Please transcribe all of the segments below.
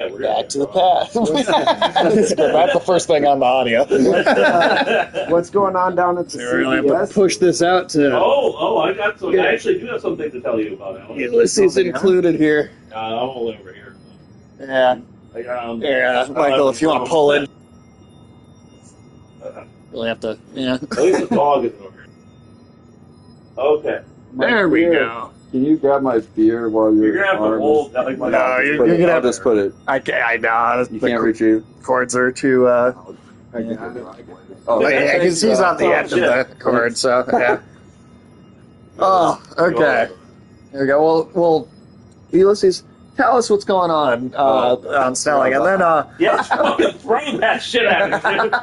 Yeah, we're Back to the past. That's the first thing on the audio. What's going on down at the We really have to CVS? push this out to I actually do have something to tell you about Alan. Ulysses included here. I'm all over here. Yeah. Yeah, Michael, if you want to pull in. Really have to, yeah. At least the dog isn't over here. Okay. There we go. Can you grab my beer while You're gonna have to hold. No, you're gonna I'll have just put it. I know. You can't retrieve. Cords are too. Oh, Yeah, because he's on the edge of the cord, so yeah. Oh, okay. There we go. Well, Ulysses, tell us what's going on Snelling, and then Yeah, fucking throw that shit at me, dude.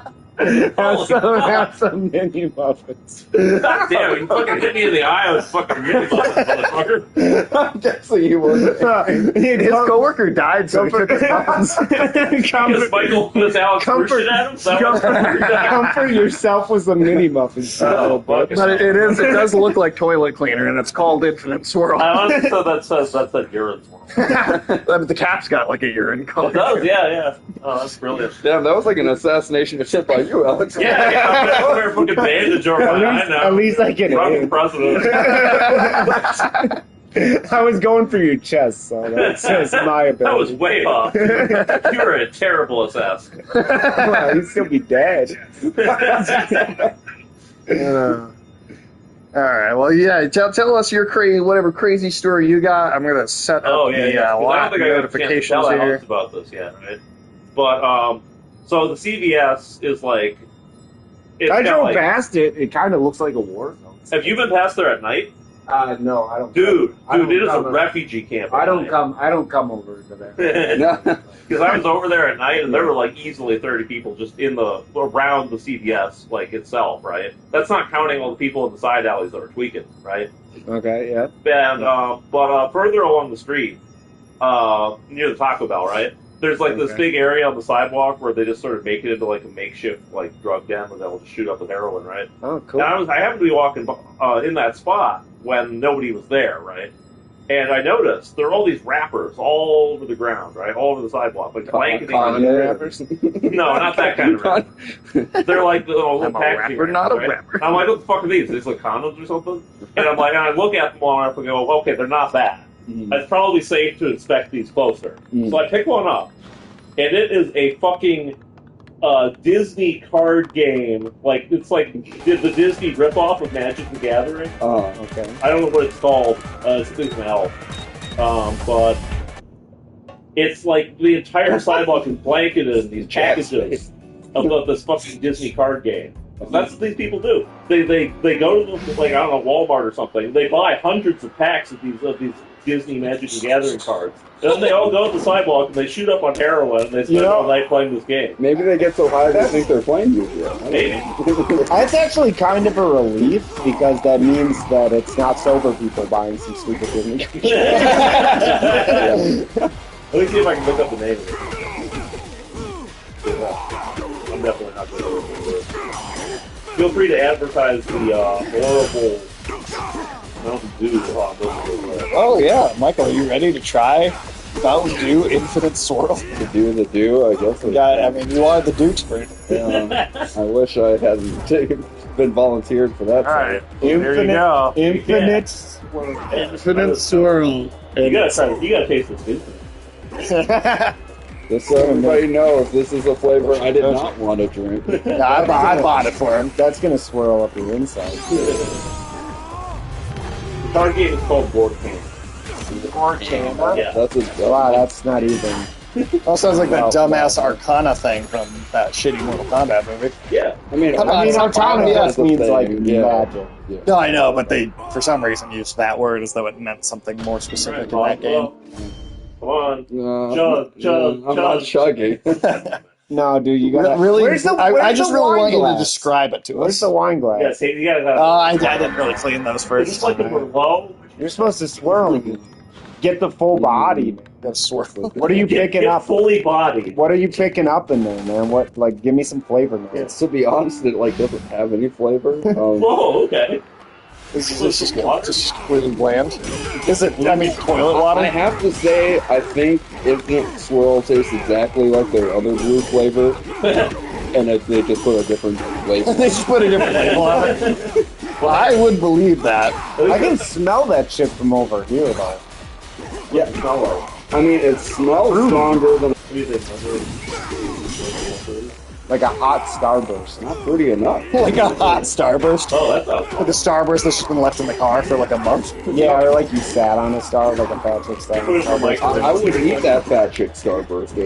Have some mini muffins. God damn, you fucking hit me in the eye with fucking mini muffins, motherfucker. I'm guessing he wasn't. his coworker died, so he took his muffins. Because Michael was Alex shit at him, so Comfort yourself with some mini muffins. fuck. But it does look like toilet cleaner, and it's called Infinite Swirl. I honestly thought that's a urine swirl. The cap's got like a urine color. It does, yeah. Oh, that's brilliant. Damn, that was like an assassination attempt by you, Alex. Yeah, I'm gonna wear a fucking bandage over my eye now. At least I can Fucking aim. president. I was going for your chest, so that's my ability. That was way off. You were a terrible assassin. Well, he'd still be dead. All right. Well, yeah. Tell us your whatever crazy story you got. I'm gonna set up the 'Cause I don't lock think I got a chance to notifications tell here. Alex about this yet, right? But so the CVS is like. I drove past it. It kind of looks like a war zone. Have you been past there at night? No, I don't. Dude, don't it is a come- refugee camp. I don't come over to that. Because I was over there at night, and there were like easily 30 people just around the CVS like itself, right? That's not counting all the people in the side alleys that are tweaking, right? Okay, yeah. And but further along the street, near the Taco Bell, right? There's like this big area on the sidewalk where they just sort of make it into like a makeshift like drug den where they'll just shoot up with heroin, right? Oh, cool. And I happened to be walking in that spot when nobody was there, right? And I noticed there are all these wrappers all over the ground, right? All over the sidewalk, like blanketing. No, not that kind of wrapper. They're like the little I'm a packaging rapper, not a right? rapper. And I'm like, what the fuck are these? Are these like condoms or something? And I'm like, and I look at them long enough and go, okay, they're not that. It's probably safe to inspect these closer. So I pick one up, and it is a fucking Disney card game. Like, it's like the Disney ripoff of Magic the Gathering. Oh, Okay. I don't know what it's called. It's things from hell. But it's like the entire sidewalk is blanketed in these packages of this fucking Disney card game. That's what these people do. They go to like, I don't know, Walmart or something. They buy hundreds of packs of these Disney Magic the Gathering cards. And then they all go to the sidewalk and they shoot up on heroin and they spend all night playing this game. maybe they get so high they think they're playing you. Maybe. That's actually kind of a relief because that means that it's not sober people buying some stupid Disney. Let me see if I can look up the name of it. I'm definitely not going to remember it. Feel free to advertise the horrible Mountain Dew. Oh yeah, Michael, are you ready to try Mountain Dew Infinite Swirl? The do, I guess. I mean, you are the Duke Sprint. I wish I hadn't been volunteered for that. All right, there you go. Infinite Swirl. You gotta taste this infinite. Just so everybody knows, this is a flavor I did not want to drink. I bought it for him. That's gonna swirl up your inside. The card game is called Board Game. Yeah. That's a Wow, that's not even. That sounds like that dumbass Arcana thing from that shitty Mortal Kombat movie. Yeah. I mean, Arcana that's means the like thing, magic. Yeah. No, I know, but they, for some reason, used that word as though it meant something more specific in that game. Come on. Chug. I'm not chugging. No, dude, you gotta. Really, Where's the, I just really want you to glass? describe it to Where's us. the wine glass? Yeah, see, you gotta have. I didn't really clean those Is first. this like the Merlot? You're supposed to swirl. Get the full body. That's swirl. What are you picking up? Fully bodied. What are you picking up in there, man? What, like, give me some flavor, man. To be honest, it like doesn't have any flavor. Whoa, okay. Is this just completely bland? Is it, I mean, toilet water? I have to say, I think Infinite Swirl tastes exactly like their other blue flavor, and they just put a different label. They just put a different label on it. Well, I would believe that. I can smell that shit from over here, though. Yeah, I mean, it smells stronger than like a hot starburst. not fruity enough. Like a hot starburst. Oh, that sounds Like a starburst that's just been left in the car for like a month. Yeah, or like you sat on a star, like a fat chick sat on a starburst. I would eat that fat chick Starburst.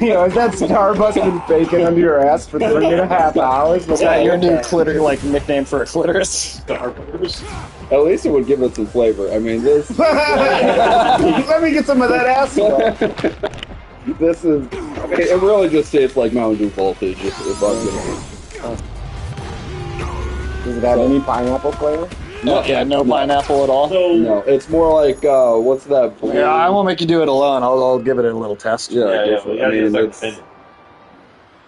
You know, is that Starbucks been baking under your ass for 3.5 hours? Is that your new clitter, like nickname for a clitoris? Starburst. At least it would give it some flavor. I mean, this. Let me get some of that ass. This is. I mean, it really just tastes like Mountain Dew Voltage. If I'm gonna. Does it have any pineapple flavor? No, yeah, no pineapple at all. So, No, it's more like what's that? Blue? Yeah, I won't make you do it alone. I'll give it a little test. Yeah, yeah, I we gotta mean, get a it's, second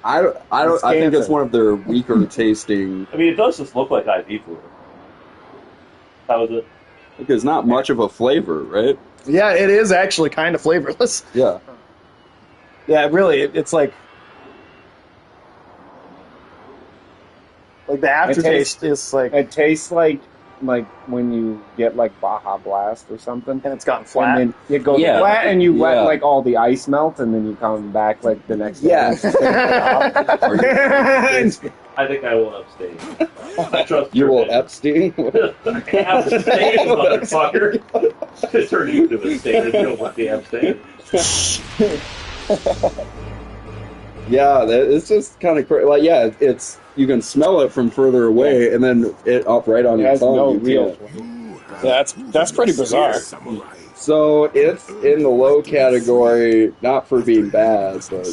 opinion. I think it's one of their weaker tasting. I mean, it does just look like IV fluid. How is it? Because not much of a flavor, right? Yeah, it is actually kind of flavorless. Yeah. Yeah, really, it's like the aftertaste is like, It tastes like when you get like Baja Blast or something. and it's gotten flat. And then it goes Yeah. flat, and you let Yeah. like all the ice melt, and then you come back like the next day. Yeah. and finish it off. I think I will abstain. I trust You your will opinion. Epstein? Abstain, motherfucker. It turned you into a stain if you don't want the abstain. Yeah, it's just kind of crazy. Like, yeah, it's you can smell it from further away, and then it up right on It your has tongue. no you real. can't. Yeah, that's pretty bizarre. So it's in the low category, not for being bad, but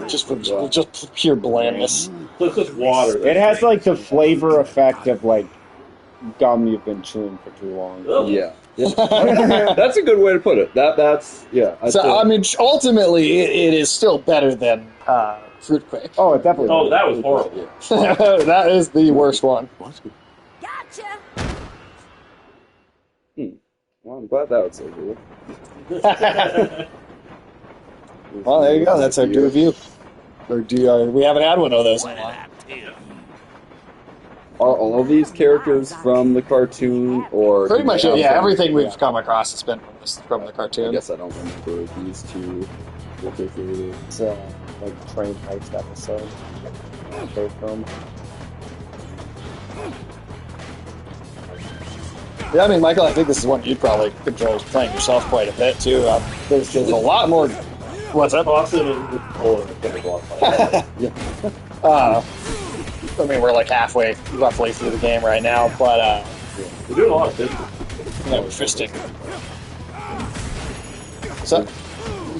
Just for just pure blandness. So it's just water. It has like the flavor effect of like gum you've been chewing for too long. Ugh. yeah. That's a good way to put it. That's yeah. So I mean, ultimately, it is still better than fruitcake. Oh, it definitely. Oh, that was horrible. That is the worst one. Gotcha! Well, I'm glad that was over with. Well, there you go. That's our do review. Or we haven't had one of those in a while. Are all of these characters from the cartoon, or Pretty do much, they have yeah. some- Everything we've come across has been from the I cartoon. guess I don't remember these two particularly. It's like a train heist episode. They're from. Yeah, I mean, Michael, I think this is one you'd probably enjoy playing yourself quite a bit too. There's a lot more. What's up? Boston and I mean, we're like roughly through the game right now, but we're doing a lot of business. interesting. So,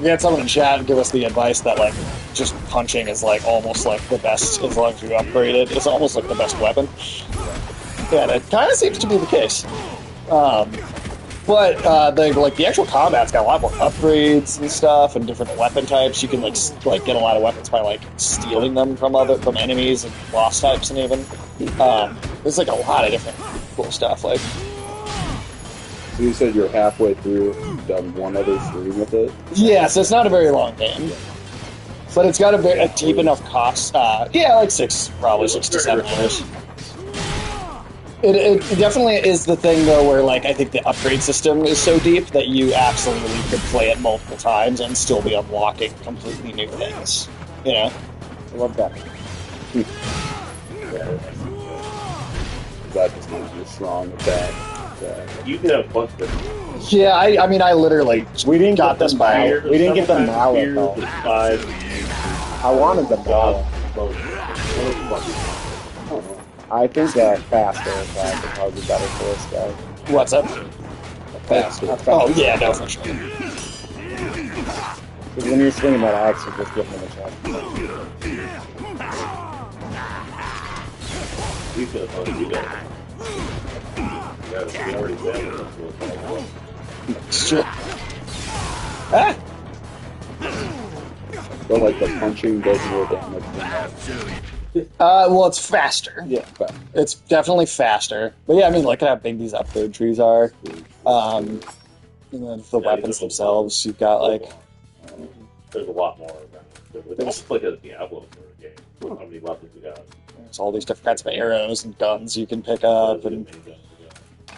get someone in chat and give us the advice that like just punching is like almost like the best as long as you upgrade it. It's almost like the best weapon. Yeah, that kind of seems to be the case. But the actual combat's got a lot more upgrades and stuff, and different weapon types. You can like get a lot of weapons by like stealing them from enemies and boss types, and even there's like a lot of different cool stuff. Like, So you said you're halfway through, done one other stream with it? yeah, so it's not a very long game, but it's got a deep enough cost. Yeah, like probably 6 to 7 hours. It definitely is the thing, though, where, like, I think the upgrade system is so deep that you absolutely could play it multiple times and still be unlocking completely new things, you know? I love that. That just means you're strong with that. You could have bunch of Yeah, I mean, I literally We didn't got get this the by... mallet. We didn't get the sometimes mallet beers though. is 5. I wanted the mallet. I think that faster attack would probably be better for this guy. What's up? Faster. Oh, yeah, no, for sure. Because when you're swinging that axe, you're just giving him a shot. We could have fun. You got it. We already examined this. Sure. Ah! But like the punching does more damage than that. Well, it's faster. Yeah. It's definitely faster. But yeah, I mean, look at how big these upgrade trees are. And then the weapons themselves, you've got like... There's a lot more. It's almost like a Diablo sort of game. How many weapons we got? There's all these different kinds of arrows and guns you can pick up. And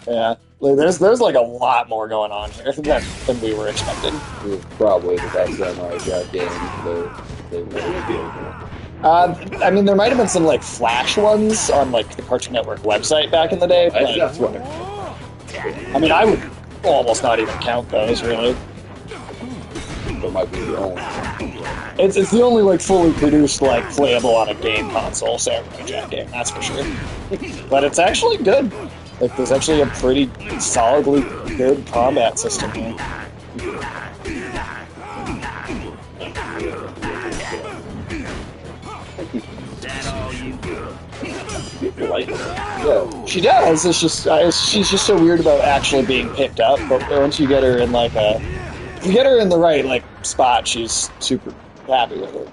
yeah, like, there's like a lot more going on here than we were expecting. Probably the best samurai game. I mean, there might have been some like Flash ones on like the Cartoon Network website back in the day, but That's what. I mean, I would almost not even count those really. That might be the only. It's the only like fully produced like playable on a game console Samurai Jack game, that's for sure. But it's actually good. Like there's actually a pretty solidly good combat system here. Like it. Yeah. She does. It's just she's just so weird about actually being picked up. But once you get her in like if you get her in the right like spot, she's super happy with it.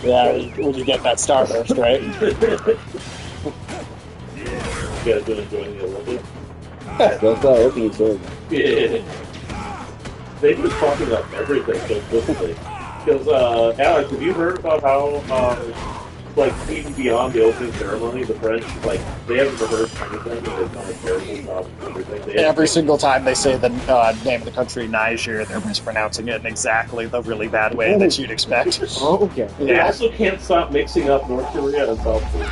Yeah, when you get that starburst, right? You guys been enjoying the Olympics? That's that opening sword. Yeah. They've been talking about everything so quickly. Because, Alex, have you heard about how, like, even beyond the opening ceremony, the French, like, they haven't rehearsed anything, and they've done a terrible job of everything. Every single time they say the name of the country, Niger, they're mispronouncing it in exactly the really bad way that you'd expect. Oh, okay. They Yeah. also can't stop mixing up North Korea and South Korea.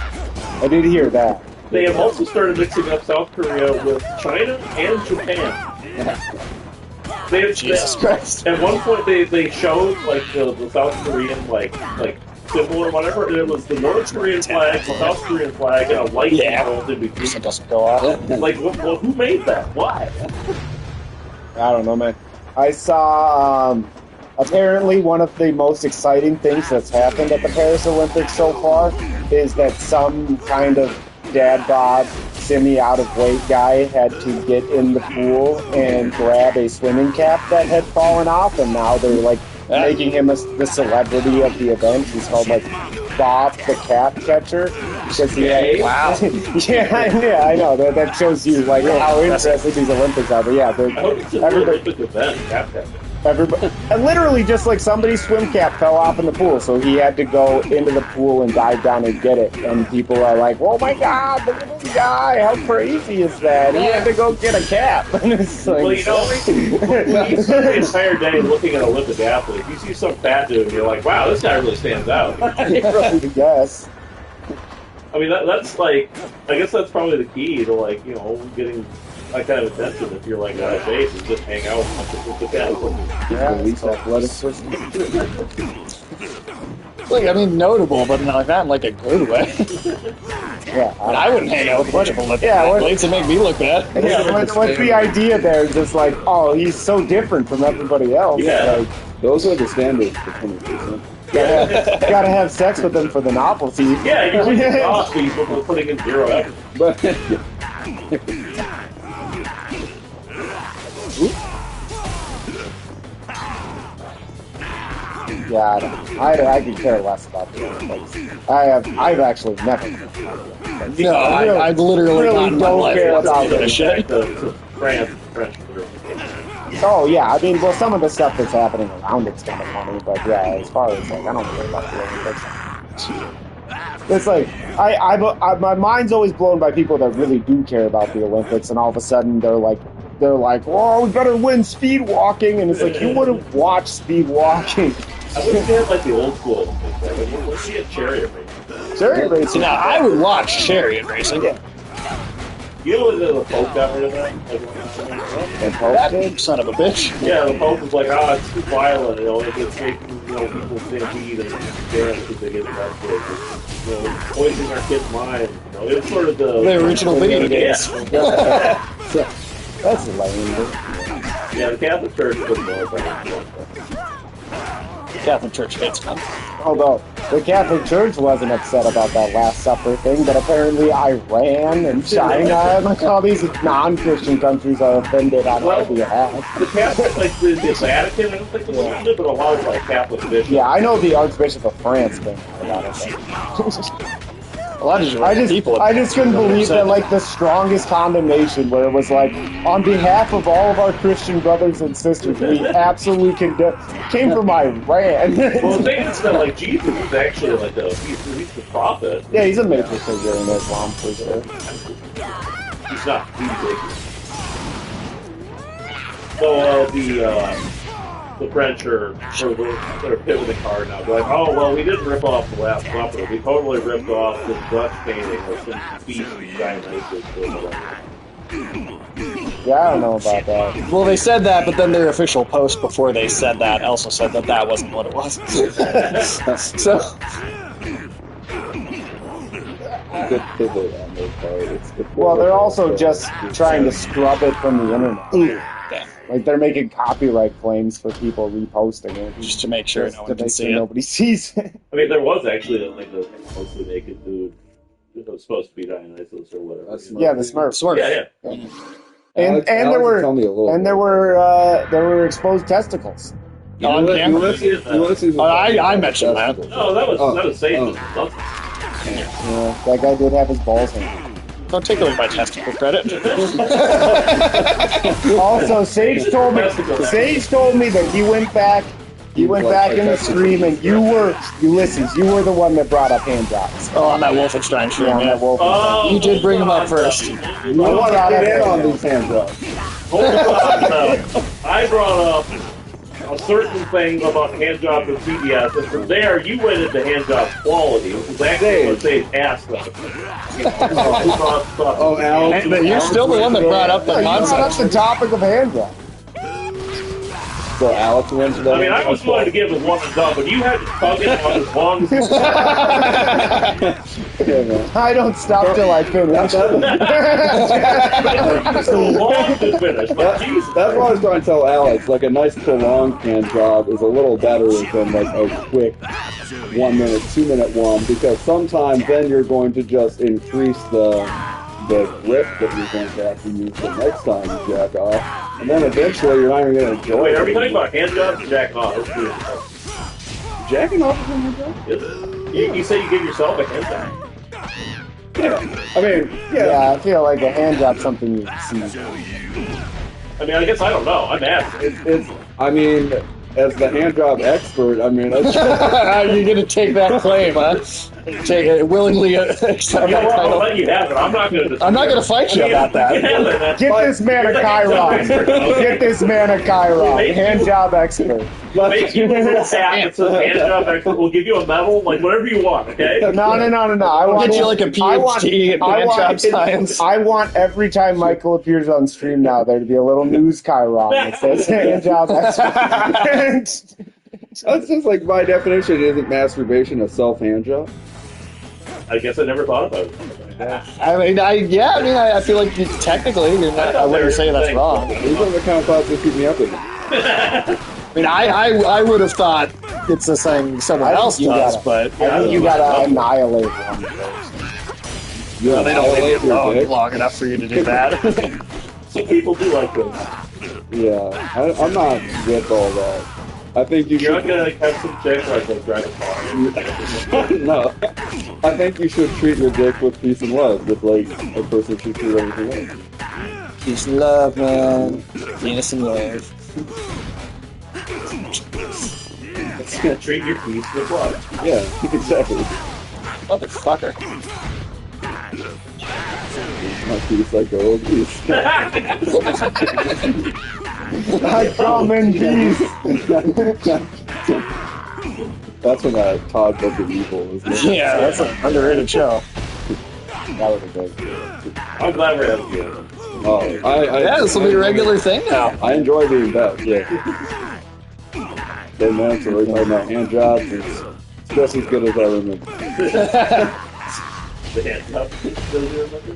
I did hear that. They have also started mixing up South Korea with China and Japan. They have, Jesus Christ. At one point, they showed like the South Korean like symbol or whatever, and it was the North Korean flag, the South Korean flag, and a light rolled in between. It doesn't go off. Like, well, who made that? Why? I don't know, man. I saw, apparently one of the most exciting things that's happened at the Paris Olympics so far is that some kind of dad bod, semi-out-of-weight guy had to get in the pool and grab a swimming cap that had fallen off, and now they're, like, making him the celebrity of the event. He's called, like, Bob the Cat Catcher. Because he had, Wow. yeah, I know. That shows you, like, how interesting these Olympics are. But, yeah, I hope it's a everybody... Olympic event. Captain. Everybody, and literally just like somebody's swim cap fell off in the pool, so he had to go into the pool and dive down and get it. And people are like, "Oh my God, look at this guy! How crazy is that? He had to go get a cap." And it's like, Well, you know, when you spend the entire day looking at Olympic athletes, you see some fat dude, and you're like, "Wow, this guy really stands out." really, guess. I mean, that's like, I guess that's probably the key to, like, you know, getting that kind of attention if you're like out of shape and just hang out with the guys. Yeah, The least athletic person. Like, I mean, notable, but not like that in like a good way. Yeah, But I wouldn't hang out with a bunch of Olympic Yeah, what- athletes and make me look bad. yeah, what's the idea there? Just like, oh, he's so different from everybody else. Yeah. Like, Those are the standards for 20%. gotta have sex with them for the novelty. Yeah, you're like the boss people for putting in zero effort. But Yeah, I could care less about the Olympics. I've actually never. No, I literally really not don't care about this this shit. The French. Oh yeah, I mean, well, some of the stuff that's happening around it's kind of funny, but yeah, as far as like, I don't care about the Olympics. It's like my mind's always blown by people that really do care about the Olympics, and all of a sudden they're like, "Oh, we better win speed walking," and it's like, you wouldn't watch speed walking. I wish they had like the old school Olympics. Like, let's see a chariot race. Chariot racing. Now, I would watch chariot racing. Yeah. You know the Pope got rid of that? And posted. Son of a bitch. Yeah, the Pope was like, it's too violent, you know, it's making, you know, people stampede and dance because they get arrested. You know, poisoning our kids' minds. You know, it's sort of The original video games. That's lame. Yeah, the Catholic Church doesn't know about it. Catholic Church hates them. Although the Catholic Church wasn't upset about that Last Supper thing, but apparently Iran and China and like all these non-Christian countries are offended on our behalf. The Catholic, like the Vatican, I don't think was offended, but a lot of like Catholic bishops. Yeah, I know the Archbishop of France came out about it. I just couldn't believe that, like, the strongest condemnation, where it was like, on behalf of all of our Christian brothers and sisters, we absolutely came from Iran. Well, the thing is that, like, Jesus is actually like he's the prophet. Yeah, he's a major figure in Islam for sure. He's not big. So the French are pit with the card now. They're like, oh well, we didn't rip off the Last Supper. We totally ripped off this Dutch painting with some feast and Dionysus. Yeah, I don't know about that. Well, they said that, but then their official post before they said that also said that that wasn't what it was. So. Good pivot on their part. Well, they're also just trying to scrub it from the internet. Yeah. Like, they're making copyright claims for people reposting it. Just to make sure no one can see it. Nobody sees it. I mean, there was actually like the mostly naked dude that was supposed to be Dionysus or whatever. Yeah, the Smurfs. Yeah. And there were exposed testicles. On camera? I mentioned that. No, that was Satan. Yeah, that guy did have his balls in. Don't take away my testicle credit. Also, Sage told me that he went back in the stream, and Ulysses, you were the one that brought up hand jobs. Oh, on that Wolfenstein stream, Yeah, yeah. Oh, You did bring him up first. You want to get in on these hand jobs. Hold on now. I brought up a certain thing about hand job and CBS, and from there you went into hand job quality, which is actually what they asked them. Oh, Al. But you're still the one that brought up the You brought up concept. the topic of hand jobs. So Alex wins that. I mean, I was willing to give it one and done, but you had to tug it on as long as I don't stop till I finish. so long to finish. But Jesus, That's what I was trying to tell Alex. Like a nice prolonged hand job is a little better than like a quick 1 minute, 2 minute one, because sometimes then you're going to just increase the grip that you're going to have to use the next time you jack off, and then eventually you're not even going to enjoy wait, it. are we talking about hand jobs or jack off? Let's do it. Jacking off is a hand job? Is it? You say you give yourself a hand job. Yeah. I mean, Yeah, I feel like a hand job's something you see. I mean, I guess I don't know. I'm asking. I mean, as the hand job expert, I mean, that's You're going to take that claim, huh? Take it willingly accept Yeah, that well, I'll title. let you have it. I'm not going to. I'm not going to fight you about that. Get this man a Chiron. Get this man a Chiron. Hand job expert. Make you a little hat that says hand job expert. We'll give you a medal, like whatever you want. Okay. No. I want Get you like a PhD in hand job science. I want every time Michael appears on stream now there to be a little news Chiron that says hand job expert. that's just like my definition. Isn't masturbation a self hand job? I guess I never thought about it. I feel like technically, I wouldn't say that's wrong. These are the kind of thoughts that keep me up at night. I mean, I would have thought it's a thing someone else does, but I think you gotta annihilate one first. they don't leave you alone long enough for you to do that. Some people do like this. Yeah, I'm not with all that. I think You're not gonna have some chick like drive a car. No, I think you should treat your dick with peace and love, just like a person should treat everything else. Peace and love, man. Penis and love. It's gonna treat your piece with love. Yeah, exactly. Motherfucker. My piece, I go peace. I come in peace. That's when Todd Book of Evil is. Yeah, that's an underrated show. That was a good. I'm glad we're having you. Oh, Yeah, this will be a regular thing now. I enjoy being back. Yeah. Then man, so we're talking about hand jobs. It's just as good as I remember. The hand job. Still do remember?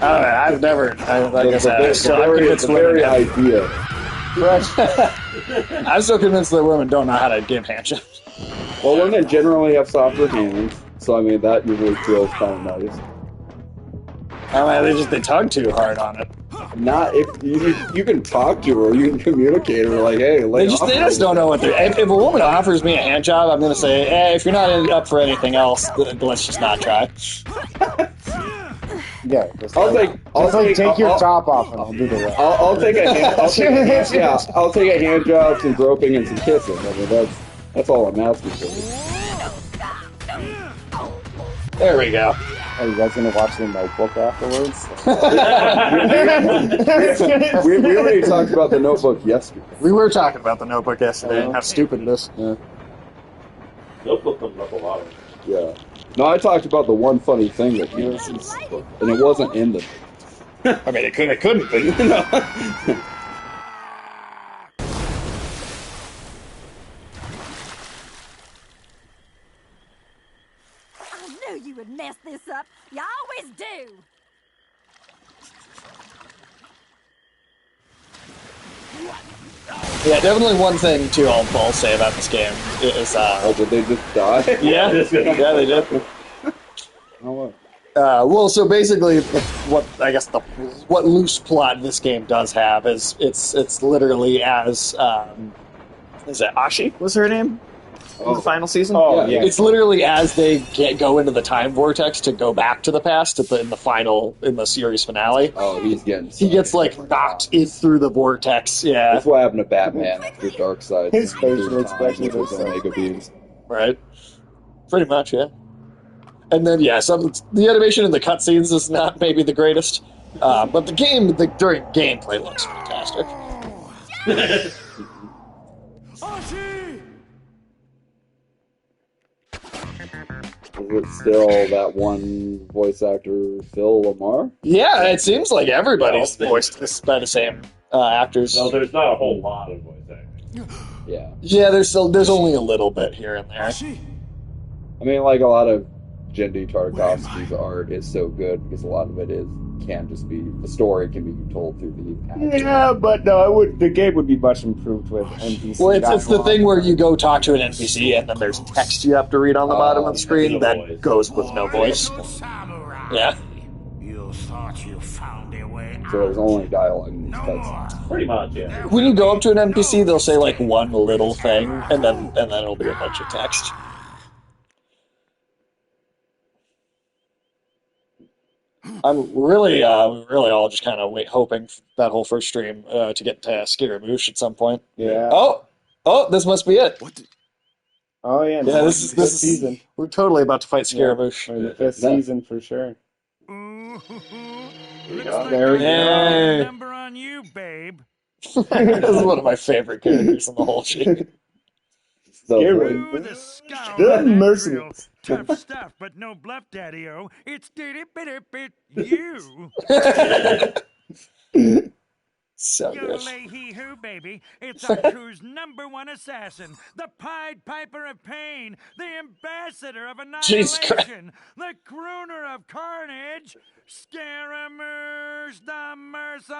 I've never. I'm The very idea I'm still convinced that women don't know how to give handjobs. Well, women generally have softer hands, so I mean that usually feels kind of nice. I mean, they tug too hard on it. Not if you can talk to her, you can communicate with her like, hey, They just don't know what they're. If a woman offers me a hand job, I'm gonna say, hey, if you're not up for anything else, let's just not try. Yeah, I'll take your top off and I'll do the rest. I'll take a hand job, some groping, and some kissing. I mean that's all I'm asking for. There we go. Are you guys gonna watch The Notebook afterwards? we already talked about The Notebook yesterday. We were talking about The Notebook yesterday and how stupid it is. Yeah. Notebook comes up a lot. Yeah. No, I talked about the one funny thing that he was, and it wasn't in the. I mean, it couldn't be. No. I knew you would mess this up. You always do. Yeah, definitely one thing too. I'll say about this game is Oh, did they just die? yeah, they did. Oh, Well, so basically, what loose plot this game does have is it's literally as is it Ashi was her name in the final season? Oh, yeah. It's literally as they go into the time vortex to go back to the past in the series finale. oh, he gets like knocked through the vortex. Yeah, That's what happened to Batman after Darkseid. His facial expression with was those so Omega beams. right. Pretty much, yeah. And then the animation in the cutscenes is not maybe the greatest, but during gameplay looks fantastic. Is it still that one voice actor, Phil Lamar? Yeah, it seems like everybody's voiced by the same actors. No, there's not a whole lot of voice acting. Yeah. Yeah, there's only a little bit here and there. I mean, like a lot of Genndy Tartakovsky's art is so good because a lot of it can just be the story can be told through the action. Yeah, but no, the game would be much improved with NPC. Well, it's the thing where you go talk to an NPC and then there's text you have to read on the bottom of the screen that goes with no voice. Yeah. You thought you found a way So there's only dialogue in these cutscenes. Pretty much, yeah. When you go up to an NPC, they'll say like one little thing, and then it'll be a bunch of text. I'm really all just kind of hoping that whole first stream to get to Scaramouche at some point. Yeah. Oh, this must be it. Oh yeah. Yeah, this is season. We're totally about to fight Scaramouche. Or the fifth season for sure. there we go. number on you, babe. This is one of my favorite characters in the whole shit. So Ooh, the scowl The of that mercenaries. grill. Tough stuff, but no bluff, Daddy-O. It's diddy-bitty-bit you. So You good. lay-hee-hoo, baby. It's Aku's #1 assassin, the Pied Piper of Pain, the ambassador of Jesus Christ. annihilation, the crooner of carnage, Scaramouche the Merciless.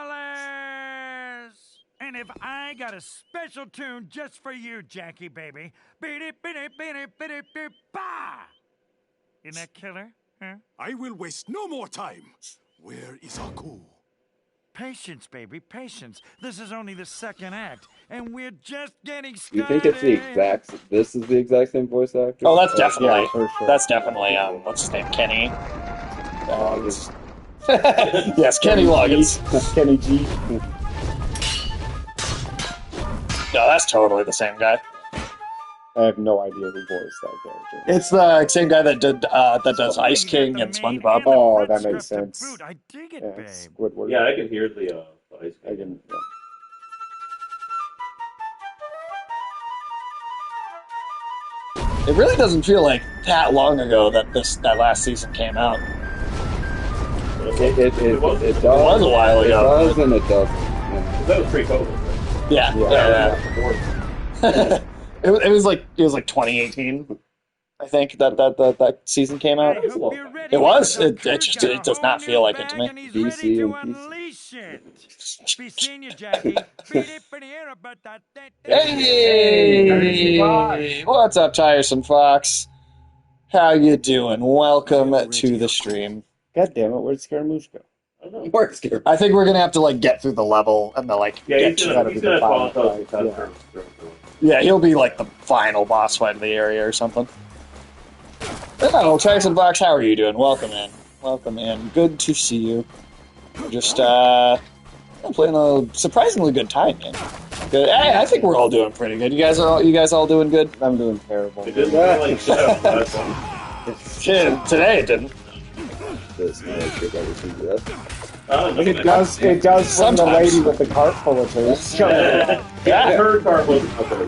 And if I got a special tune just for you, Jackie, baby, biddy-biddy-biddy-biddy-biddy-ba! Isn't that killer? Huh? I will waste no more time. Where is Aku? Patience, baby, patience. This is only the second act, and we're just getting you started. think it's this is the exact same voice actor? Oh, that's definitely for sure. that's definitely what's his name, Kenny. Yes, Kenny Loggins. Kenny G. No, that's totally the same guy. I have no idea who voiced that character. It's the same guy that does Ice King and SpongeBob. Oh, that makes sense. I dig it, Yeah, babe. Squidward. Yeah, I can hear the ice I cream. can. It really doesn't feel like that long ago that last season came out. It does. It was a while ago. It does and it doesn't. Yeah. That was pre-COVID. Right? Yeah. Yeah. It was like 2018. I think that season came out. I hope you're ready It was. because It does not feel like it to me. and he's DC ready to and PC. unleash it. Be seeing you, Jackie. Hey, what's up, Tiresome Fox? How you doing? Welcome to the stream. God damn it, where'd Scaramouche go? I think we're gonna have to like get through the level and then like get he's to gonna fall into Yeah, he'll be like the final boss fight of the area or something. Oh, Tiresome Fox, how are you doing? Welcome in. Welcome in. Good to see you. Just playing a surprisingly good time game. Good. Hey, I think we're all doing pretty good. You guys all doing good? I'm doing terrible. It didn't feel like shit. Shit, today it didn't. It does from the Sometimes. lady with the cart full of turds. Yeah, her car wasn't okay.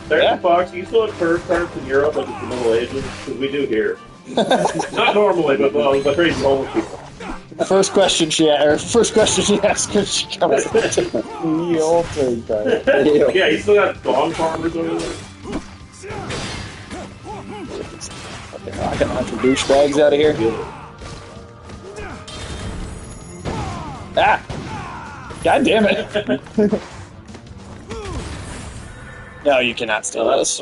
There's Fox, you still have turd carts in Europe like it's the Middle Ages? Because we do here. Not normally, but the crazy homeless people. First question she asked when she comes in. The old turd cart. Yeah, you still got dog farmers over there? I can knock the douchebags out of here. Ah! God damn it! No, you cannot steal this.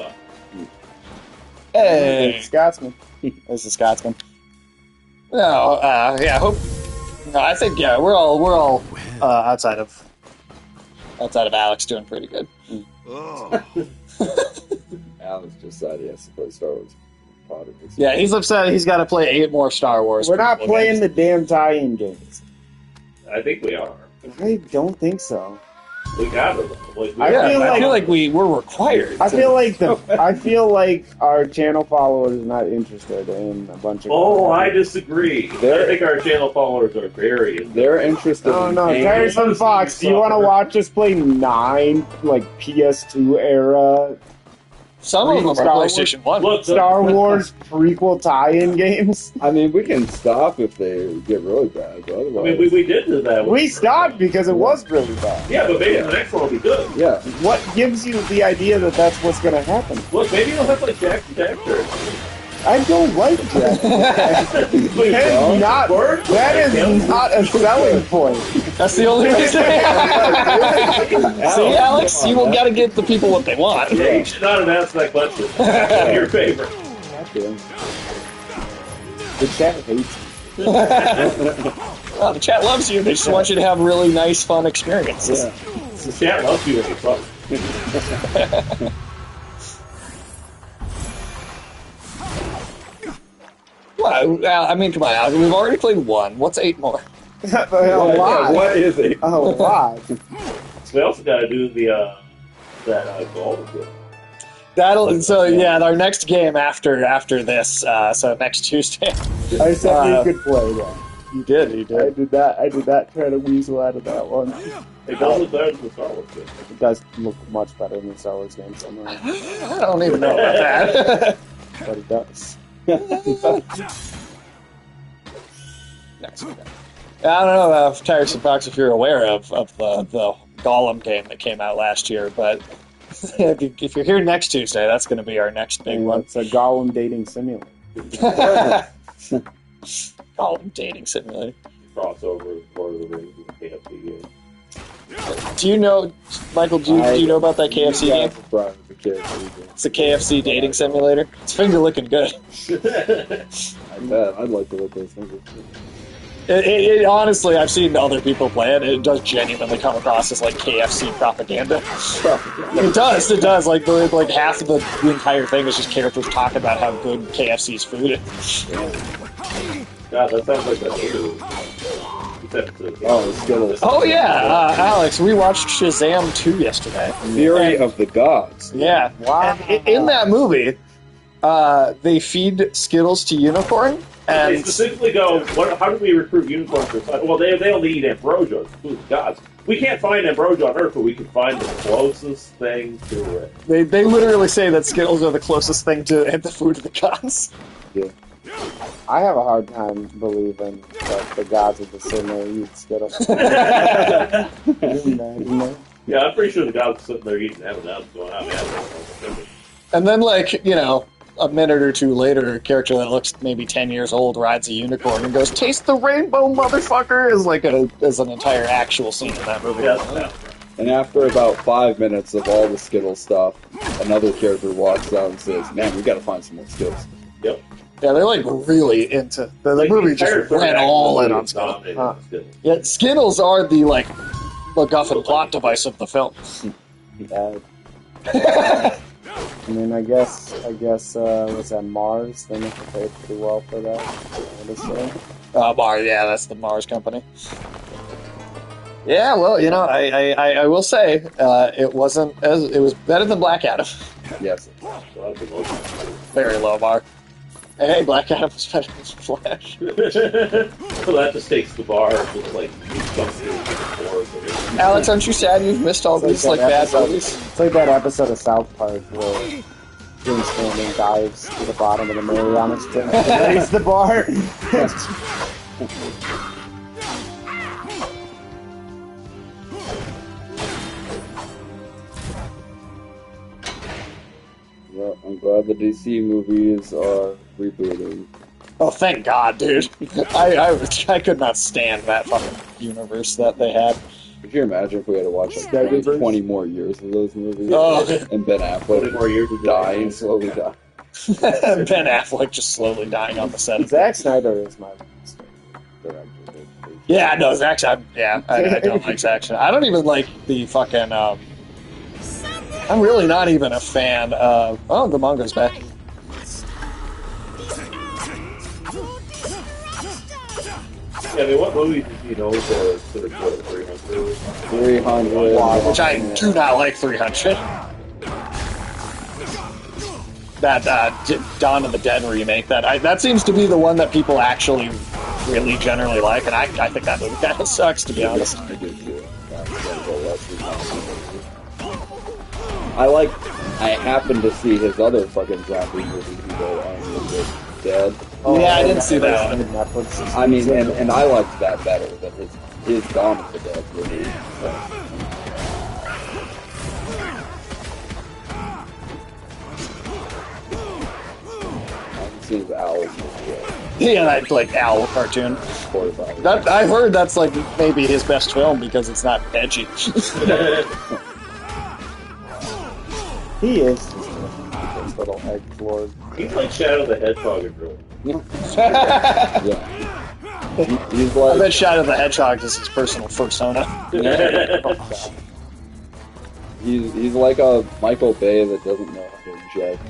Hey! Scotsman. This is Scotsman. No, yeah, hope. No, I think we're all outside of Alex doing pretty good. Alex just said he has to play Star Wars. Yeah, he's upset. He's got to play 8 more Star Wars. We're not playing the damn tie-in games. I think we are. I don't think so. We got it. I feel like we're required. I feel like our channel followers are not interested in a bunch of. Oh, I disagree. I think our channel followers are very. They're interested. Oh no, Tiresome Fox, do you want to watch us play 9 like PS2 era? Some of them are PlayStation 1. Look, Star Wars prequel tie-in games. I mean, we can stop if they get really bad. But otherwise, I mean, we did do that. We stopped because it was really bad. Yeah, but maybe the next one will be good. yeah. What gives you the idea that that's what's going to happen? Look, maybe you'll have like Jack the Jacker. I don't like Jack. That is not a selling point. That's the only reason. See, Alex, you got to give the people what they want. Yeah, you should not have asked that question. Your favorite. The chat hates you. Well, the chat loves you. They just want you to have really nice, fun experiences. Yeah. The chat loves you when you fuck. Well, I mean, come on, Alex. We've already played 1. What's 8 more? A lot. What is it? A lot. We also got to do the goal. Our next game after this, so next Tuesday. I said we could play that. You did. I did that. Try to weasel out of that one. It does look better than the Star Wars game. It does look much better than the Star Wars game somehow. I don't even know about that. But it does. Next game. I don't know, Tiresome Fox, if you're aware of the Gollum game that came out last year, but if you're here next Tuesday, that's going to be our next big one. It's a Gollum dating simulator. Gollum dating simulator. Crossover with Lord of the Rings and KFC game. Do you know, Michael, do you know about that KFC game? It's a KFC dating simulator. It's finger looking good. I bet. I'd like to look at those things. It honestly, I've seen other people play it. It does genuinely come across as like KFC propaganda. It does. Like half of the entire thing is just characters talking about how good KFC's food is. God, that sounds like that movie. Oh yeah, Alex, we watched Shazam 2 yesterday. Fury of the Gods. Yeah. Wow. And in that movie, they feed Skittles to Unicorn. And they specifically go, how do we recruit unicorns? Well, they only eat ambrosia. It's food of gods. We can't find ambrosia on Earth, but we can find the closest thing to it. They literally say that Skittles are the closest thing to the food of the gods. Yeah. I have a hard time believing that the gods of the cinema eat Skittles. Yeah, I'm pretty sure the gods are sitting there eating M&M's going, oh, man, And then, like, you know, a minute or two later, a character that looks maybe 10 years old rides a unicorn and goes, "Taste the rainbow, motherfucker!" is like is an entire actual scene in that movie. Yeah. And after about 5 minutes of all the Skittles stuff, another character walks out and says, "Man, we gotta find some more Skittles." Yep. Yeah, they're like really into the Like, movie. the Just entire third ran act all of in the on movie is Skittles. dominated on Skittles. Yeah, Skittles are the like MacGuffin plot device of the film. I mean, I guess, was that Mars? They must have paid pretty well for that. I would assume. Mars, yeah, that's the Mars company. Yeah, well, you know, I will say it was better than Black Adam. Yes. Very low bar. Hey, Black Adam was better than Flash. So that just takes the bar just like Alex, aren't you sad you've missed all these like bad movies? It's like that episode of South Park where Jim Stanley dives to the bottom of the Mariana Trench to raise the bar. Well, I'm glad the DC movies are rebooting. Oh, thank God, dude. I could not stand that fucking universe that they had. Could you imagine if we had to watch like 20 more years of those movies? Oh. And Ben Affleck 20 more years of dying, slowly dying. Ben Affleck just slowly dying on the set. Zack Snyder is my director. Yeah, no, Zack Snyder. Yeah, I don't like Zack Snyder. I don't even like the fucking. I'm really not even a fan of. Oh, the manga's back. Yeah, I mean, what movies did you know were sort of 300? 300. Which I do not like 300. That Dawn of the Dead remake, that seems to be the one that people actually really generally like, and I think that movie kind of sucks, to be honest. I happened to see his other fucking zombie movie, the Dead. Yeah, I didn't see that one. Netflix. I mean, and I liked that better than his Dawn of the Dead movie. So. I haven't seen the Owl movie yet. Yeah, that like Owl cartoon. 45. That I heard that's like maybe his best film because it's not edgy. He is just a little egg lord. He's like Shadow the Hedgehog in real. Yeah. He's I like, bet Shadow the Hedgehog is his personal persona. he's like a Michael Bay that doesn't know how to inject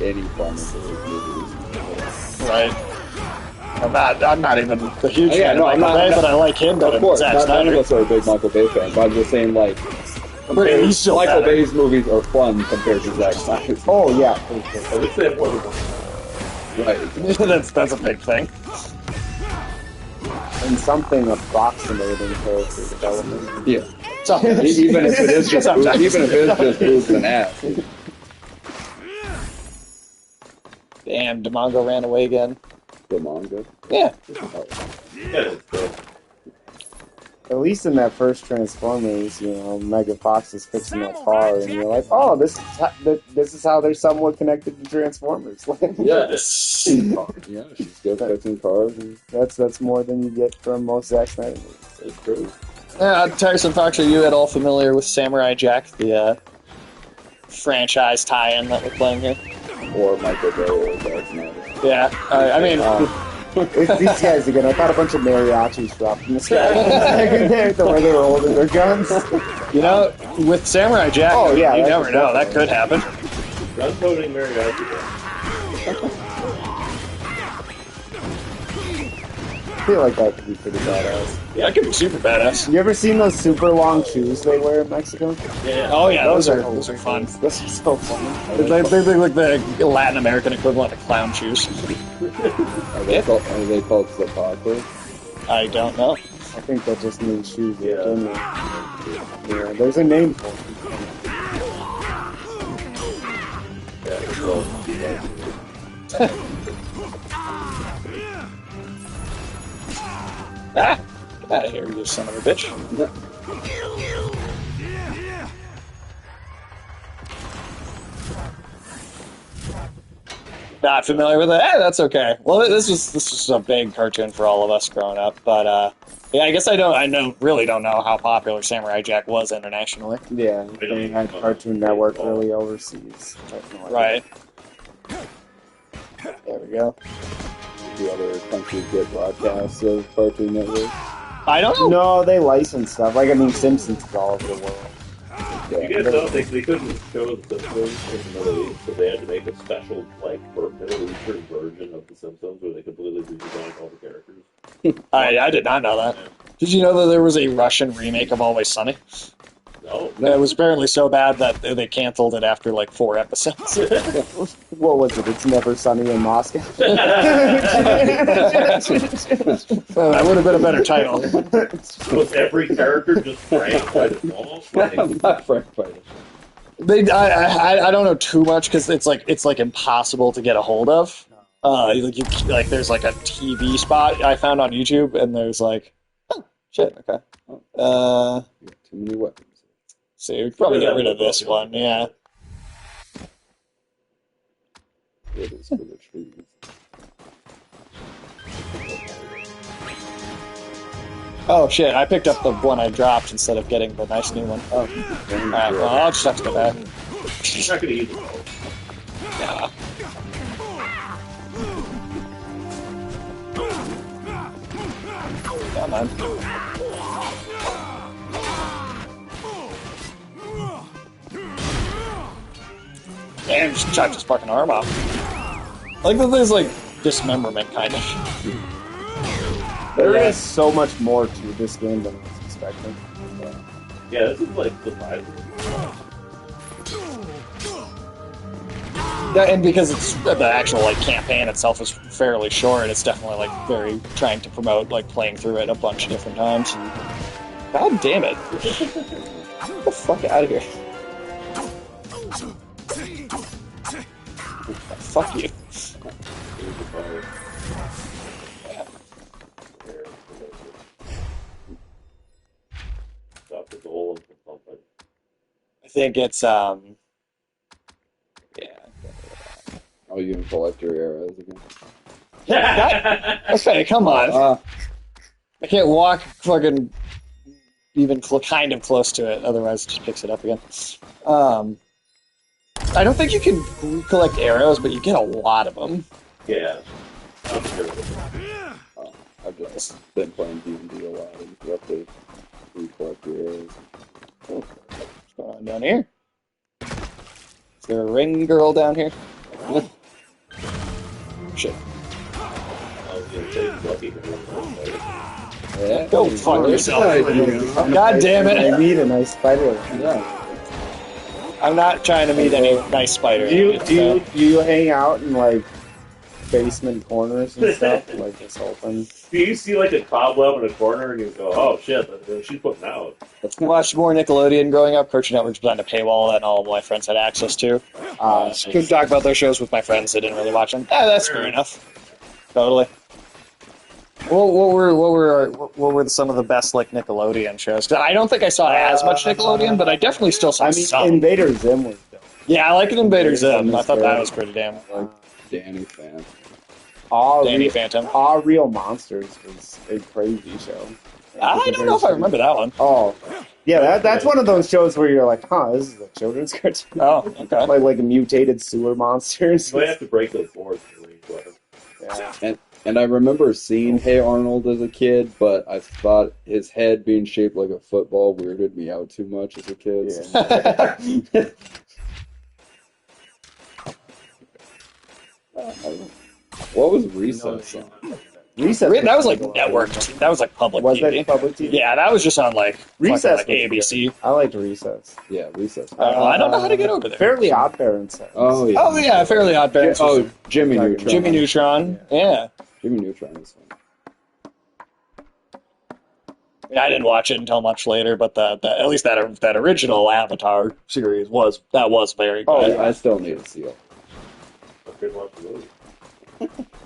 any fun into his movies. Right. I'm not even the huge Yeah, fan no, of I'm Michael not- Bay, but I like him better Of than course, Zack none of Snyder. us are big Michael Bay fans, but I'm just saying, like, But he's still Michael better. Bay's movies are fun compared to Zack Snyder's. Oh yeah, I would say more than one. Right. that's a big thing. and something approximating character development. Yeah. So, Even if it is just Sometimes. even if it's just boobs and ass. damn, Demongo ran away again. The manga. Yeah. Yeah, it's good. At least in that first Transformers, you know, Megan Fox is fixing that car, and you're like, oh, this is how they're somewhat connected to Transformers. Yes. Yeah, she's good fixing cars. And That's more than you get from most Zack Snyder movies. It's true. Tyson Fox, are you at all familiar with Samurai Jack, the franchise tie-in that we're playing here? or Michael Bay or Zack Snyder. Yeah, I mean, It's these guys again. I thought a bunch of mariachis dropped from the sky the way they were holding their guns. you know, with Samurai Jack, Oh, yeah, you that's never know. That could happen. Gun-toting mariachi. I feel like that could be pretty badass. Yeah, that could be super badass. You ever seen those super long shoes they wear in Mexico? Yeah. Oh yeah, those are fun. fun. Those are so fun. They look like the Latin American equivalent of clown shoes. Are they called zapatos? I don't know. I think that just means shoes. Yeah. Yeah, there's a name for them. Ah! Get out of here, you son of a bitch. Not familiar with it. Hey, that's okay. Well, this was a big cartoon for all of us growing up, but yeah, I guess I really don't know how popular Samurai Jack was internationally. Yeah, they had Cartoon Network really overseas. Right. There we go. Do other countries get broadcasts of Cartoon Network? I don't know. No, they license stuff. Like, I mean, Simpsons is all over the world. You guys don't think they couldn't show the Simpsons in the Middle East, so they had to make a special, like, Middle Eastern version of the Simpsons where they completely redesigned all the characters? I did not know that. Did you know that there was a Russian remake of Always Sunny? No. It was apparently so bad that they canceled it after like 4 episodes. What was it? It's Never Sunny in Moscow. That would have been a better title. Was every character just Frank by default? Not Frank Fighter. I don't know too much because it's like impossible to get a hold of. There's like a TV spot I found on YouTube, and there's like, oh shit, okay. Too many weapons. So we could probably get rid of this one, yeah. It is for the trees. Oh shit, I picked up the one I dropped instead of getting the nice new one. Oh. Alright, well, I'll just have to go back. You're not going to use it. Yeah. Come on. Damn, just chopped his fucking arm off. I like that there's like dismemberment, kind of. There is so much more to this game than I was expecting. Yeah, this is like surprising. Yeah, and because it's the actual like campaign itself is fairly short, it's definitely like very trying to promote like playing through it a bunch of different times. God damn it! Get the fuck out of here! Fuck you. I think it's yeah. Oh, you can collect your arrows again. Okay, come on. I can't walk fucking even kind of close to it, otherwise it just picks it up again. I don't think you can collect arrows, but you get a lot of them. Yeah. I've just been playing D&D a lot, and you have to collect your arrows. What's going on down here? Is there a ring girl down here? Shit. Yeah. Go fuck yourself. God damn I it. need a nice spider. Yeah. I'm not trying to meet any nice spider. Do you hang out in like basement corners and stuff like this whole thing? Do you see like a cobweb in a corner and you go, oh shit, she's putting out? Watched more Nickelodeon growing up. Cartoon Network's behind a paywall that all of my friends had access to. Couldn't talk about their shows with my friends. I didn't really watch them. That's fair enough. Totally. Well, what were some of the best like Nickelodeon shows? 'Cause I don't think I saw as much Nickelodeon, but I definitely still saw some. Invader Zim was dope. Yeah, I like Invader Zim. I thought that was pretty damn. Like Danny Phantom. Danny Phantom. All Real Monsters was a crazy show. I don't know if I remember that one. Oh, yeah, that's one of those shows where you're like, huh, this is a children's cartoon. Oh, okay. like mutated sewer monsters. You might have to break those boards. Yeah. And I remember seeing Hey Arnold as a kid, but I thought his head being shaped like a football weirded me out too much as a kid. Yeah. What was Recess on? Recess. That was like network. That was like public Was TV. that public TV? Yeah, that was just on like Recess fucking, like was ABC. good. I liked Recess. Yeah, Recess. I don't know how to get over there. Fairly Odd Parents. Oh yeah. Oh yeah, Fairly Odd Parents. Oh, Jimmy Neutron. Jimmy Neutron. Yeah. Jimmy Neutron is fun. I didn't watch it until much later, but at least that original Avatar series was very good. Oh, yeah, I still need to see it.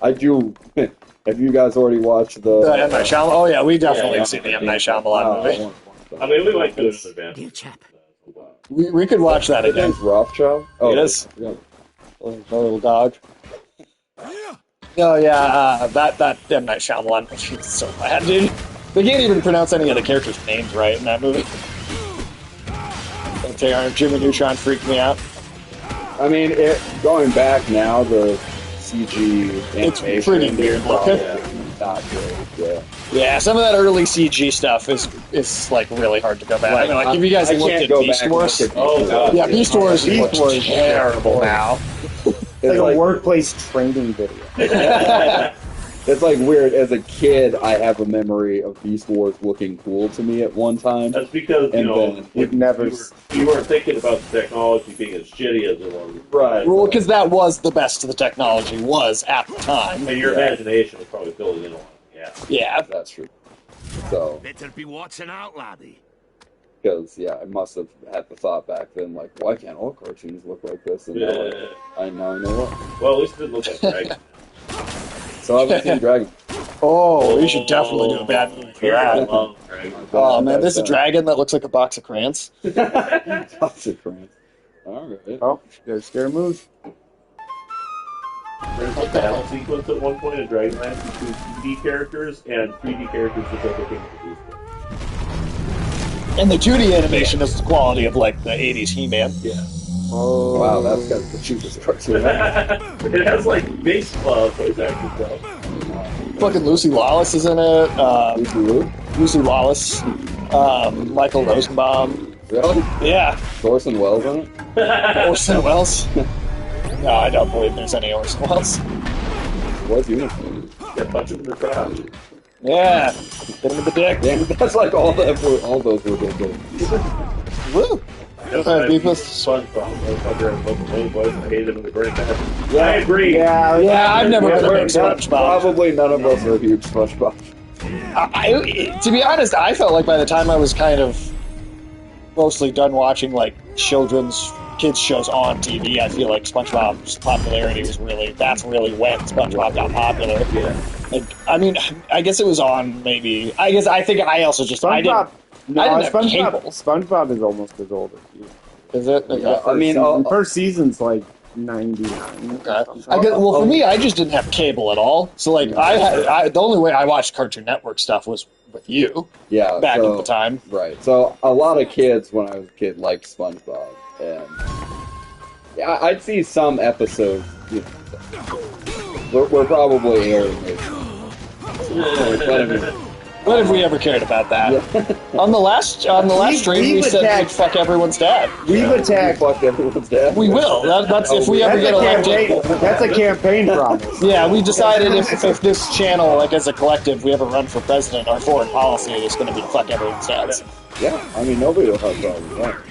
I do. Have you guys already watched the M. Night Shyamalan? Oh yeah, we definitely seen the M. Night Shyamalan movie. I mean, we might finish the band. Dear chap. We could watch that His again. name's Rothschild? Oh, It is. Yeah. Little dog. Oh yeah, that M. Night Shyamalan, it's so bad, dude. They can't even pronounce any of the characters' names right in that movie. Jimmy Neutron freaked me out. I mean, going back now, the CG animation It's pretty weird looking. Not great. Yeah. Yeah, some of that early CG stuff is like really hard to go back. I mean, like if you guys I looked can't at go Beast back and Wars, look at Beast Wars. yeah, Beast Wars Beast looks Wars is terrible now. It's like a workplace training video. It's like weird. As a kid, I have a memory of Beast Wars looking cool to me at one time. That's because, you And know, then We've never. you weren't thinking about the technology being as shitty as it was. Right. Well, because that was the best the technology was at the time. And your imagination was probably filling in on it. Yeah. Yeah. That's true. So, Better be watching out, laddie. because I must have had the thought back then, like, why can't all cartoons look like this? And now, I know what. Well, at least it didn't look like Dragon. So I've seen Dragon. Oh, we should definitely do a bad movie for that. Oh man, there's a dragon that looks like a box of crayons. Box of crayons. All right. Oh, there's scare moves. There's a battle sequence at one point in Dragonlance between 2D characters and 3D characters that they became produced. And the 2D animation is the quality of like the 80s He-Man. Yeah. Oh, wow, that's got the cheapest cartoon. It has like base voice acting stuff. Fucking Lucy Lawless is in it. Lucy Lawless. Michael Rosenbaum. Really? Yeah. Orson Welles on it? Orson Welles. No, I don't believe there's any Orson Welles. What's uniform? Yeah, punch him in the crowd. Yeah. Hit him with the dick. Yeah, that's like all those were good. Woo. Beef with SpongeBob. Motherfucker, fucking Wayne Boys. I hate him in the brain. Yeah, I agree. Yeah, I've never been a big SpongeBob. Probably none of us are huge SpongeBob. To be honest, I felt like by the time I was kind of mostly done watching like children's kids shows on TV, I feel like SpongeBob's popularity was that's really when SpongeBob got popular. Yeah. Like, I mean, I guess it was on maybe. I think I also just SpongeBob. I didn't have cable. SpongeBob is almost as old as you. Is it? Okay. Yeah, I mean, first season's like 99. Okay. Well, for me, I just didn't have cable at all. So, like, the only way I watched Cartoon Network stuff was with you. Yeah, back at the time. Right. So a lot of kids when I was a kid liked SpongeBob, and yeah, I'd see some episodes. We're probably airing it. When have we ever cared about that? Yeah. On the last stream, we said we'd fuck everyone's dad. We've attacked fuck everyone's dad. We will. That's if we ever get elected. That's a campaign promise. Yeah, we decided if this channel, like as a collective, we ever run for president, our foreign policy is going to be to fuck everyone's dads. Yeah, I mean nobody will have problems with that.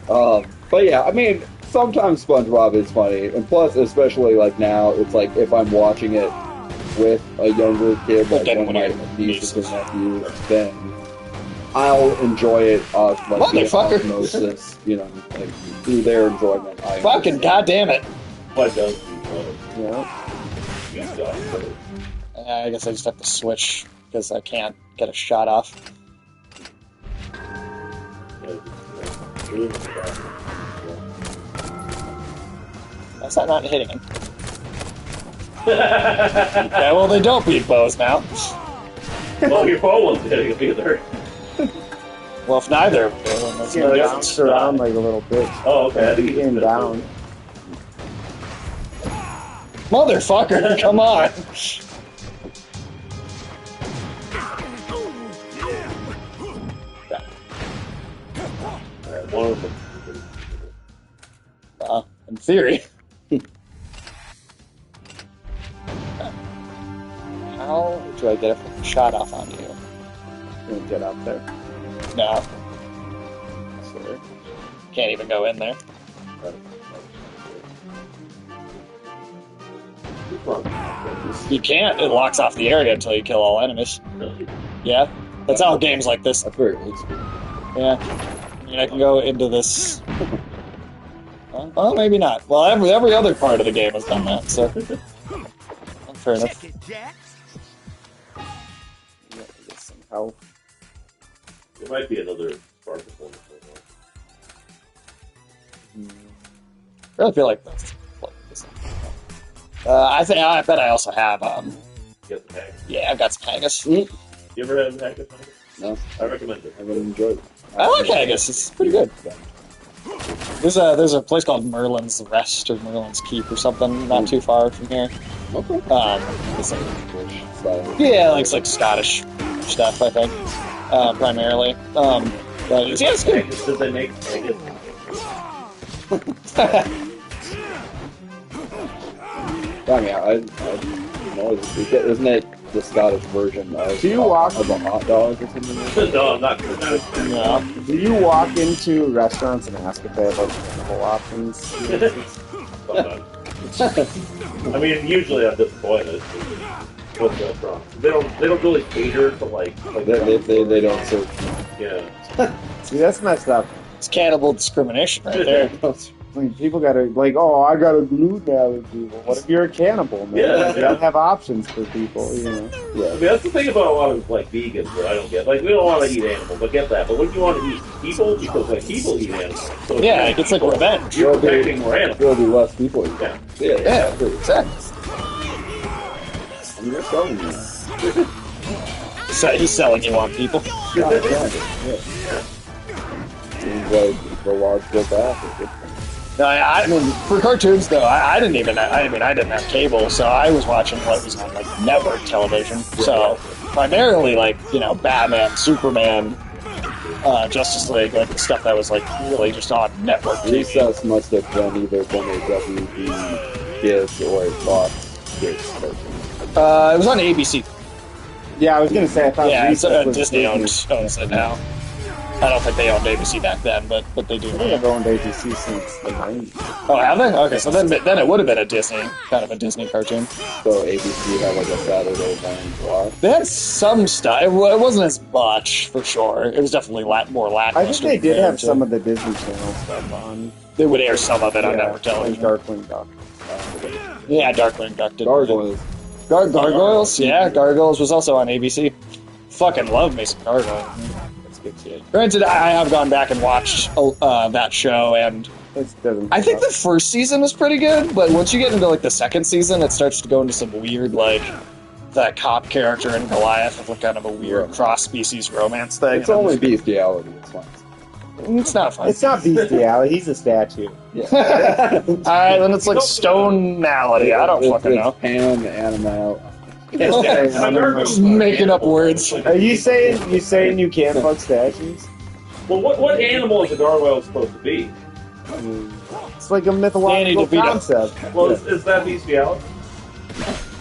Yeah. But yeah, I mean sometimes SpongeBob is funny, and plus, especially like now, it's like if I'm watching it with a younger kid, like one of my nieces or nephews, then I'll enjoy it like the osmosis, like through their enjoyment. Fucking goddamn it! What does I guess I just have to switch because I can't get a shot off. That's not hitting him. Okay, well they don't beat bows now. Well, your bow wasn't hitting him either. Well, if neither, then that's no difference. Bounced around like a little bit. Oh, okay. I think He came down. Motherfucker, come on! One of them. In theory. How do I get a shot off on you? Gonna get up there. No. Sorry. Can't even go in there. You can't. It locks off the area until you kill all enemies. Yeah. That's how games like this. That's very old school. Yeah. I mean, I can go into this. Well, maybe not. Well, every other part of the game has done that, so. Fair enough. Health. There might be another spark performance. I really feel like that's I bet I also have. Get the haggis. Yeah, I've got some haggis. You ever had haggis? No, I recommend it. I really enjoyed it. I like haggis. It's pretty good. There's a place called Merlin's Rest or Merlin's Keep or something not too far from here. Okay. It's like, Style. yeah, it's like Scottish stuff, I think, primarily. But yeah, it's good. Haggis, did they make haggis? I mean, I know, isn't it the Scottish version of, Do you walk- of a hot dog or something like that? No, I'm not. Yeah. Do you walk into restaurants and ask if they have like cannibal options? I mean, usually I'm disappointed with restaurants. They don't really cater to like They don't serve. yeah. See, that's messed up. It's cannibal discrimination right there. I mean, people gotta, like, oh, I got a gluten allergy. Well, what if you're a cannibal, man? Yeah. You don't have options for people, you know? I mean, that's the thing about a lot of like vegans that I don't get. Like, we don't want to eat animals. I get that, but wouldn't you want to eat people? Because like people eat animals. So if Yeah, you eat it's like people, revenge. You're protecting more animals. There'll be less people. Yeah. Yeah, exactly. I mean, you're selling me. So he's selling you on people. Seems like the logical path. No, I mean, for cartoons though, I didn't even. I didn't have cable, so I was watching what was on like network television. So primarily, like Batman, Superman, Justice League, like the stuff that was like really just on network TV. Recess must have been either been a WB Kids or a Fox Kids cartoon. It was on ABC. Yeah, I was gonna say, I thought Yeah, Recess was Disney Disney. owns it now. I don't think they owned ABC back then, but they do. They have owned ABC since the 90s. Oh, have they? Okay, so then it would have been a Disney, kind of a Disney cartoon. So ABC had like a Saturday morning block. They had some stuff. It wasn't as much, for sure. It was definitely more I lackluster. think they did have compared to- some of the Disney Channel stuff on. They would air some of it on network like television. Darkwing Duck. Yeah, Darkwing Duck did. Gargoyles. Gargoyles? Yeah, Gargoyles was also on ABC. Fucking love me some Gargoyles. That's good shit. Granted, I have gone back and watched that show, and It doesn't. I think the first season is pretty good, but once you get into like the second season, it starts to go into some weird, like that cop character and Goliath with like kind of a weird cross-species romance thing. It's only bestiality. It's fine. It's not fun. It's not bestiality. He's a statue. Alright, then it's like stonality. I don't fucking know. Pan animal. Just making up words. Are you saying you can't fuck statues? Well, what animal is a gargoyle supposed to be? It's like a Danny mythological DeVito. concept. Well, is that bestiality?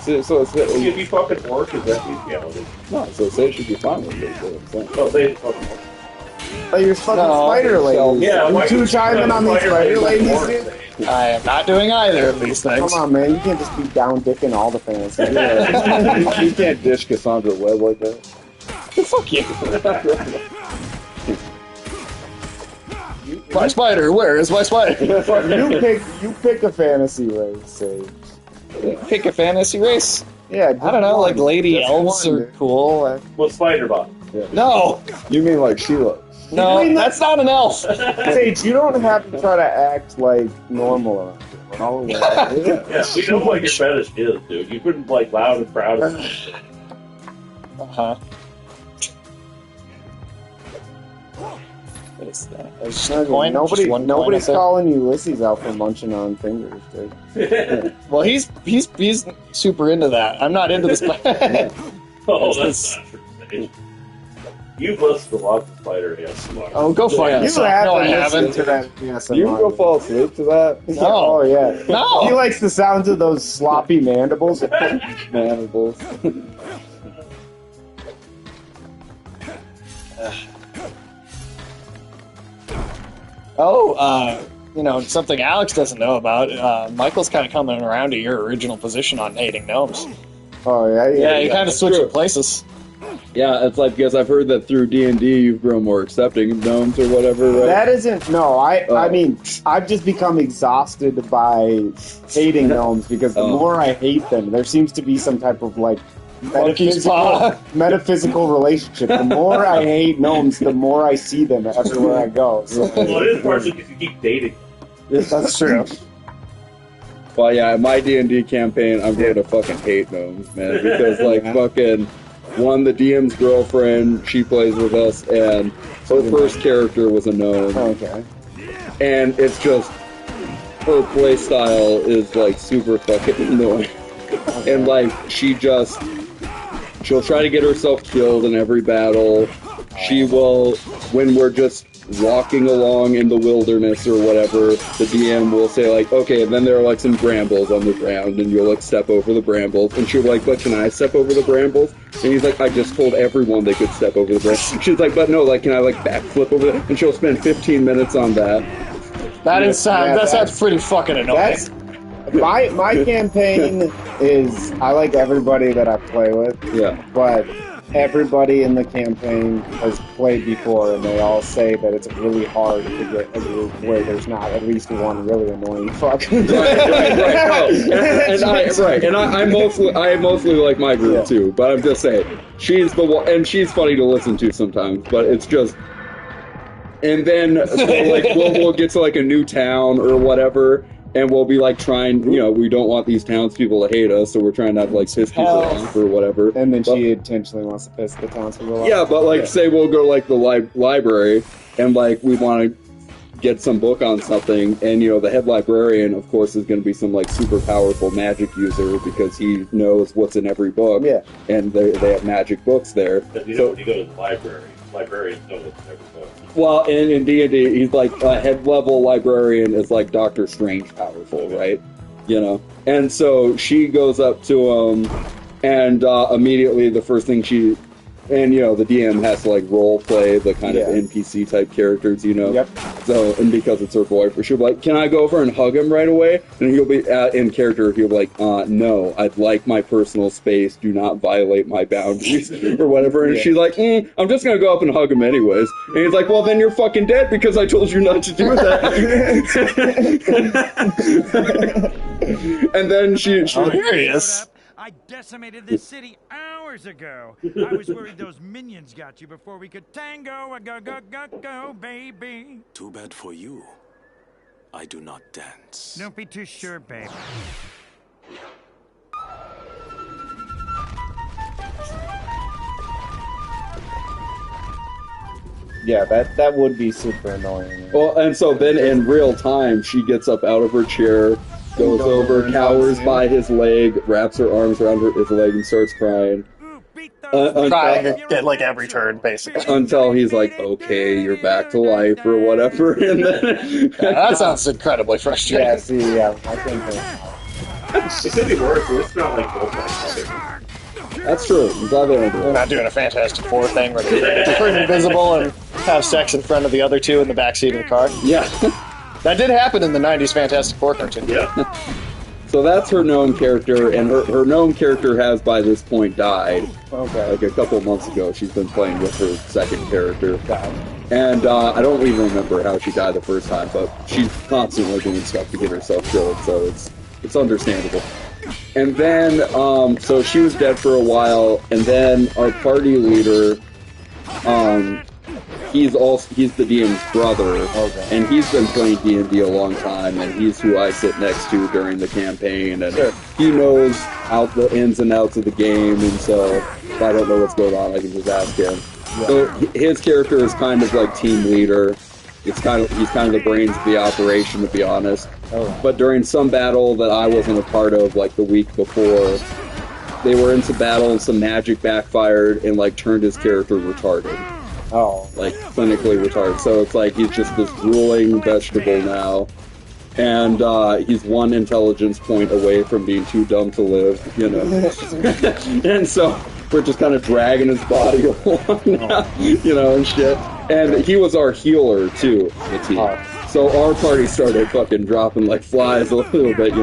So it's If you fucking orc, is that bestiality? no. So say it should be fine with it. Oh, they fucking orc. Oh, you're fucking No. spider ladies. Yeah, you why- two chiming on these spider ladies, dude? I am not doing either of these things. Come on, man. You can't just be down dicking all the fantasy. You can't dish Cassandra Webb like that. Fuck you. My spider, where is my spider? You pick a fantasy race, Sage. Pick a fantasy race. Yeah, I don't know, like Lady Just Elves one, are dude. cool. What's spider bot? No, You mean like Sheila? no, mean that's not an elf. Sage, you don't have to try to act like normal around here. We're all aware. Yeah, we know what your fetish is, dude. You've been like loud and proud of it. Uh-huh. What is that? There's just a Nobody's coin? Just one coin up there? calling Ulysses out for munching on fingers, dude. Well, he's super into that. I'm not into this. Oh, that's not true. You've listened to lots of spider ASMR. Oh, go fuck You yourself. have No, to I listen haven't. to that ASMR. You go fall asleep to that? No. Oh, yeah. No. He likes the sounds of those sloppy mandibles. Mandibles. Oh, something Alex doesn't know about. Michael's kind of coming around to your original position on hating gnomes. Oh, yeah. Yeah, you kind of that's switched true. places. Yeah, it's like because I've heard that through D&D you've grown more accepting of gnomes or whatever, right? That isn't, no, I Oh. mean, I've just become exhausted by hating gnomes because the Oh. more I hate them, there seems to be some type of like Monkey's paw. metaphysical relationship. The more I hate gnomes, the more I see them everywhere I go. So, Well, it is partially because you keep dating. That's true. Well, yeah, my D&D campaign, I'm going to fucking hate gnomes, man, because, like, fucking, the DM's girlfriend, she plays with us, and her first character was a gnome. Okay. And it's just, her playstyle is, like, super fucking annoying. And, like, she'll try to get herself killed in every battle. She will, when we're just walking along in the wilderness or whatever, the DM will say, like, okay, and then there are, like, some brambles on the ground, and you'll, like, step over the brambles. And she'll be like, but can I step over the brambles? And he's like, I just told everyone they could step over the brambles. She's like, but no, like, can I, like, backflip over there? And she'll spend 15 minutes on that. That sounds pretty fucking annoying. My campaign is, I like everybody that I play with. Yeah. But everybody in the campaign has played before, and they all say that it's really hard to get a group where there's not at least one really annoying fuck. Right. And I mostly like my group too. But I'm just saying, she's the one, and she's funny to listen to sometimes. But it's just, and then so, like we'll get to like a new town or whatever. And we'll be like trying, we don't want these townspeople to hate us, so we're trying not to like piss people off or whatever. And then she intentionally wants to piss the townspeople off. Yeah, but like say we'll go like the library, and like we want to get some book on something, and the head librarian, of course, is going to be some like super powerful magic user because he knows what's in every book. Yeah, and they have magic books there. But when you go to the library, librarians know what's in every book. Well, in D&D, he's like a head-level librarian is like Doctor Strange powerful, right? And so she goes up to him, and immediately the first thing the DM has to like role play the kind of NPC type characters, Yep. So, and because it's her boyfriend, she'll be like, "Can I go over and hug him right away?" And he'll be in character. He'll be like, "No, I'd like my personal space. Do not violate my boundaries or whatever." And she's like, "I'm just gonna go up and hug him anyways." And he's like, "Well, then you're fucking dead because I told you not to do that." And then she hilarious. I decimated this city hours ago. I was worried those minions got you before we could tango. Go, baby. Too bad for you. I do not dance. Don't be too sure, babe. Yeah, that would be super annoying. Well, and so then in real time, she gets up out of her chair, goes over, cowers by his leg, wraps her arms around his leg, and starts crying. Crying at like every turn, basically. Until he's like, "Okay, you're back to life," or whatever. And then that sounds incredibly frustrating. I think it could be worse. It's not like both. That's true. I'm glad they're not doing a Fantastic Four thing where they turn invisible and have sex in front of the other two in the backseat of the car. Yeah. That did happen in the 90s Fantastic Four cartoon. Yeah. So that's her gnome character, and her gnome character has by this point died. Okay. Like a couple months ago, she's been playing with her second character. And I don't even remember how she died the first time, but she's constantly doing stuff to get herself killed, so it's understandable. And then, so she was dead for a while, and then our party leader, he's the DM's brother, and he's been playing D&D a long time, and he's who I sit next to during the campaign, and he knows out the ins and outs of the game, and so if I don't know what's going on, I can just ask him. Yeah. So his character is kind of like team leader. He's kind of the brains of the operation, to be honest. But during some battle that I wasn't a part of, like the week before, they were into battle and some magic backfired and like turned his character retarded. Like clinically retarded. So it's like he's just this drooling vegetable now. And he's one intelligence point away from being too dumb to live, And so we're just kind of dragging his body along now, and shit. And he was our healer, too, the team. So our party started fucking dropping like flies a little bit,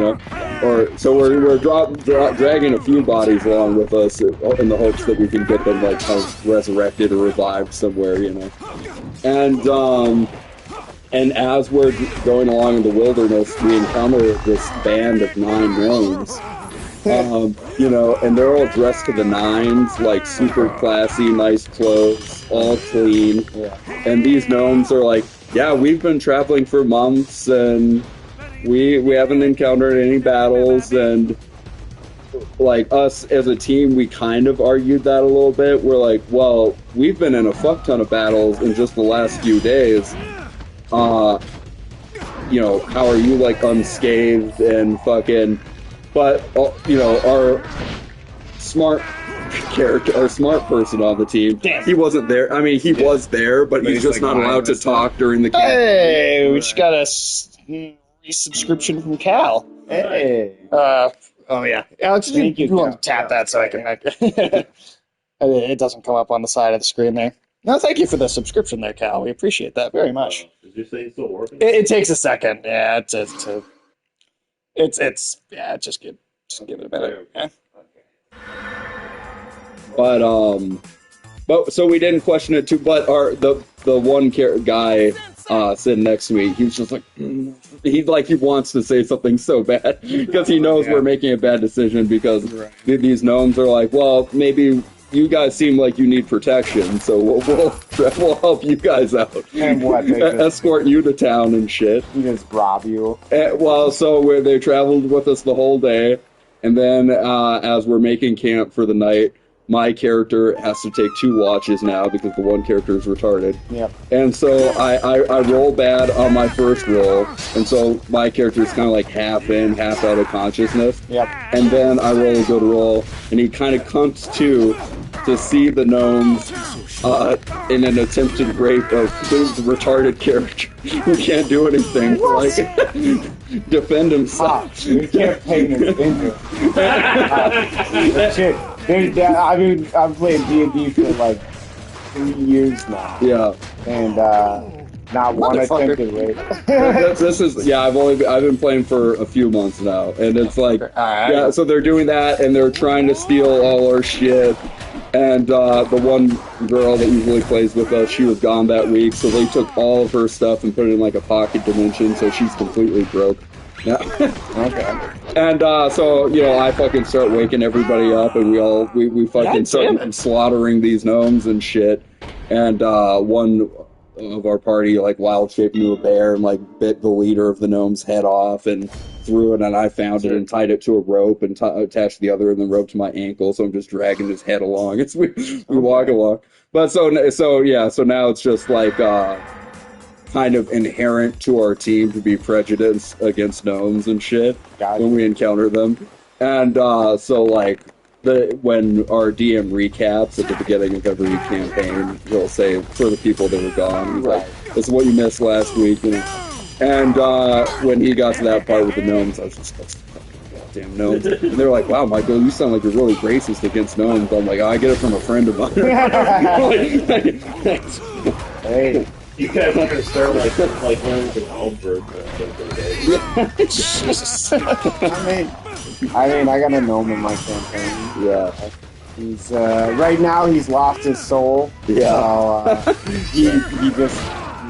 So we're dragging a few bodies along with us in the hopes that we can get them like kind of resurrected or revived somewhere, And as we're going along in the wilderness, we encounter this band of 9 gnomes. And they're all dressed to the nines, like super classy, nice clothes, all clean. And these gnomes are like, yeah, we've been traveling for months, and We haven't encountered any battles, and like us as a team, we kind of argued that a little bit. We're like, well, we've been in a fuck ton of battles in just the last few days. You know, how are you like unscathed and fucking? But you know, our smart character, our smart person on the team, he wasn't there. I mean, he was there, but he's just like not allowed to talk during the campaign. Hey, we just got a resubscription from Cal. Hey. Oh yeah, Alex, Thank you, you want to Cal. tap that so I can make it. It doesn't come up on the side of the screen there. No, thank you for the subscription there, Cal. We appreciate that very much. Did you say it's still working? It takes a second. Yeah, just give it a minute. Okay. But so we didn't question it too. But the one guy sitting next to me, he was just like, he wants to say something so bad because he knows we're making a bad decision because these gnomes are like, well, maybe you guys seem like you need protection, so we'll help you guys out. And what? Escort you to town and shit. Just rob you. So they traveled with us the whole day, and then as we're making camp for the night, my character has to take 2 watches now because the one character is retarded. Yep. And so I roll bad on my first roll, and so my character is kind of like half in, half out of consciousness. Yep. And then I roll a good roll, and he kind of comes to see the gnomes in an attempted rape of his retarded character who can't do anything to like defend himself. You can't pay him shit. I've played D&D for like 3 years now. Yeah. And not one attempted rape. This is I've been playing for a few months now, and it's like so they're doing that, and they're trying to steal all our shit. And the one girl that usually plays with us, she was gone that week, so they took all of her stuff and put it in like a pocket dimension, so she's completely broke. Yeah. Okay. And so I fucking start waking everybody up, and we fucking start slaughtering these gnomes and shit. And one of our party like wild shaped into a bear and like bit the leader of the gnomes' head off and threw it, and I found it and tied it to a rope and attached the other and then rope to my ankle, so I'm just dragging his head along. We walk along. But so now it's just like kind of inherent to our team to be prejudiced against gnomes and shit when we encounter them. And so like when our DM recaps at the beginning of every campaign, he'll say for the people that were gone, he's like, "This is what you missed last week." And when he got to that part with the gnomes, I was just like, "Damn gnomes!" And they're like, "Wow, Michael, you sound like you're really racist against gnomes." I'm like, "I get it from a friend of mine." Hey. You guys understand like learning the gnome bird. Jesus. I mean, I got a gnome in my campaign. Yeah. He's right now he's lost his soul. Yeah. So he just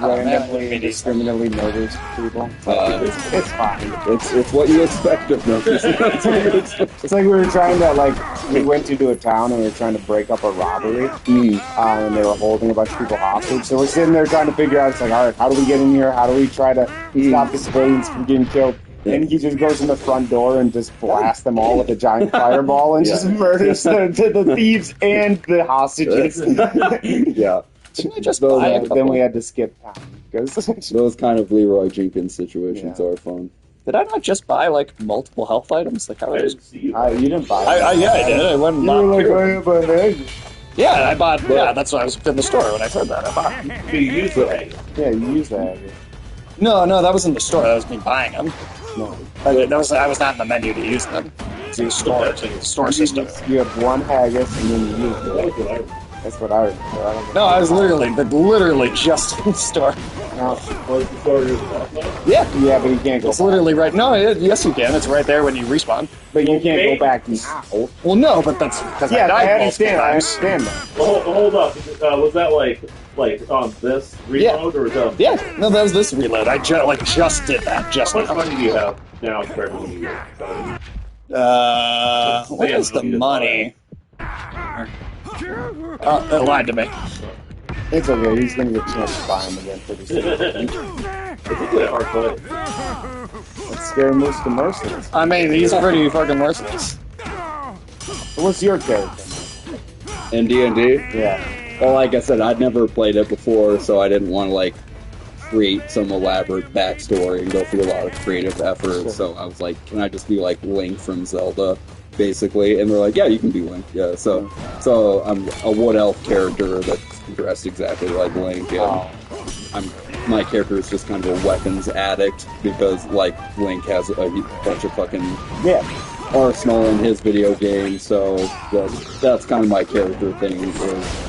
randomly indiscriminately murders people. It's fine. It's what you expect of them. It's like we were trying to we went into a town and we were trying to break up a robbery, and they were holding a bunch of people hostage. So we're sitting there trying to figure out, it's like, all right, how do we get in here? How do we try to stop the civilians from getting killed? And he just goes in the front door and just blasts them all with a giant fireball and just murders the thieves and the hostages. Yeah. Then we had to skip town. Those kind of Leroy Jenkins situations are fun. Did I not just buy multiple health items? Like I just you didn't buy it. I did. I went and bought I bought. Yeah, that's why I was in the store when I heard that. I bought. You use that. Yeah, you use that. No, that was in the store. That was me buying them. No. I was not in the menu to use them. It's the store system. You have one haggis and then you use it. That's what I remember. No, I was literally just in the store. Yeah, but you can't go. It's literally right. No, yes, you can. It's right there when you respawn. But you can't go back now. Well, no, but that's because I understand. I understand that. Well, hold up. Was that like on this reload or was that? Yeah, no, that was this reload. I just did that. Just how much money do you have now compared to when you what is the money? It lied to me. It's okay. He's gonna get a chance to buy him again pretty soon. It's a good hard play. Scary Moose the Merciless. I mean, he's pretty fucking merciless. What's your character? In D&D? Yeah. Well, like I said, I'd never played it before, so I didn't want to, like, create some elaborate backstory and go through a lot of creative effort. Sure. So I was like, can I just be like Link from Zelda, basically? And they're like, yeah, you can be Link. Yeah, so I'm a wood elf character that's dressed exactly like Link. And my character is just kind of a weapons addict because, like, Link has a bunch of fucking arsenal in his video game, so that's kind of my character thing. Is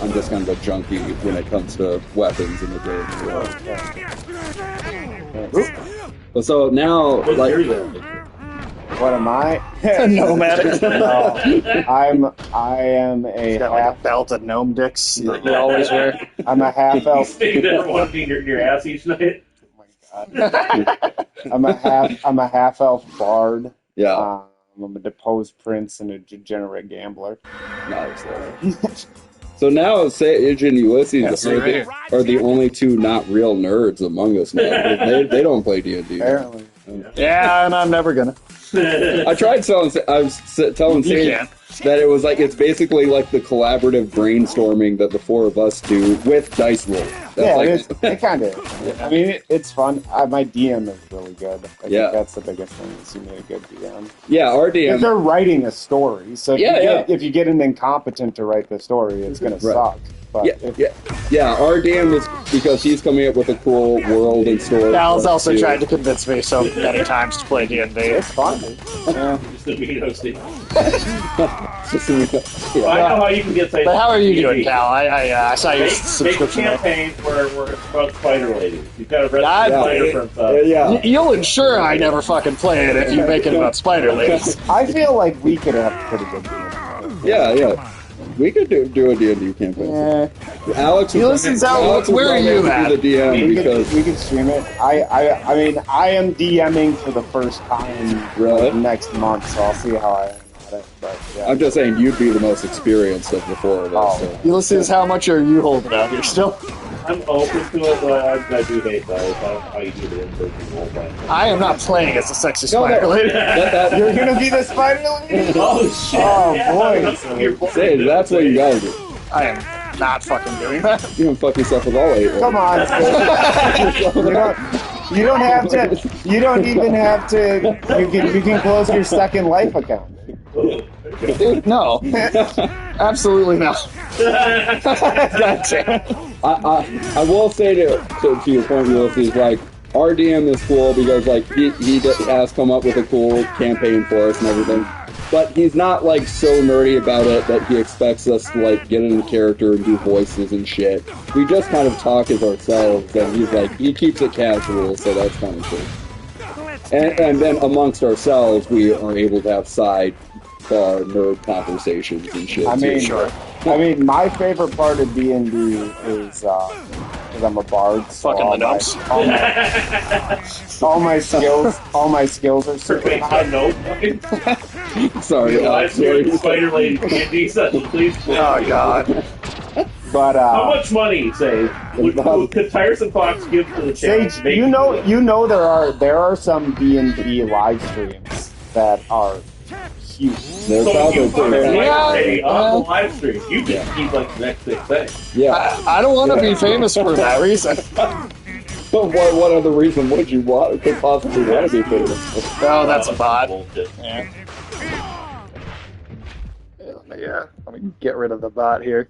I'm just kind of a junkie when it comes to weapons in the game. So now, like, What am I? Nomad. No, I am a Got like a half. belt of gnome dicks that you always wear. I'm a half You elf. think that one being your ass each night? I'm a half elf bard. yeah, I'm a deposed prince and a degenerate gambler. nice. So now, Sage and Ulysses are the only two not real nerds among us now. They don't play D&D. Apparently. Yeah, and I'm never gonna. I tried telling Sage can't. that it was like it's basically like the collaborative brainstorming that the four of us do with dice roll. That's It kind of is. I mean, it's fun. My DM is really good. I Yeah. think that's the biggest thing, is you need a good DM. Yeah, our If DM. they're writing a story, so if you get an incompetent to write the story, it's going to Right. suck. But Yeah, our DM is because he's coming up with a cool world and story. Cal's for us also too. tried to convince me so many times to play D&D. it's fun. Dude. Yeah. Just the Vito Steve. Yeah. Well, I know how you can get. But how are you doing, Cal? I saw your Make a subscription. campaign where it's about Spider Lady. You've got a red God, spider from Yeah. You'll ensure I never fucking play it if you make it about spider ladies. I feel like we could have pretty good DM. Yeah. We could do a D&D campaign. Yeah. Alex, Ulysses, where are you at? The DM because We could stream it. I mean, I am DMing for the first time Really? next month, so I'll see how I am at it. But yeah. I'm just saying you'd be the most experienced of the four of us. Oh. So. Ulysses, how much are you holding out here still? I'm open to it, but I do hate those. I don't know how you do the in-person role playing. I am not playing as a sexy No, spider lady. You're gonna be the spider lady? Oh shit! Oh, Yeah, boy. Say, that's what you gotta do. I am not fucking doing that. You can fuck yourself with all 8. Come on. you don't have to. You don't even have to. You can close your Second Life account. Dude, no. Absolutely not. God damn it. I will say to your point, Ulysses, like, our DM is cool because, like, he has come up with a cool campaign for us and everything. But he's not, like, so nerdy about it that he expects us to, like, get into character and do voices and shit. We just kind of talk as ourselves, and he's like, he keeps it casual, so that's kind of cool. And then amongst ourselves, we are able to have side nerd conversations and shit. I mean, too. I mean, my favorite part of D&D is because I'm a bard. So Fucking the gnomes. all my skills are super high. No. Sorry, Live stream Spider Lady D&D session, please. Oh, God. But How much money, say, could Tiresome Fox give to the channel? Sage, you know there are some D&D live streams that are huge. They're So if you probably put pretty Spider-Lady Yeah, on the live stream, you can keep like the next big thing. Yeah. I don't want to be famous for that reason. But what other reason would you want? Could possibly want to be famous? Oh, that's a bot. Bullshit. Yeah. Let me get rid of the bot here.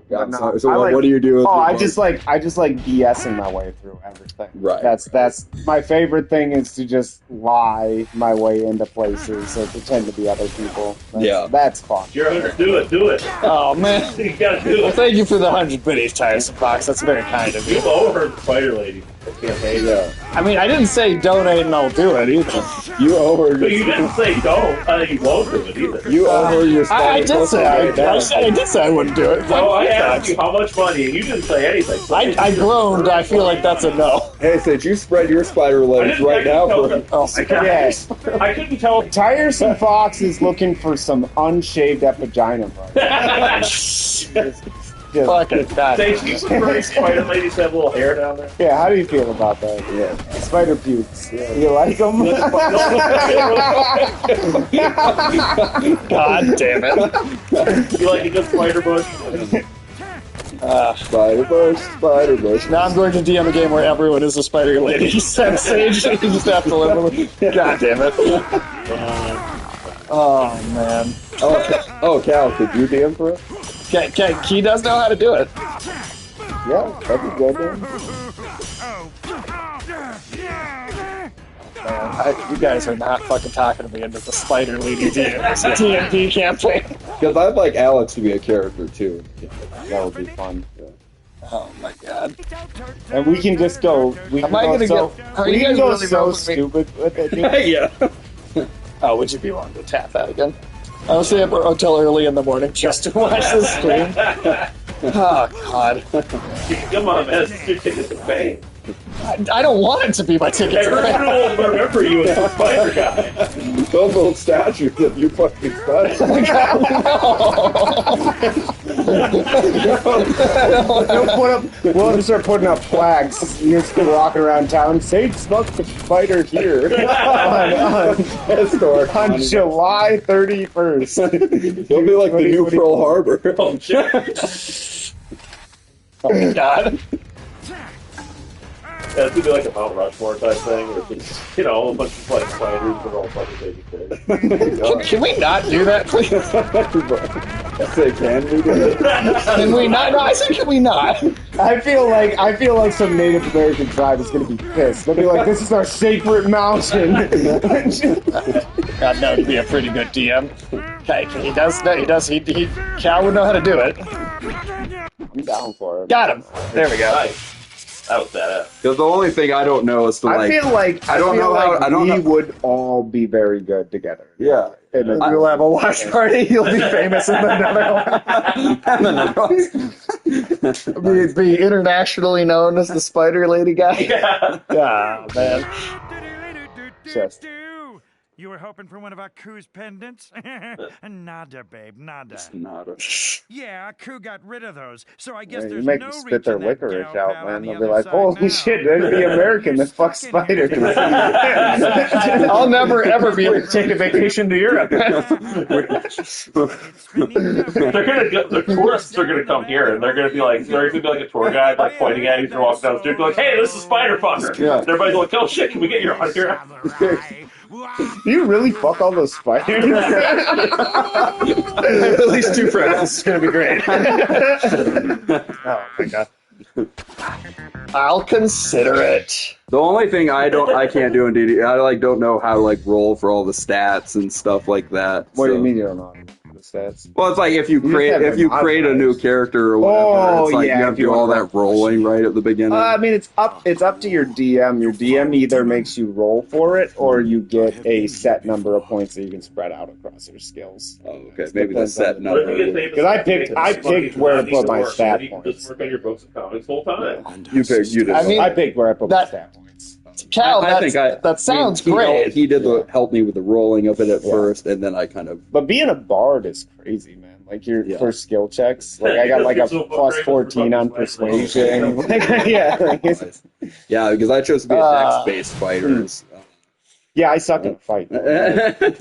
Yeah, No, so I what do you do? With I your just like BSing my way through everything. Right. That's my favorite thing, is to just lie my way into places or pretend to be other people. That's fun. You're do it. Oh, man. You gotta do Well, it. thank you for the 100 biddies, Tiresome Fox. That's very kind of you. You've overheard the Spider Lady campaign. Yeah. I mean, I didn't say donate and I'll do it either. You over But you didn't say don't. You won't do it either. you over your I spider did say right now. I did say I wouldn't do it. So I asked you how much money, and you didn't say anything. So I groaned. I feel like that's a no. Hey, Sid, you spread your spider legs right now. Oh my god. Yes. I couldn't tell. Tiresome Fox is looking for some unshaved epigynum right now. Just, Fucking God. Say, you surprised spider ladies have little hair down there? yeah, how do you feel about that? Yeah. Spider pubes. You like them? God damn it. You like a good spider bush? Spider bush. Now I'm going to DM a game where everyone is a spider lady. Except Sage, you just have to live with it. God damn it. Oh, man. Oh, Cal, could you DM for it? He does know how to do it. Yeah, that'd be good. Then. You guys are not fucking talking to me into the spider lady DMP campaign. Because I'd like Alex to be a character too. That would be fun. Oh my god. And we can just go. We can go so stupid with it. Yeah. Oh, would you be willing to tap that again? I'll stay up until early in the morning just to watch this stream. Oh god. Come on, man. This is your ticket to fame. I don't want it to be my ticket to Everyone fame. will remember you as the spider guy. Those little statues of you fucking spider. We'll just start putting up flags. You're just walking around town. Sage smoked the spider here on July 31st. You'll be like the new Pearl Harbor. Oh, shit. Oh my god. Yeah, it's gonna be like a Mount Rushmore type thing, where it's just, a bunch of like spiders, but all fucking baby kids. Can we not do that, please? I say, can we do it? Can we not? No, I said can we not? I feel like some Native American tribe is gonna be pissed. They'll be like, "This is our sacred mountain." God, that would be a pretty good DM. Okay, Cal would know how to do it. I'm down for it. Got him. There we go. Nice. That was badass. Because the only thing I don't know is to like. I feel like we would all be very good together. Yeah. And then We'll have a watch party. You'll be famous in the Netherlands. Be internationally known as the Spider Lady guy. Yeah. Ah, man. Just. You were hoping for one of Aku's pendants? Nada, babe, nada. Nada. Yeah, Aku got rid of those, so I guess You there's make no them spit their reaching that licorice gal out, pal man. on the They'll be other like, side "Holy now." shit, that'd be American. That fuck spiders." I'll never ever be able to take a vacation to Europe. They're gonna go, the tourists are gonna come here, and they're gonna be like a tour guide, like pointing at you as you're walking down the street, like, "Hey, this is Spider Fucker." Yeah. And everybody's like, "Oh shit, can we get you out of here?" You really fuck all those spiders? At least 2 friends. This is gonna be great. Oh my god. I'll consider it. The only thing I can't do in DD, I don't know how to roll for all the stats and stuff like that. What do you so. mean you don't know the stats? Well, it's like if you create a new character or whatever, you have to do all that rolling right at the beginning. I mean, it's up to your DM. Your DM either makes you roll for it, or you get a set number of points that you can spread out across your skills. Oh, okay, maybe the set What if number. you get famous? Because I picked where to put my stat You can points. just work on your books and comics full time. You did. I mean, I picked where I put my that- stat points. Cal, that sounds he great. He did help me with the rolling of it at first, and then I kind of. But being a bard is crazy, man. Like for skill checks, I got like a plus 14 on persuasion. Yeah, Yeah, because I chose to be a dex-based fighter. yeah, I suck in a fight.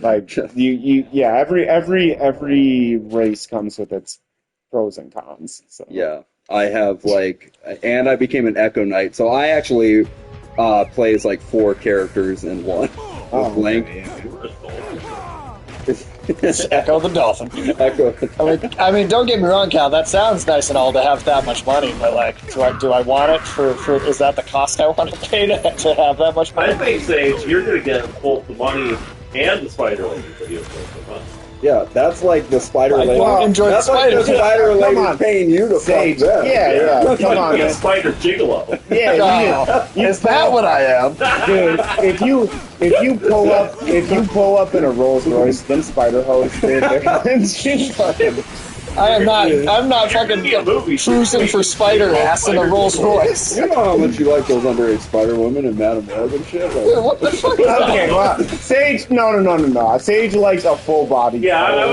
Like every race comes with its pros and cons. So. Yeah, I have and I became an Echo Knight, so I actually plays 4 characters in one. With Link. It's Echo the Dolphin. Echo. I mean, don't get me wrong, Cal. That sounds nice and all to have that much money, but do I want it for? Is that the cost I want to pay to have that much money? I think, Sage, you're going to get both the money and the spider lady video for the month. Yeah, that's like the spider lady. Enjoy That's the like spiders. the spider Come lady on. paying you to Sage. fuck them. Yeah. Come on, Be a man. spider gigolo. Yeah, Is that what I am? dude. If you pull up in a Rolls Royce, them spider hoes, dude, they're fucking. I am not. I'm not fucking cruising for spider ass in a Rolls Royce. You know how much you like those underage Spider Women and Madame Web and shit? Like, What the fuck is that? Okay, well, Sage, no. Sage likes a full body. Yeah, I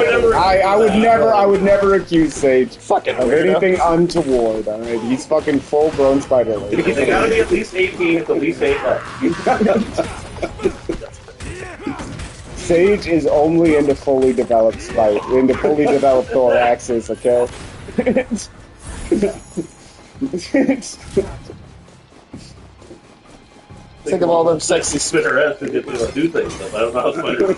would never. I would never accuse Sage Fucking of weirdo. anything untoward. All right, he's fucking full-grown spider lady. They gotta be at least 18 at the least 8 Sage is only into fully developed thoraxes. Okay. Think of all them sexy Spitter ass to get to do things. I don't know how spiders.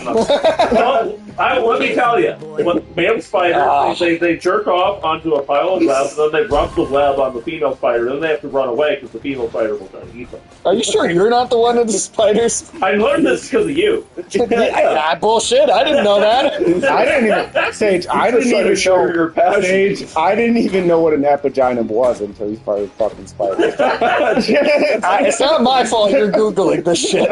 Let me tell you, when male spiders they jerk off onto a pile of web, and then they rub the web on the female spider, then they have to run away because the female spider will try to eat them. Are you sure you're not the one into spiders? I learned this because of you. Bullshit! I didn't know that. I didn't even Sage. I didn't even know your Sage. I didn't even know what an epigyne was until you started fucking spiders. It's not my fault. You're googling this shit.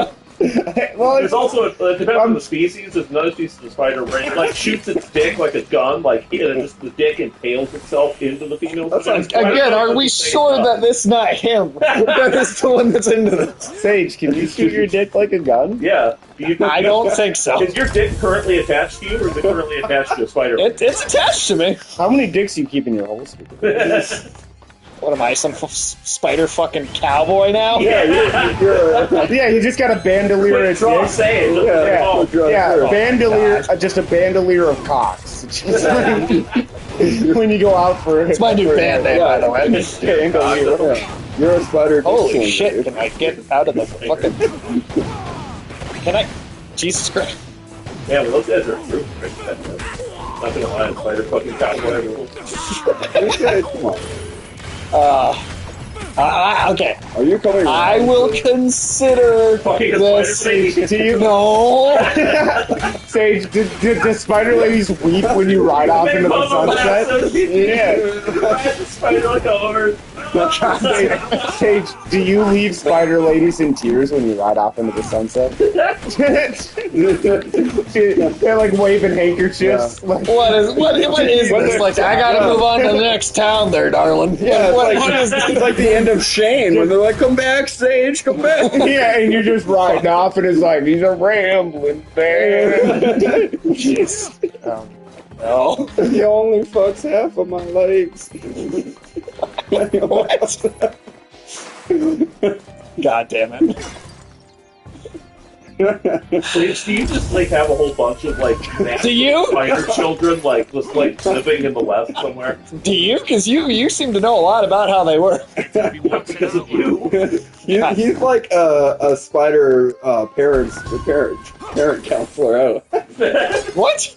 Well, It's also it depends on the species. There's another species of spider where it like shoots its dick like a gun, like just the dick impales itself into the female. Again, are we sure that this is not him? That is the one that's into this. Sage, can you shoot your dick like a gun? Yeah. I don't think so. Is your dick currently attached to you, or is it currently attached to a spider? It's attached to me. How many dicks do you keep in your holster? What am I, some spider fucking cowboy now? Yeah, you just got a bandolier of dicks. Bandolier, just a bandolier of cocks. Just like, when you go out for it. It's my new band name, by the way. Bandolier. you're a spider. Holy shit, can I get out of the fucking... Can I... Jesus Christ. Yeah, well, those guys are true. Not gonna lie, spider fucking cowboy. Okay, come on. Okay. Are you coming? I will consider Fucking a this. spider lady. Do you No. Sage, did spider ladies weep when you ride off into the sunset? Yeah. The spider like a horse. Sage, do you leave spider ladies in tears when you ride off into the sunset? They're like waving handkerchiefs. Yeah. Like, What is this? Like, I gotta move on to the next town there, darling. Yeah, What it's is this? like the end of Shane when they're like, "Come back, Sage, come back." yeah, and you're just riding off, and it's like, he's a rambling man. Jeez. No. He only fucks half of my legs. What? God damn it. Do you just like have a whole bunch of like Do you? spider children like just like living in the West somewhere? Do you? Because you seem to know a lot about how they work. Because of you. He's like a spider parent counselor. What?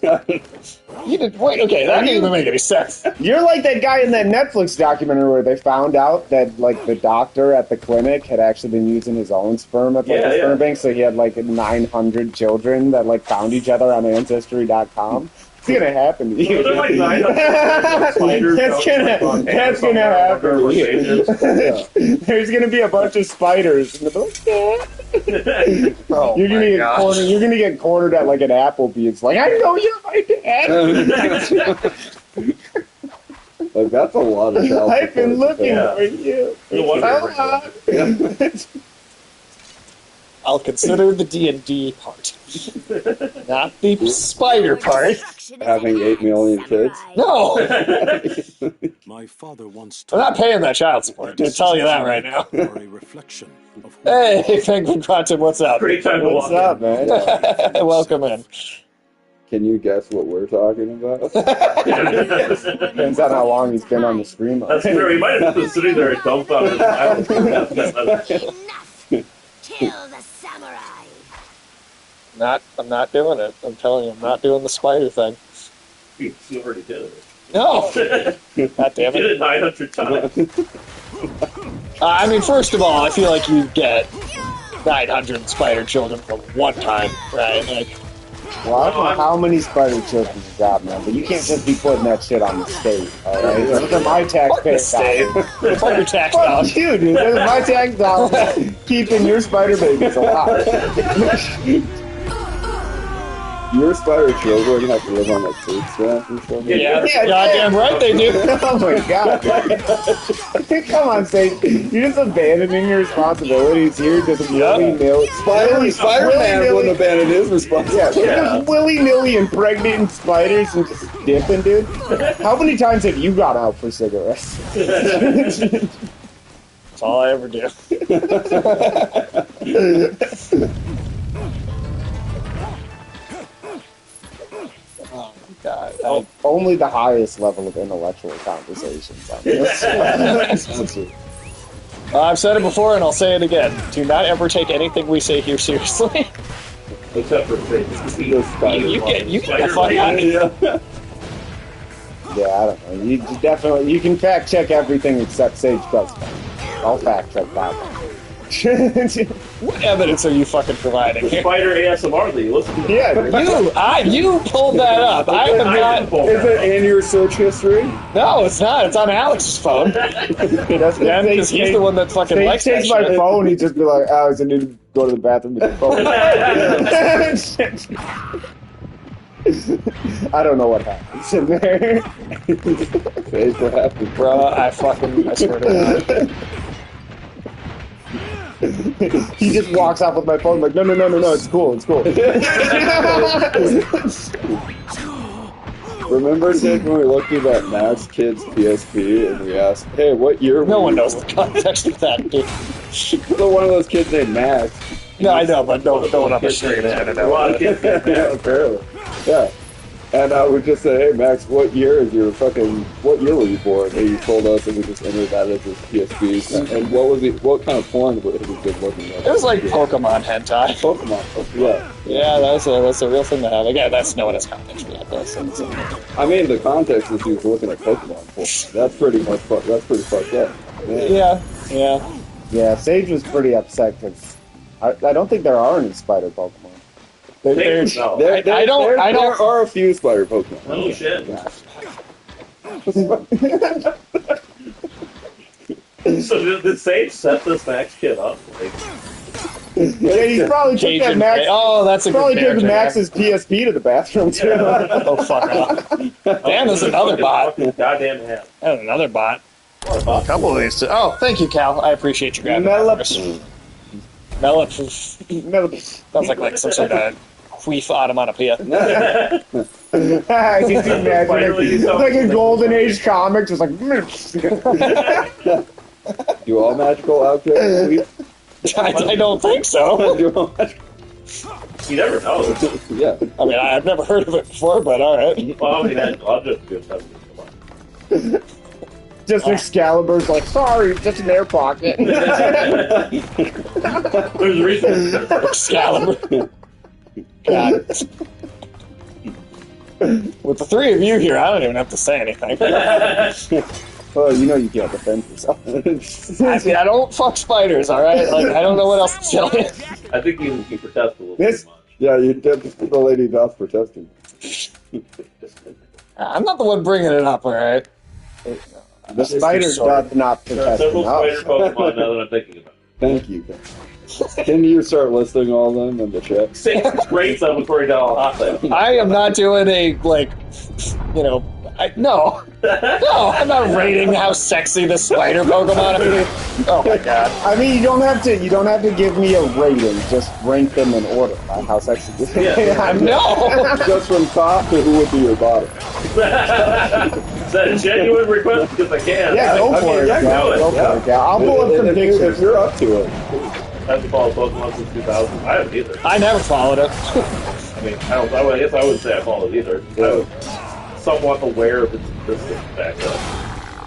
You did wait. Okay, that didn't even make any sense. You're like that guy in that Netflix documentary where they found out that like the doctor at the clinic had actually been using his own sperm at like the sperm bank, so he had like 900 children that like found each other on Ancestry.com. It's gonna happen to you. They're like 900 spiders. That's gonna happen to you. There's gonna be a bunch of spiders. And they'll be like, Oh, you're gonna get cornered. You're gonna get cornered at like an Applebee's. Like, I know you're my dad. Like that's a lot of child I've been support. looking for you. I'll consider the D&D part, not the spider part. Having 8 million kids. No, My father once I'm not paying that child support. I'll tell you that right now. are a reflection of who Hey, Penguin Quantum, what's up? Great time to What's walk up, man? Welcome in. Can you guess what we're talking about? Depends on how long he's been on the stream. That's true. He might have been sitting there dumbfounded. Enough! Kill the samurai! I'm not doing it. I'm telling you, I'm not doing the spider thing. You already did it. No! God damn Did it. it 900 times. I mean, first of all, I feel like you get 900 spider children from one time, right? Like, Well, I don't know how many spider children you got, man, but you can't just be putting that shit on the state, alright? Those are my taxpayer state. dollars. Fuck your tax Fuck dollars. you, dude. Those are my tax dollars keeping your spider babies alive. your spider children have to live on like food stamps and stuff? Yeah, goddamn right they do. Oh my god. Come on, Sage. You're just abandoning your responsibilities here. Just willy-nilly. Spider-Man wouldn't abandon his responsibility. Just willy-nilly impregnating spiders and just dipping, dude. How many times have you gone out for cigarettes? That's all I ever do. Oh, God. Only the highest level of intellectual conversations on this. I've said it before and I'll say it again. Do not ever take anything we say here seriously. Except for You get the fuck out of here. Yeah, I don't know. You definitely you can fact check everything except Sage does. I'll fact check that one. What evidence are you fucking providing here? Spider ASMR that you listen to. Yeah, you pulled that up. I have not. Is it in your search history? No, it's not. It's on Alex's phone. that's Yeah, because he's the one that fucking likes that takes my shit. phone. He'd just be like, "Alex, I need to go to the bathroom with your phone." I don't know what happens in there. Sage, what happened? Bro, I swear to God. He just walks off with my phone like, no, it's cool. Remember, Sage, when we looked at that Max Kid's PSP and we asked, hey, what year were No one you knows born? the context of that, dude. So one of those kids named Max. No, I know, but no one on the street is going to A know. lot of kids get Yeah, apparently. Yeah. And we just said, hey, Max, what year were you born? And he told us, and we just entered that as his PSP. And what kind of porn was he been looking at? It was like Pokemon hentai. Pokemon. Yeah. Yeah, that's a real thing to have. Again, that's no one has context for that, though. So I mean, the context is he was looking at Pokemon porn. That's pretty fucked up. Man. yeah. Yeah, Sage was pretty upset because I don't think there are any spider Pokemon. There's, No. I don't. There are a few spider Pokemon. Oh shit. So did Sage set this Max kid up? Like, Yeah, he probably took that Cajun Max. Bay. Oh, that's a good Probably took character. Max's PSP to the bathroom too. Oh, fuck off. Damn, there's another bot. goddamn hat. There's another bot. A couple of these. Oh, thank you, Cal. I appreciate you grabbing that for us. Sounds like some sort of queef onomatopoeia. I just imagine it's like a Golden Age comic, just like. Do all magical objects? I don't think so. Do all magical- You never know. Yeah. I mean, I've never heard of it before, but all right. Well, I mean, I'll just do something. Just Excalibur's like, sorry, just an air pocket. There's a reason. Excalibur. God. With the three of you here, I don't even have to say anything. Well, you know you can't defend yourself. I don't fuck spiders, all right? Like, I don't know what else to tell you. I think you protest a little This- too much. Yeah, you did the lady doth protesting. I'm not the one bringing it up, all right? The spider does not There are protest several spider enough. Pokemon now that I'm thinking about it. Thank you. Can you start listing all of them in the chat? Sage rates them before he down all hot thing. I am not doing a, like, no, I'm not rating how sexy the spider Pokemon is. Oh my god. I mean, you don't have to give me a rating. Just rank them in order. Not how sexy this is. Yeah. No! Just from top to who would be your bottom. Is that a genuine request? Because I can. Yeah, go for it. Yeah, Cal. do it. Go for it, Cal. I'll pull up some If pictures. you're up to it. I haven't followed Pokemon since 2000. I haven't either. I never followed it. I mean, I guess I wouldn't say I followed either. I was somewhat aware of its existence back then.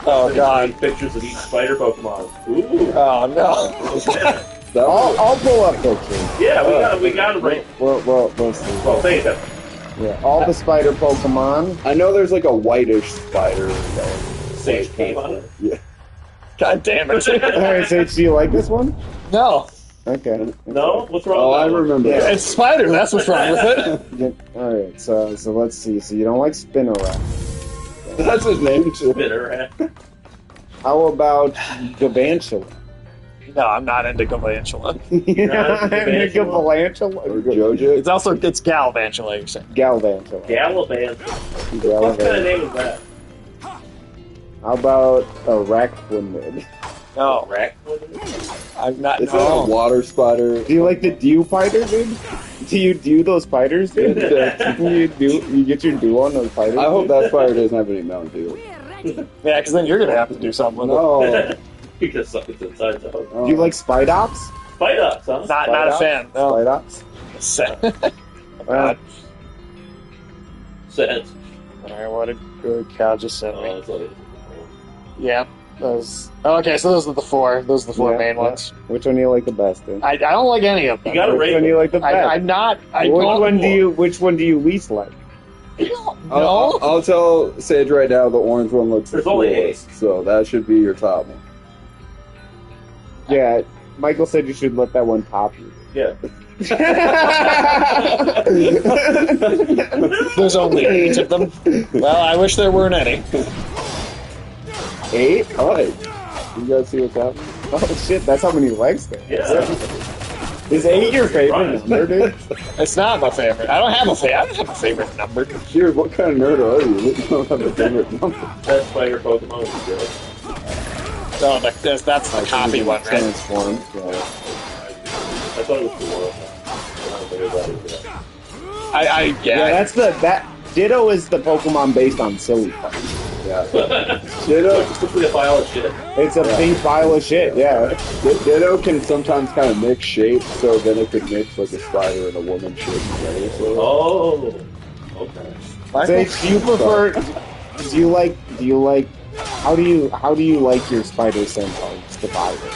Oh god. Pictures of each spider Pokemon. Ooh. Oh no. I'll pull up pictures. Yeah, we got it right. We'll see. Well, thank you. Yeah, all the spider Pokemon. I know there's like a whitish spider. Sage came on it. Yeah. God damn it. Alright, Sage, do you like this one? No. Okay. No? What's wrong Oh, with I that one? remember. Yeah. that. It's spider, that's what's wrong with it. Yeah, alright, so let's see. So you don't like Spinarak. That's his name too. Spinner. How about Gabantula? No, I'm not into Galvantula. Yeah, Galvantula. Or Jojo. It's Galvantula, you're saying. Galvantula. Gallivant. What kind of name is that? How about a Raquinid? No, Rack? I'm not. Is that a water spider? Do you like the dew spider, dude? Do you do those spiders, dude? you get your dew on those spiders? I hope dude? that spider doesn't have any Mountain Dew. Yeah, because then you're gonna have to do something with No. You just suck it inside the house. Do you like Spidops? Fight us, huh? it. Not a fan. No. Spidops? Sense. Alright, what did good cow just send me? That's what it is. Yeah, those. Okay, so those are the four. Those are the four Yeah, main yeah. ones. Which one do you like the best, dude? I don't like any of them. You gotta Which rate one do you them. like the best? I'm not. I which don't. Which one do you least like? No. I'll tell Sage right now the orange one looks There's the only coolest, so that should be your top one. Yeah, Michael said you should let that one top you. Yeah. There's only 8 of them. Well, I wish there weren't any. 8? Alright. You guys see what's happening? Oh shit, that's how many legs there. Yeah. Is 8 your favorite number, dude? It's not my favorite. I don't have a favorite number. Cheers, what kind of nerd are you? You don't have a favorite number. Best fighter Pokemon is good. Oh, that's the copy one, right? Transformed. Yeah. I thought it was cool. Yeah, that's that Ditto is the Pokemon based on Silly Putty. Yeah. Ditto, it's simply a pile of shit. It's a big pile of shit, yeah. Ditto can sometimes kind of mix shapes, so then it could mix like a spider and a woman shape together. So. Oh, okay. Sage, do you prefer? Do you like? How do you like your spider centaurs divided?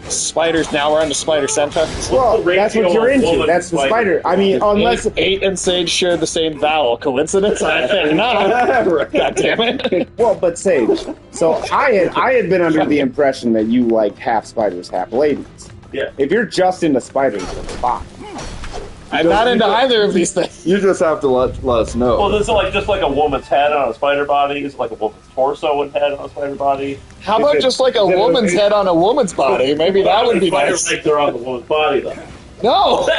Spiders. Now we're on the Spider Centaur. Well, that's what you're into. That's the spider. I mean, unless 8 and Sage share the same vowel. Coincidence? I think not. God damn it. well, but Sage. So I had been under the impression that you like half spiders, half ladies. Yeah. If you're just into spiders, then fine. I'm not into either of these things. You just have to let us know. Well, this is like just like a woman's head on a spider body. It's like a woman's torso and head on a spider body. How about just like a woman's head on a woman's body? Maybe that would be spider nice. legs are on the woman's body, though. No.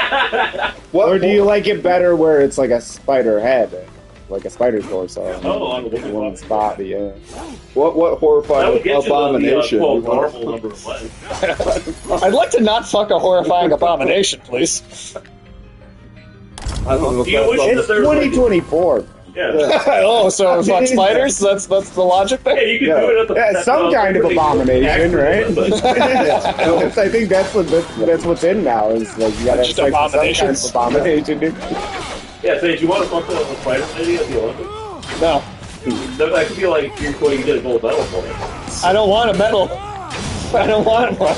Or do you like it better where it's like a spider head, like a spider torso, on a woman's body? Yeah. What That horrifying would get abomination? you the quote, normal number of legs. I'd like to not fuck a horrifying abomination, please. I don't know if Do you that's wish something- It's 2024. Yeah. Oh, so fuck spiders? That's the logic there? Yeah, you can Yeah. do it at the Yeah, some kind of abomination, right? I think that's what's in now. Is like you gotta Just have some kind abominations. of abomination. Dude. Yeah, so do you want to fuck the spider lady at the Olympics? No. That could be like you're going to get a gold medal for it. I don't want a medal. I don't want one.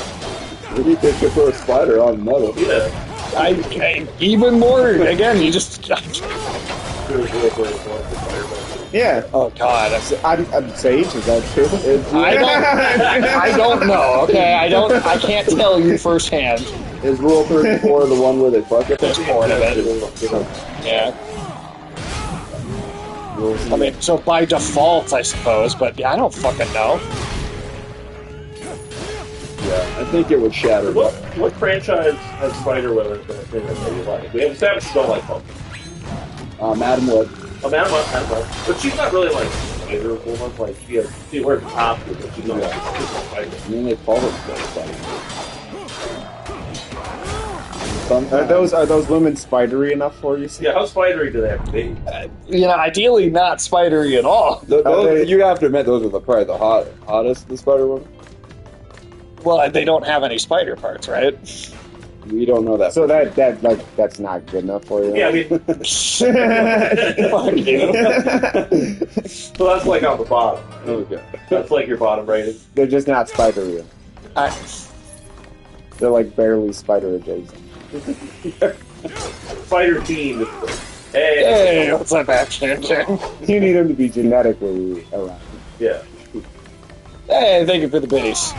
Maybe they could put a spider on metal. Yeah. I even more, again, you just... Yeah. Oh, God. I'm Sage. Is that true? I don't know, okay? I can't tell you firsthand. Is Rule 34 the one where they fuck it? There's more of it. Yeah. I mean, so by default, I suppose, but yeah, I don't fucking know. Yeah, I think it would shatter. What franchise has spider weather that you like? We have established you don't like Pokemon. Madam Web. Oh, Madam Web. But she's not really like spider woman. Like she wears a costume, but she's not like spider. I mean, they call it spider. Are those women spidery enough for you? Yeah, how spidery do they have to be? You know, ideally not spidery at all. You have to admit, those are probably the hottest, the spider women. Well, they don't have any spider parts, right? We don't know that. So that's not good enough for you. Yeah, I mean, Fuck you. so that's like on the bottom. Okay. That's like your bottom rating. They're just not spidery. They're like barely spider adjacent. Spider team. Hey, what's up, action? You need them to be genetically around. Yeah. Hey, thank you for the biddies.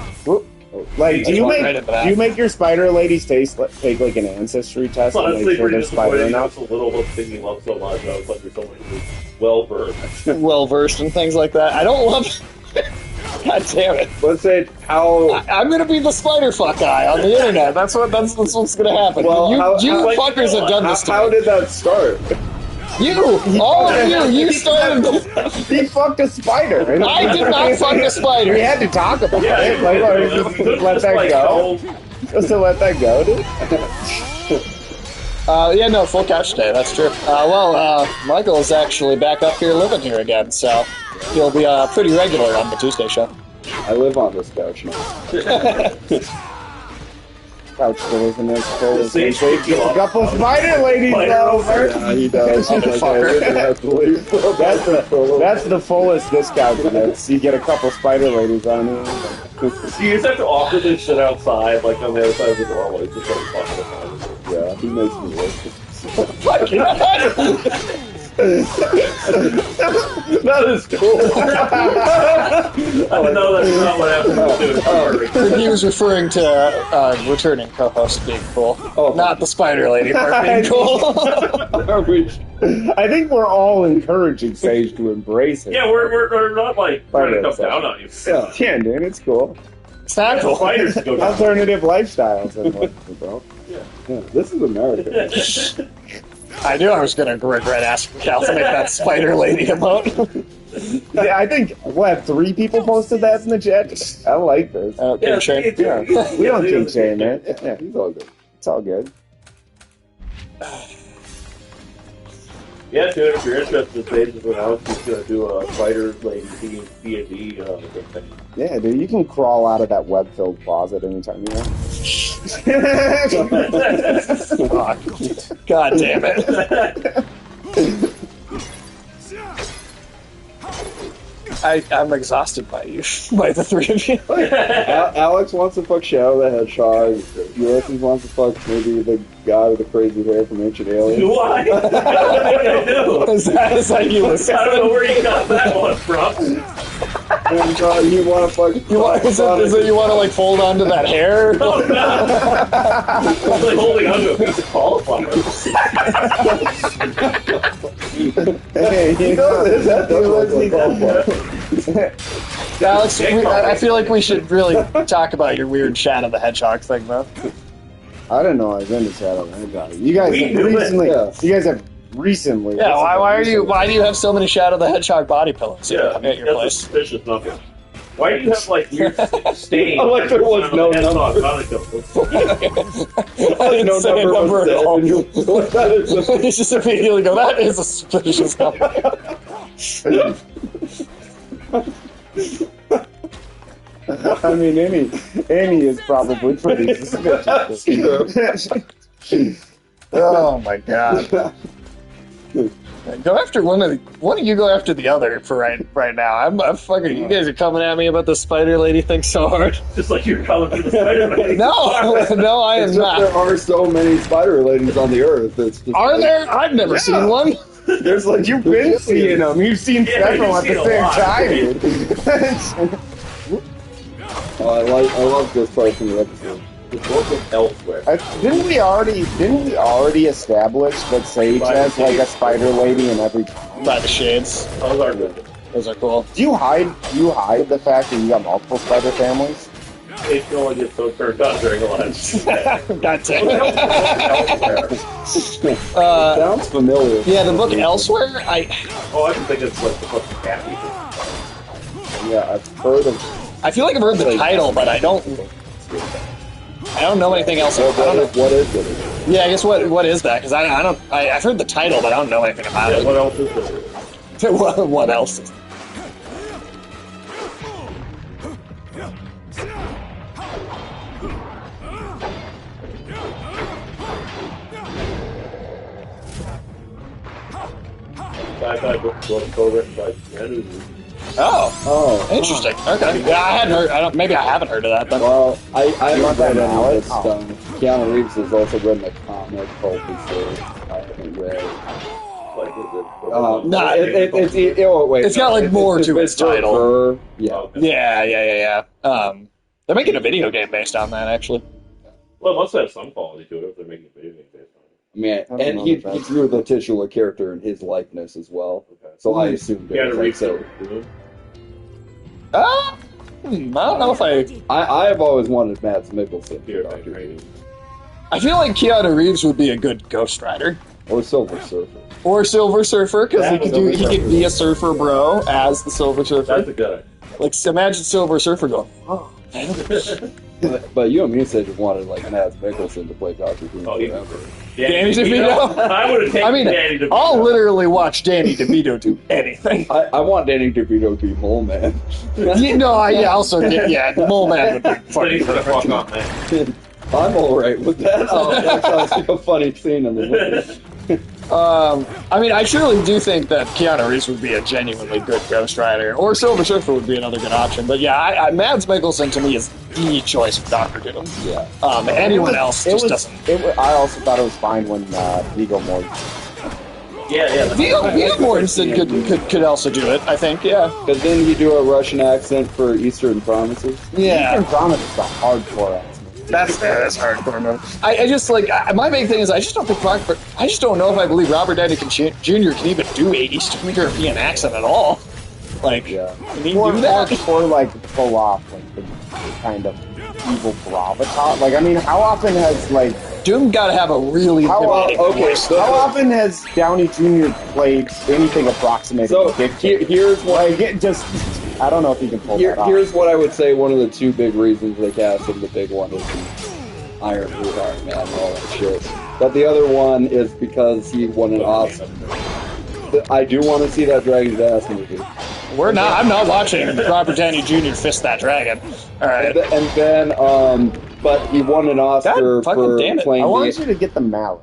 Like, do you Right into that. make your spider ladies take like an ancestry test and Honestly, make sure pretty they're spider disappointing. I enough? was a little bit thinking love so much. I was like, there's so many well versed. Well versed and things like that. I don't love. God damn it. Let's say how... I'm gonna be the spider fuck guy on the internet. That's what's gonna happen. Well, you how- fuckers have done this to How me. did that start? All of you started. He fucked a spider. I did not fuck a spider. We had to talk about Yeah, it. Like, or just let that go. Just to let that go, dude. Yeah, no, full couch day. That's true. Michael is actually back up here living here again, so he'll be pretty regular on the Tuesday show. I live on this couch now. Couch still isn't as full as Same shape, a couple spider ladies over. Yeah, he does. That's the fullest this couch gets. You get a couple spider ladies on it. You just have to awkwardly sit outside, like on the other side of the doorway, just like fucking. Yeah, he makes me work. That is cool. I know that's not what happened. He was referring to returning co-host being cool, not the spider lady part being cool. I think we're all encouraging Sage to embrace it. Yeah, we're not like trying to come down on you. Yeah, dude, it's cool. It's not cool. Spiders go down. Alternative lifestyles, bro. Yeah, this is America. I knew I was going to regret asking Cal to make that spider lady emote. Yeah, I think, what, 3 people posted that in the chat? I like this. King Shane. Yeah, we don't King Shane, man. Yeah, he's all good. It's all good. Yeah, dude, if you're interested, Sage is announced he's going to do a spider lady D&D thing. Yeah, dude, you can crawl out of that web-filled closet anytime you want. God damn it. I'm exhausted by you, by the 3 of you. Alex wants to fuck Shadow the Hedgehog. Ulysses wants to fuck maybe the guy with the crazy hair from Ancient Aliens. Do I? I don't think I do. Is that Ulysses? I don't know where you got that one from. And you want to fuck... Is it you want to like hold on to that hair? Oh, no. I'm like holding onto a piece of cauliflower. Hey, you know this. That's Alex, I feel like we should really talk about your weird Shadow the Hedgehog thing, though. I didn't know I was into Shadow the Hedgehog. You guys We have knew it. recently. Yeah. You guys have recently. Yeah, why do you have so many Shadow the Hedgehog body pillows Yeah, at your that's place? suspicious nothing. Why do you have like weird stains? Like there was no number. I didn't say a number at all. You just immediately go, that is a suspicious number. I mean, Amy is probably pretty suspicious. Oh my god. Go after one of you go after the other for right now. I'm fucking. You guys are coming at me about the spider lady thing so hard. Just like you're calling for the spider lady. No, I am It's just not. there are so many spider ladies on the earth. It's just Are there? I've never seen one. There's like you've been seeing them. You've seen several at you've the seen a same lot. time. I love this part from the episode. It's also elsewhere. Didn't we already establish that Sage has like a spider lady in every? By the shades. Those are good. Those are cool. Do you hide the fact that you got multiple spider families? It can only get so turned on during a lunch. God damn it. Sounds familiar. Yeah, the book Elsewhere. I can think it's like the fucking cat people. Yeah, I've heard of. I feel like I've heard the title, but I don't know anything else. I don't know. What is it? Yeah, I guess what is that? Because I've heard the title, but I don't know anything about Yeah, it. what else is there? What else? Sci-fi book co-written by Gnomes. Oh, interesting. Okay, yeah, I hadn't heard. Maybe I haven't heard of that. Then. Well, I haven't read any of Alex? this stuff. Keanu Reeves has also written a comic called Research. I haven't read. Like, is it? Nah, it's got, like, more to its title. Oh, Yeah. okay. Yeah. They're making a video game based on that, actually. Well, it must have some quality to it if they're making a video game based on it. Man, and he drew the titular character in his likeness as well. Okay. So I assumed You had it to was read like, so. Doom. don't know if I have always wanted Mads Mikkelsen Here, for Dr. Doom. I feel like Keanu Reeves would be a good Ghost Rider. Or Silver Surfer. Or Silver Surfer, because he Silver could be a surfer bro as the Silver Surfer. That's a good Like, imagine Silver Surfer going, oh. idea. But you and me said you wanted like Mads Mikkelsen to play Dr. Doom Oh, he- forever. Danny DeVito? I would have taken I mean, Danny DeVito. I'll literally watch Danny DeVito do anything. I want Danny DeVito to be Mole Man. Mole Man would be Funny fucking for the fuck perfect. on, man. I'm alright with that. That sounds like a funny scene in the movie. I mean, I truly do think that Keanu Reeves would be a genuinely good Ghost Rider, or Silver Surfer would be another good option. But yeah, Mads Mikkelsen to me is the choice for Doctor Doom. Yeah. Anyone else just doesn't. I also thought it was fine when Viggo Mortensen. Yeah. Viggo Mortensen could also do it. I think, yeah. Because then you do a Russian accent for Eastern Promises. Yeah. Eastern Promise is a hardcore ass. That's hardcore, man. I just like my big thing is I just don't know if I believe Robert Downey Jr. can even do a Eastern European accent at all. Like, Yeah. can he do that? Or like pull off like the kind of evil gravitas. Like, I mean, how often has like Doom got to have a really intimidating voice. how often has Downey Jr. played anything approximating? So Dick Cheney? here's what Like, it just I don't know if he can pull that off. here's what I would say. One of the two big reasons they cast him, the big one is Iron Man and all that shit. But the other one is because he won an Oscar. I do want to see that Dragon's Ass movie. I'm not watching Robert Downey Jr. fist that dragon. All right. And then, but he won an Oscar God fucking for damn it. playing I want the. you to get the mallet.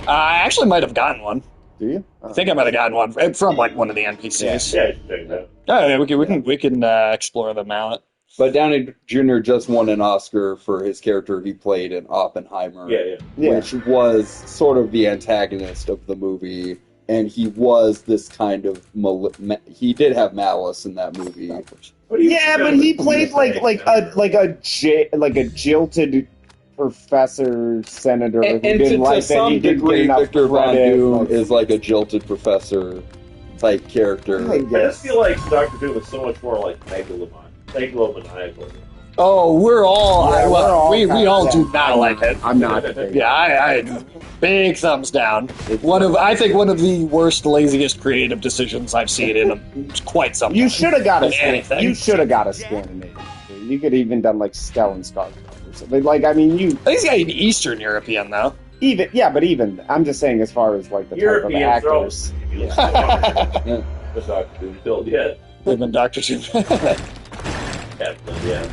I actually might have gotten one. Do you? I think I might have gotten one from like one of the NPCs. Yeah, check that. Oh, yeah, we can explore the mallet. But Downey Jr. just won an Oscar for his character he played in Oppenheimer, Yeah. which was sort of the antagonist of the movie, and he was this kind of he did have malice in that movie. Yeah, but he played like a jilted professor senator who And didn't to like that some he didn't degree, get enough Victor Von credit. Doom Like, is like a jilted professor type character. I I guess. just feel like Doctor Doom is so much more like megalomaniacal. Oh, we're all Yeah, we're all we kinda- all do yeah. not like it. I'm not a big Yeah, I big thumbs down. I think one of the worst, laziest creative decisions I've seen in quite some time. You should have got a Anything. You should have got a Scandinavian. You could have even done like Stellan Skarsgård or something. Like, I mean, you I think he's got an Eastern European though. even I'm just saying as far as like the type of Europeans are actors. Yeah. That's Doctor Doom killed yet. Even Doctor Doom. Yeah.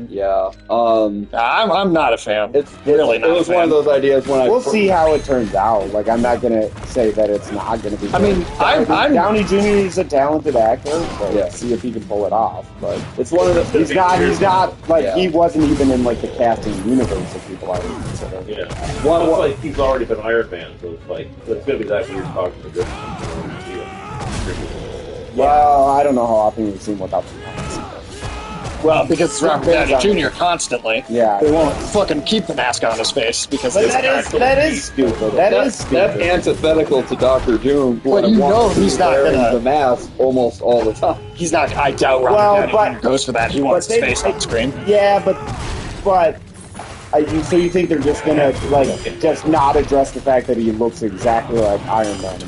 Yeah. I'm not a fan. It's really it not. was a fan. one of those ideas when We'll see how it turns out. Like, I'm not gonna say that it's not gonna be. I mean, good. I'm Downey Jr. is a talented actor. So Yeah. see if he can pull it off. But It's one of the. he's not like Yeah. he wasn't even in like the casting universe of people I would consider. Yeah. One- Well, it's like he's already been Iron Man, so it's like it's gonna be that weird talking to good. Well, I don't know how often we've seen without the mask. Well, because it's Robert Downey Jr. constantly. Yeah. They won't fucking keep the mask on his face because But it's that is stupid. That's antithetical to Doctor Doom. who But I you want know to be he's not wearing gonna- the mask almost all the time. he's not. I doubt Robert Well, Downey but- Jr. goes for that. He wants his they- face on screen. Yeah, but so you think they're just gonna like just not address the fact that he looks exactly like Iron Man?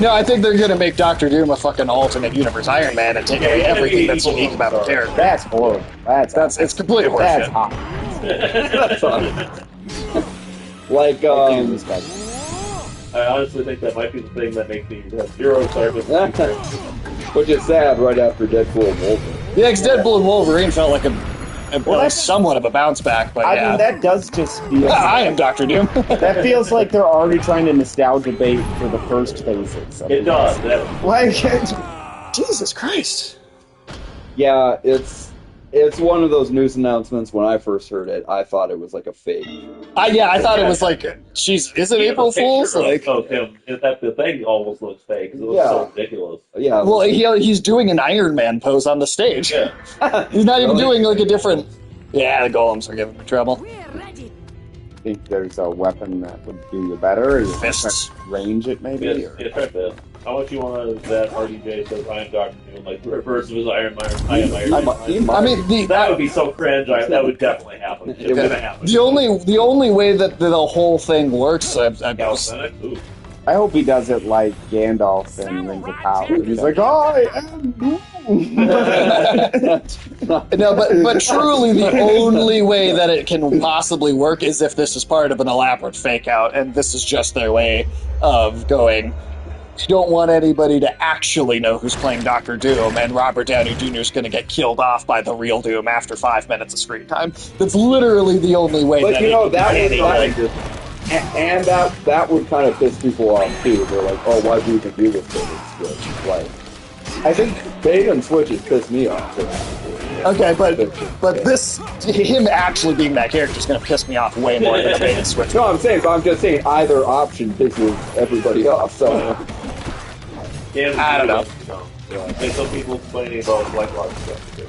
No, I think they're gonna make Doctor Doom a fucking alternate universe Iron Man and take away everything that's unique about the character. That's horrible. It's completely That's horseshit. hot. That's all. Like, I honestly think that might be the thing that makes me have zero excitement. which is sad right after Deadpool and Wolverine. Yeah, 'cause Deadpool and Wolverine felt like that's- somewhat of a bounce back, but I yeah. mean, that does just feel. I am Doctor Doom. That feels like they're already trying to nostalgia bait for the first phases. It does. Like, Jesus Christ. Yeah, it's one of those news announcements. When I first heard it, I thought it was like a fake. I thought it was like, is it April Fool's? Like, of him. That the thing almost looks fake because it looks Yeah. so ridiculous. Yeah. well, he's doing an Iron Man pose on the stage. Yeah. He's not even Really? doing like a different. Yeah, the golems are giving me trouble. We're ready. think there's a weapon that would do you better. Or you Fists. range it maybe. Yes, Or... yeah, try that. How much you want that RDJ says I am Dr. Doom, like the reverse of his Iron Man? I am Iron Man. I mean, that would be so cringe. That would definitely happen. It's gonna happen. The only way that the whole thing works, I hope he does it like Gandalf in Rings of Power. He's like, I am Doom. No, but truly the only way that it can possibly work is if this is part of an elaborate fake out, and this is just their way of going, you don't want anybody to actually know who's playing Dr. Doom, and Robert Downey Jr. is going to get killed off by the real Doom after 5 minutes of screen time. That's literally the only way But that you know, that would kind of piss people off too. They're like, oh, why do you even do this bait and switch? Like, I think bait and switches piss me off. Okay, but this, him actually being that character is going to piss me off way more than a bait and switch. No, I'm just saying either option pisses everybody off, so. I don't know. There's some people complaining about Black Rock stuff too.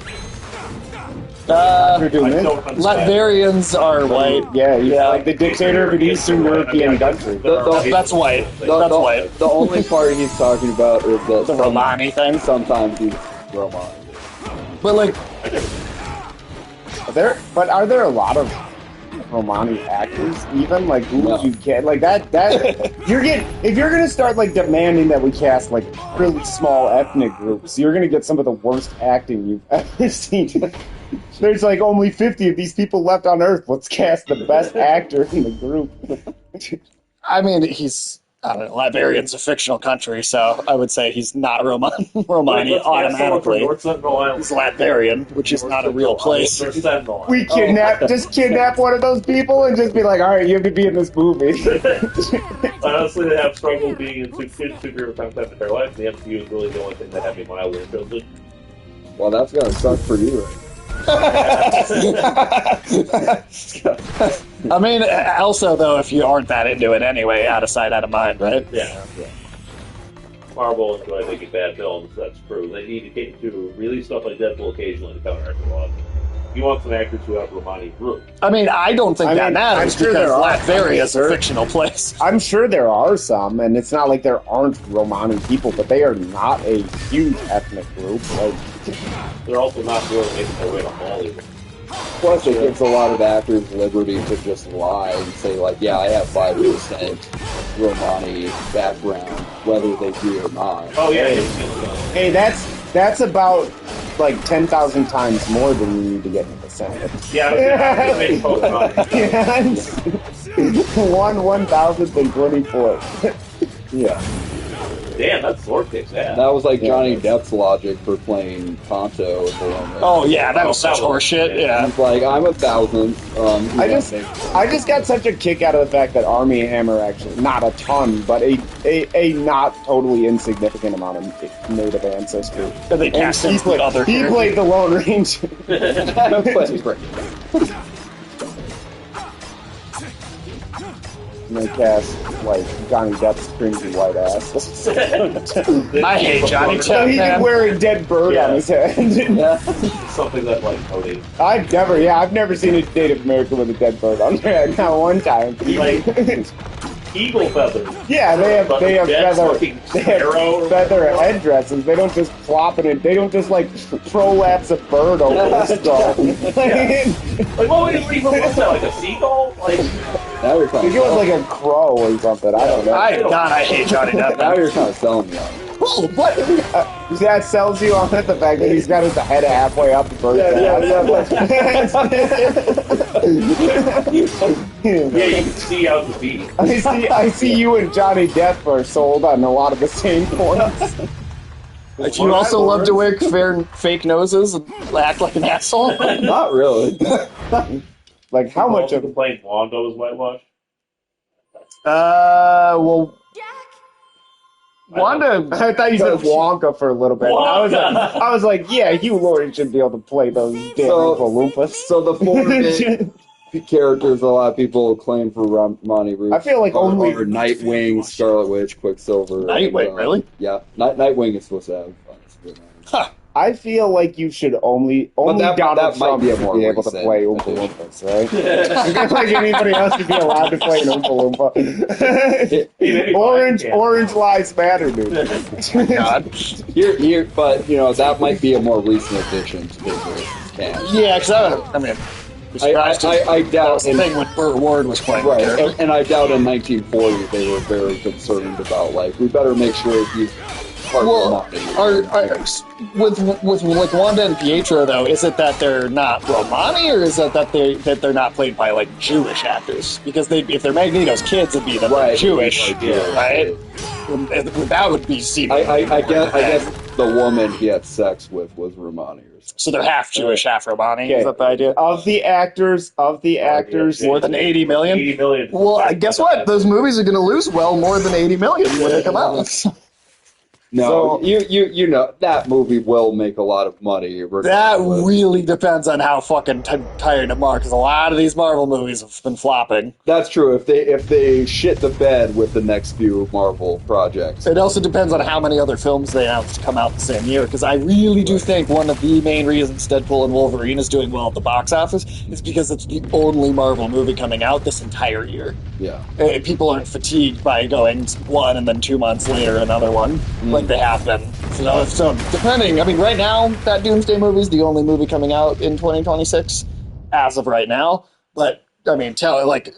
Latvarians are white. Yeah, he's like the dictator of an Eastern European country. That's white. That's white. The only part he's talking about is the Romani thing. Sometimes he's Romani. But like, are there a lot of Romani actors? Even like who would you get? Like that if you're gonna start like demanding that we cast like really small ethnic groups, you're gonna get some of the worst acting you've ever seen. There's like only 50 of these people left on Earth. Let's cast the best actor in the group. I mean, I don't know, Latvarian's a fictional country, so I would say he's not Romani automatically. He's Latvarian, which is not a real place. We kidnap one of those people and just be like, all right, you have to be in this movie. Honestly, they have struggled being in superhero content in their life. The MCU is really the only thing that had me mildly interested. Well, that's gonna suck for you, right? I mean, also, though, if you aren't that into it anyway, out of sight, out of mind, right? Yeah. Marvel enjoy making bad films, that's true. They need to release stuff like Deadpool occasionally to counteract the loss. You want some actors who have Romani roots. I mean, I don't think that matters because Latveria is a fictional place. I'm sure there are some, and it's not like there aren't Romani people, but they are not a huge ethnic group. Like, they're also not really making their way to Hollywood. Plus, it gives a lot of actors liberty to just lie and say, like, yeah, I have 5% Romani background, whether they do or not. Oh, yeah. Hey, that's about like 10,000 times more than you need to get in the Senate. Yeah, one 1,000th and 24. Yeah. Damn, that sword kicks ass. That was like Johnny Depp's logic for playing Tonto. Oh yeah, that was such horseshit. Yeah, he's like, I'm 1,000. I just got such a kick out of the fact that Armie Hammer actually, not a ton, but a not totally insignificant amount of native ancestry. And they cast him with other He played the Lone Ranger. And they cast like Johnny Depp's cringy white ass. I hate Johnny Depp. So he can wear a dead bird on his head. Something that like coding. I've never seen a Native American with a dead bird on their head. Not one time. Like eagle feathers. Yeah, they have feather headdresses. They don't just flop it in. They don't just like prolapse a bird over the skull. Like what would it even look like? A seagull? Like now you're kind of. It was like a crow or something. I don't know. I hate Johnny Depp. Now you're kind of selling me on it. Oh, what? That sells you on it, the fact that he's got his head halfway up the bird's Yeah, you can see out the beat. I see you and Johnny Depp are sold on a lot of the same points. But you also love to wear fake noses and act like an asshole? Not really. Like, how much of... playing Wanda was whitewashed? Well... Wanda, I thought you said Wonka for a little bit. I was like, yeah, Hugh Laurie should be able to play those damn Oompa So the four big characters a lot of people claim for Romani Roots. I feel like only Nightwing, Scarlet Witch, Quicksilver. Nightwing, really? Yeah, Nightwing is supposed to have. Huh. I feel like you should only that Donald might Trump be a should more be able to recent play Oompa addition. Loompas, right? It's like anybody else should be allowed to play an Oompa Loompa. Orange lives matter, dude. God. But that might be a more recent addition to the cast. Yeah, because I mean, I doubt that was the thing when Burt Ward was playing. Right, the character. and I doubt in 1940 they were very concerned about we better make sure he's part of the with like Wanda and Pietro though, is it that they're not Romani, or is it that they're not played by like Jewish actors? Because if they're Magneto's kids, it'd be that they're Jewish, right? That would be seen. I guess the woman he had sex with was Romani. So they're half Jewish, half Romani. Is that the idea? Of the actors, more than 80 million. 80 million. Well, guess what? Those movies are going to lose well more than 80 million when they come out. No, so, you know that movie will make a lot of money. That really depends on how fucking tired them are, because a lot of these Marvel movies have been flopping. That's true. If they shit the bed with the next few Marvel projects. It also depends on how many other films they have to come out the same year, because I really do think one of the main reasons Deadpool and Wolverine is doing well at the box office is because it's the only Marvel movie coming out this entire year. Yeah. People aren't fatigued by going one and then 2 months later another one. Like they have been. So depending, I mean, right now, that Doomsday movie is the only movie coming out in 2026, as of right now. But, I mean, potentially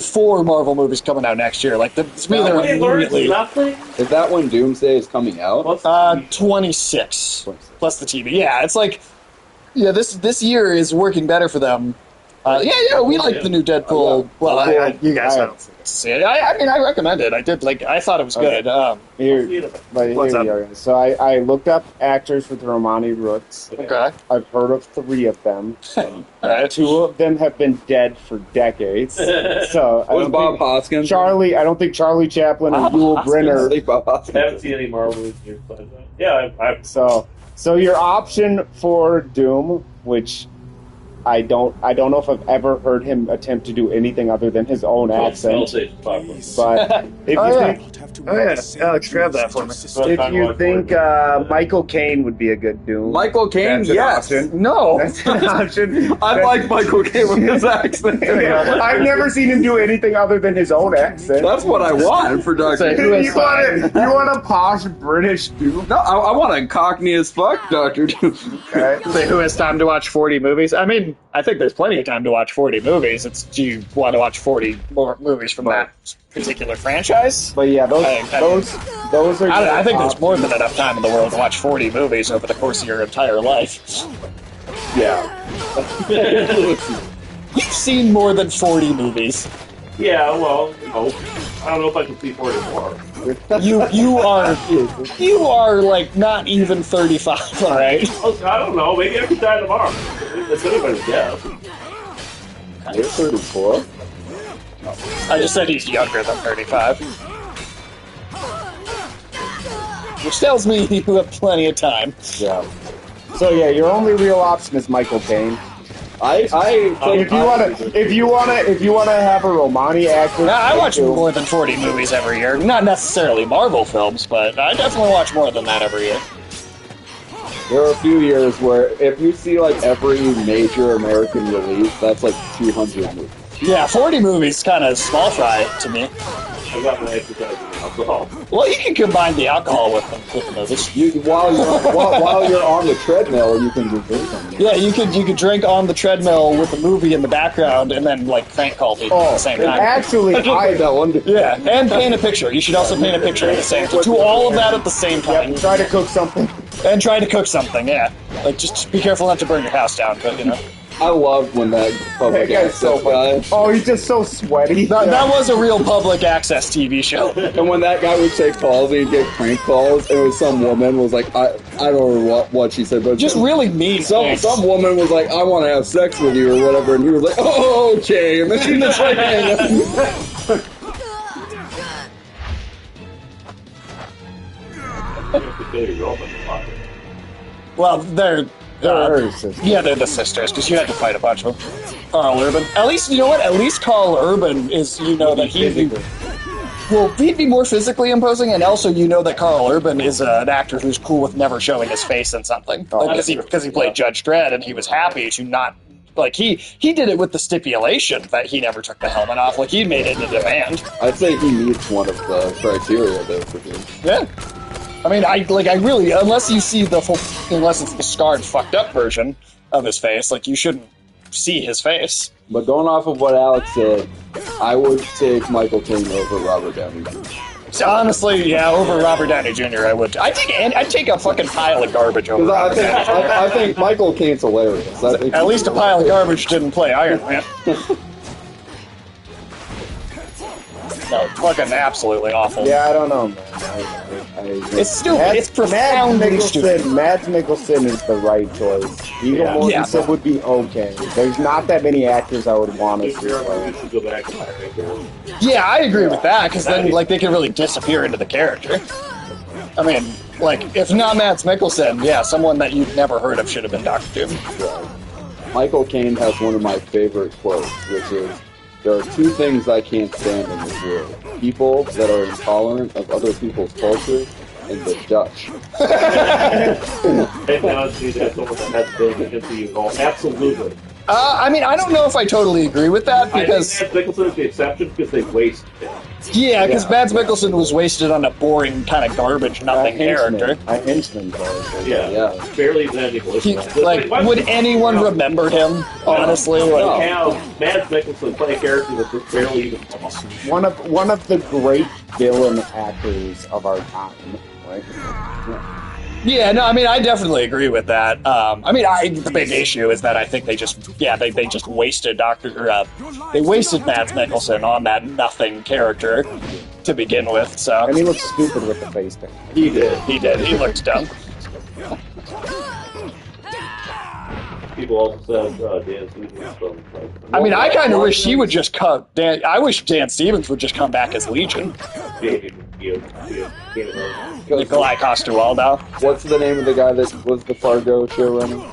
4 Marvel movies coming out next year. Like, it's either immediately. Is that when Doomsday is coming out? 26, plus the TV. Yeah, it's like, this year is working better for them. We like the new Deadpool. Well, you guys don't see it. I mean, I recommend it. I did. I thought it was good. Here we go. So I looked up actors with Romani roots. Okay. I've heard of 3 of them. Right. 2 of them have been dead for decades. So was Bob Hoskins? I don't think Charlie Chaplin and Yul Brynner. I haven't seen any Marvel movies. Yeah, So your option for Doom, which I don't know if I've ever heard him attempt to do anything other than his own accent. But if you think, Alex, grab that for me. If you think Michael Caine would be a good Doom, Michael Caine, yes. Option. No, that's an option. I like Michael Caine with his accent. I've never seen him do anything other than his own accent. That's what I want for Doctor Doom. You want a posh British Doom? No, I want a Cockney as fuck Doctor Doom. Okay. Who has time to watch 40 movies? I mean, I think there's plenty of time to watch 40 movies. Do you want to watch 40 more movies from that particular franchise? But yeah, those are. I think there's more than enough time in the world to watch 40 movies over the course of your entire life. Yeah. You've seen more than 40 movies. Yeah, well, I don't know if I can see 40 more. You are like not even 35, all right? I don't know. Maybe I could die tomorrow. That's anybody's guess. You're 34. I just said he's younger than 35. Which tells me you have plenty of time. Yeah. So yeah, your only real option is Michael Caine. If you wanna have a Romani actor. I watch more than 40 movies every year. Not necessarily Marvel films, but I definitely watch more than that every year. There are a few years where if you see every major American release, that's 200 movies. Yeah, 40 movies kind of small fry to me. I got my exercise and alcohol. Well, you can combine the alcohol with the movies. While you're on the treadmill, you can do something. Yeah, you could drink on the treadmill with the movie in the background, and then crank call people at the same time. Actually, that one. Yeah, and paint a picture. You should also paint a picture at the same time. Do all of that at the same time. Yep, try to cook something. And try to cook something. Yeah, just be careful not to burn your house down. But I loved when that public access guy. Oh, he's just so sweaty. That was a real public access TV show. And when that guy would take calls, he'd get prank calls, and it was some woman was like, I don't know what she said, but just really mean. Some woman was like, I want to have sex with you or whatever, and he was like, oh, okay, and then she just Well, they're the sisters, because you had to fight a bunch of them. Carl Urban. At least, you know what? At least Carl Urban is, that he... Well, he'd be more physically imposing, and also you know that Carl Urban is an actor who's cool with never showing his face in something. Because he played Judge Dredd, and he was happy to not... Like, he did it with the stipulation that he never took the helmet off. Like, he made it a demand. I'd say he meets one of the criteria there for him. Yeah. I mean, I really... Unless you see the full... Unless it's the scarred, fucked up version of his face, like, you shouldn't see his face. But going off of what Alex said, I would take Michael Caine over Robert Downey Jr. So honestly, yeah, over Robert Downey Jr. I would. I'd take a fucking pile of garbage over Robert Downey Jr. I think Michael Caine's hilarious. At least a pile of garbage didn't play Iron Man. No, fucking absolutely awful. Yeah, I don't know, man. It's stupid. It's profoundly stupid. Mads Mikkelsen is the right choice. Viggo Mortensen would be okay. There's not that many actors I would want to see. Go back to Yeah, I agree with that, because then, like, they can really disappear into the character. I mean, like, if not Mads Mikkelsen, yeah, someone that you've never heard of should have been Dr. Doom. Michael Caine has one of my favorite quotes, which is, "There are two things I can't stand in this world. People that are intolerant of other people's culture, and the Dutch." Absolutely. I mean, I don't know if I totally agree with that, because... I think Mads Mikkelsen is the exception because they waste him. Yeah, because Mads Mikkelsen was wasted on a boring, kind of garbage, nothing character. A henchman, Yeah. Barely valuable. Would anyone remember him, honestly? Mads Mikkelsen play a character that's barely even one of the great villain actors of our time, right? Yeah, no, I mean, I definitely agree with that. The big issue is that I think they just wasted they wasted Mads Mikkelsen on that nothing character to begin with, so. And he looked stupid with the face paint. He did. He looked dumb. People also said Dan Stevens from... I mean, I kind of wish he would just come... I wish Dan Stevens would just come back as Legion. Nikolai Coster-Waldau. What's the name of the guy that was the Fargo showrunner?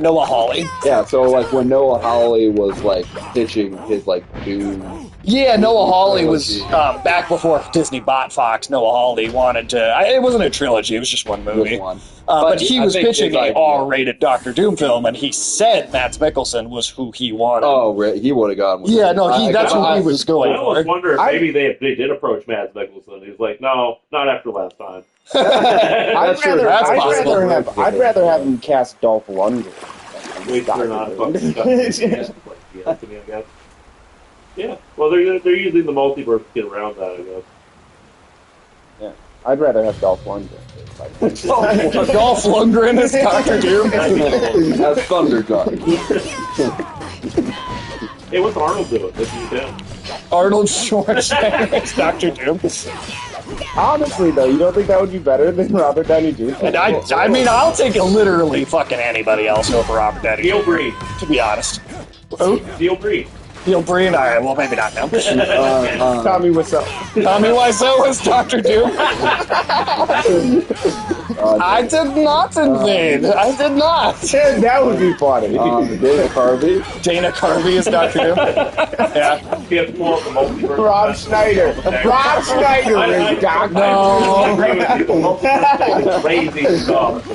Noah Hawley. Yeah, so like when Noah Hawley was like pitching his like Doom. Yeah, Noah Hawley was back before Disney bought Fox. Noah Hawley wanted to. It wasn't a trilogy; it was just one movie. But he was pitching an R-rated Doctor Doom film, and he said Mads Mikkelsen was who he wanted. Oh, he would have gone with it. Yeah, no, that's who he was going for. I almost wonder if maybe they did approach Mads Mikkelsen. He's like, no, not after last time. I'd rather have him cast Dolph Lundgren. Yeah, well, they're using the multiverse to get around that, I guess. Yeah, I'd rather have Dolph Lundgren. Dolph Lundgren as Dr. Doom? As Thunderdog. Hey, what's Arnold doing? Arnold Schwarzenegger as Dr. Doom? Honestly, though, you don't think that would be better than Robert Downey Jr.? And I mean, I'll take literally fucking anybody else over Robert Downey Jr. Neil Breen. To be honest. Who? Neil Breen. Neil Breen? Alright, well, maybe not now. Tommy Wiseau. Tommy Wiseau was Dr. Doom? I did not invade. I did not. That would be funny. Dana Carvey. Dana Carvey is Dr. Doom? Yeah. Rob Schneider. Rob Schneider is Dr. No. Crazy stuff.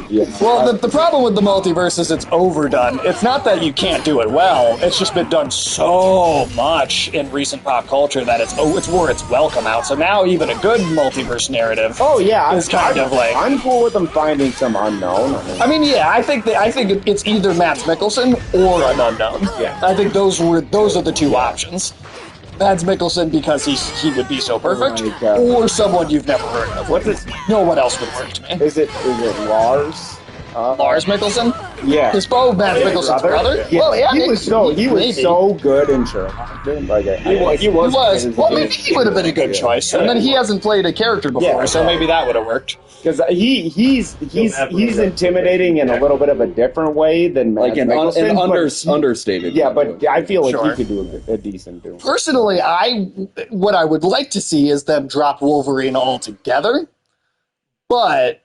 Yeah. Well, the problem with the multiverse is it's overdone. It's not that you can't do it well. It's just been done so much in recent pop culture that it's wore its welcome out. So now even a good multiverse narrative is kind of like... I'm cool with them finding some unknown. I mean, yeah, I think it's either Mads Mikkelsen or an unknown. Yeah. I think those are the two options. Mads Mikkelsen because he would be so perfect, or someone you've never heard of. No one else would work to me. Is it Lars? Lars Mikkelsen? Yeah. Is Bo Mads Mikkelsen's brother? Yeah. Well, yeah, he was so good in Sherlock. He was. Well, maybe he would have been a good choice. And then he hasn't played a character before, so maybe that would have worked. Because he's intimidating in a little bit of a different way than Mads Mikkelsen, understated. Yeah, but I feel like he could do a decent Doom. Personally, what I would like to see is them drop Wolverine altogether, but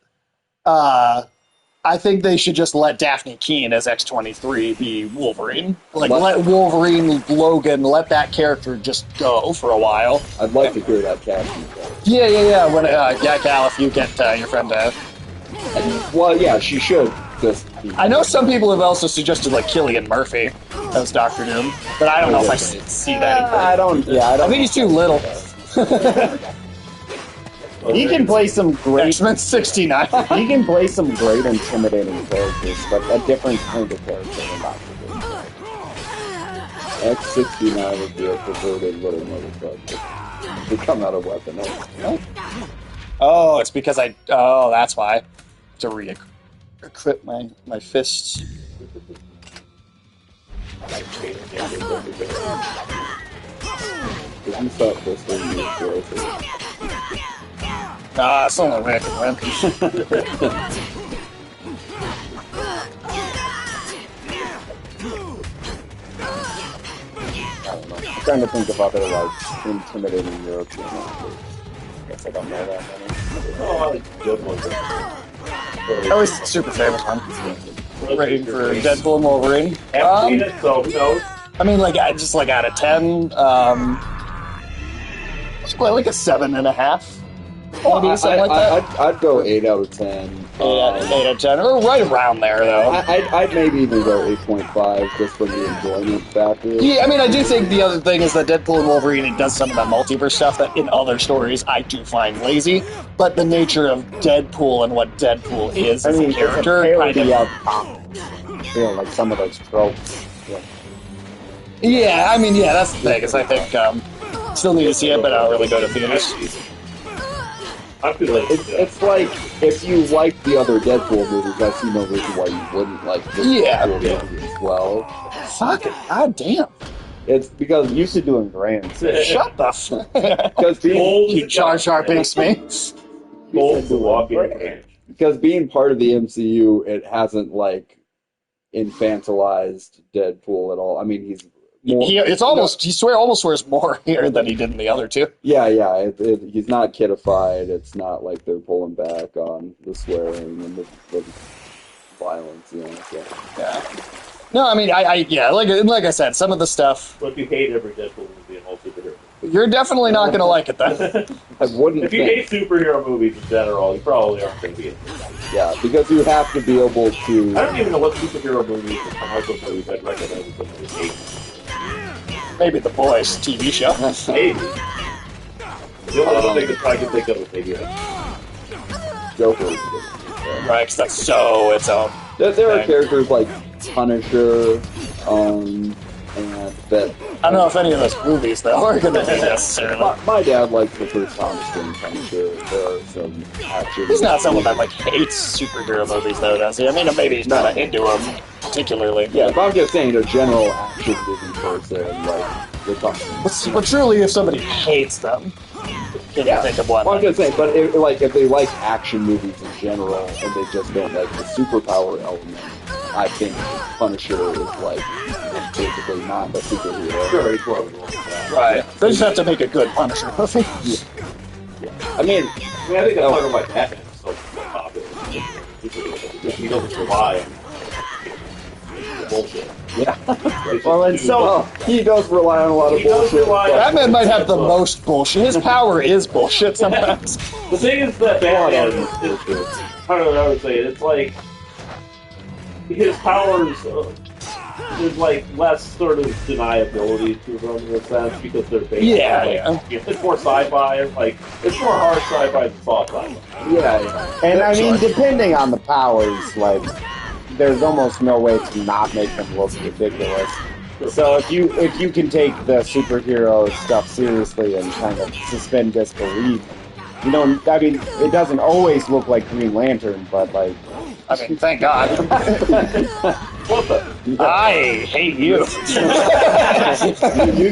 I think they should just let Daphne Keane as X-23 be Wolverine. Like, let Wolverine, Logan, let that character just go for a while. I'd like to hear that casting. Yeah. When, Gal, if you get your friend Well, yeah, she should just be... I know some people have also suggested, like, Cillian Murphy as Doctor Doom, but I don't know if I see that. I don't think he's too little. He can play some great... X-Men 69. He can play some great intimidating characters, but a different kind of character than Doctor Doom. X-69 would be a perverted little motherfucker. To come out of weapon. Oh, it's because oh, that's why. To re-equip my fists. If you stop this thing, you throw it. It's only way I can win. I'm trying to think of other, like, intimidating European actors. I guess I don't know that many. Oh, good one. Always super famous one. Rating for Deadpool and Wolverine. Haven't seen it, so who knows? I mean, like, just like out of 10, like a 7.5. Maybe something like that. I'd go 8 out of 10. 8 out of 10, or right around there, though. I'd maybe even go 8.5 just for the enjoyment factor. Yeah, I mean, I do think the other thing is that Deadpool and Wolverine, it does some of that multiverse stuff that in other stories I do find lazy, but the nature of Deadpool and what Deadpool is as a character, it's a parody of comics. You know, like some of those tropes. Yeah, I mean, that's the thing, is I think, still need to see it, but I don't really go to theaters. I feel like it's like, if you like the other Deadpool movies, I see no reason why you wouldn't like this Deadpool movie as well. Fuck it, god damn. It's because I'm used to doing grand. Shut the fuck because you Jar Jar Binks me. Because being part of the MCU, it hasn't, like, infantilized Deadpool at all. I mean, he's more... He almost wears more here than he did in the other two. Yeah, he's not kidified. It's not like they're pulling back on the swearing and the violence, you know. So. Yeah. No, I mean, like I said, some of the stuff... But if you hate every Deadpool movie and all superhero you're definitely not going to like it, then. I wouldn't. If you hate superhero movies in general, you probably aren't going to be into it. Yeah, because you have to be able to... I don't even know what superhero movies or commercial movies I'd recommend that somebody hates. Maybe The Boys TV show. Maybe. The only other thing that I can think of is maybe Joker. Right, because that's so its own. There are characters like Punisher, and that... I don't know if any of those movies, though, are going to be necessarily. My dad likes the first Thomas Wayne Punisher. There are some action... He's not someone that, like, hates superhero movies, though, does he? I mean, maybe he's not into them particularly. Yeah, but I'm just saying a general action movie person, like, we're talking... But surely if somebody hates them, can you think of one? Well, I'm just saying, but if they like action movies in general, and they just don't like the superpower element, I think Punisher is, like, basically not a superhero. Sure, he's one. Right. They just have to make a good Punisher movie. Yeah. I mean, I think that's part of why Batman is so popular. He doesn't survive. Bullshit. Yeah. Well, and so he does rely on a lot of bullshit. Batman might have the most bullshit. His power is bullshit sometimes. The thing is that Batman is, I don't know how to say it. It's like his powers. There's like less sort of deniability to them in a sense because they're based on, it's more sci-fi, like it's more hard sci-fi than soft sci-fi. Yeah. And I mean, depending on the powers, like there's almost no way to not make them look ridiculous. So if you can take the superhero stuff seriously and kind of suspend disbelief, you know, I mean, it doesn't always look like Green Lantern, but like, I mean, thank God. What the? I hate you.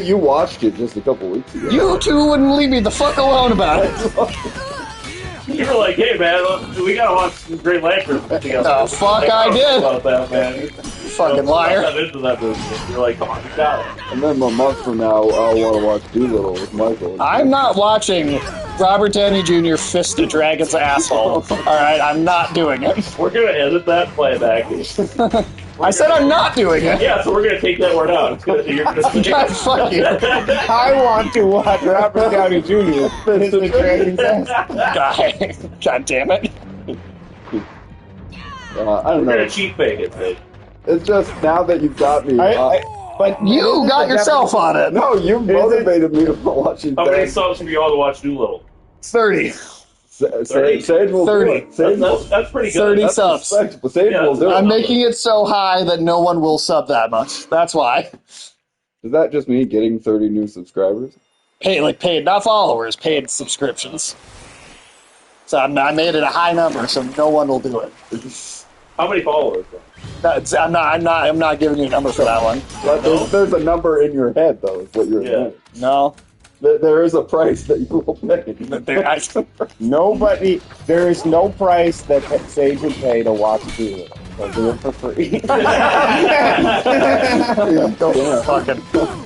You watched it just a couple weeks ago. You two wouldn't leave me the fuck alone about it. You were like, hey man, we gotta watch some Green Lantern together. Oh, fuck, I did. About that, man. Fucking liar. I'm into that movie. You're like, come on, you got it. And then a month from now, I'll want to watch Doolittle with Michael. I'm not watching Robert Downey Jr. fist a dragon's asshole. Alright, I'm not doing it. We're gonna edit that playback. I said I'm not doing it. Yeah, so we're gonna take that word out. You're gonna God, fuck you. I want to watch Robert Downey Jr. finish the dragon's ass. God damn it. I don't We're know. gonna cheat fake it, Vic. It's just now that you've got me. But You got yourself on it. No, you motivated me to watch it. How many subs have you all to watch Doolittle? 30. Sage will 30. do it. Sage will, That's pretty good. 30 That's subs. respectable. Sage will do it. I'm making it so high that no one will sub that much. That's why. Is that just me getting 30 new subscribers? Paid, not followers, paid subscriptions. So I made it a high number, so no one will do it. How many followers? I'm not giving you a number for that one. But there's a number in your head, though, is what you're saying. No. There is a price that you will pay. There is no price that Sage would pay to watch Doolittle. They'll do it for free. Don't fucking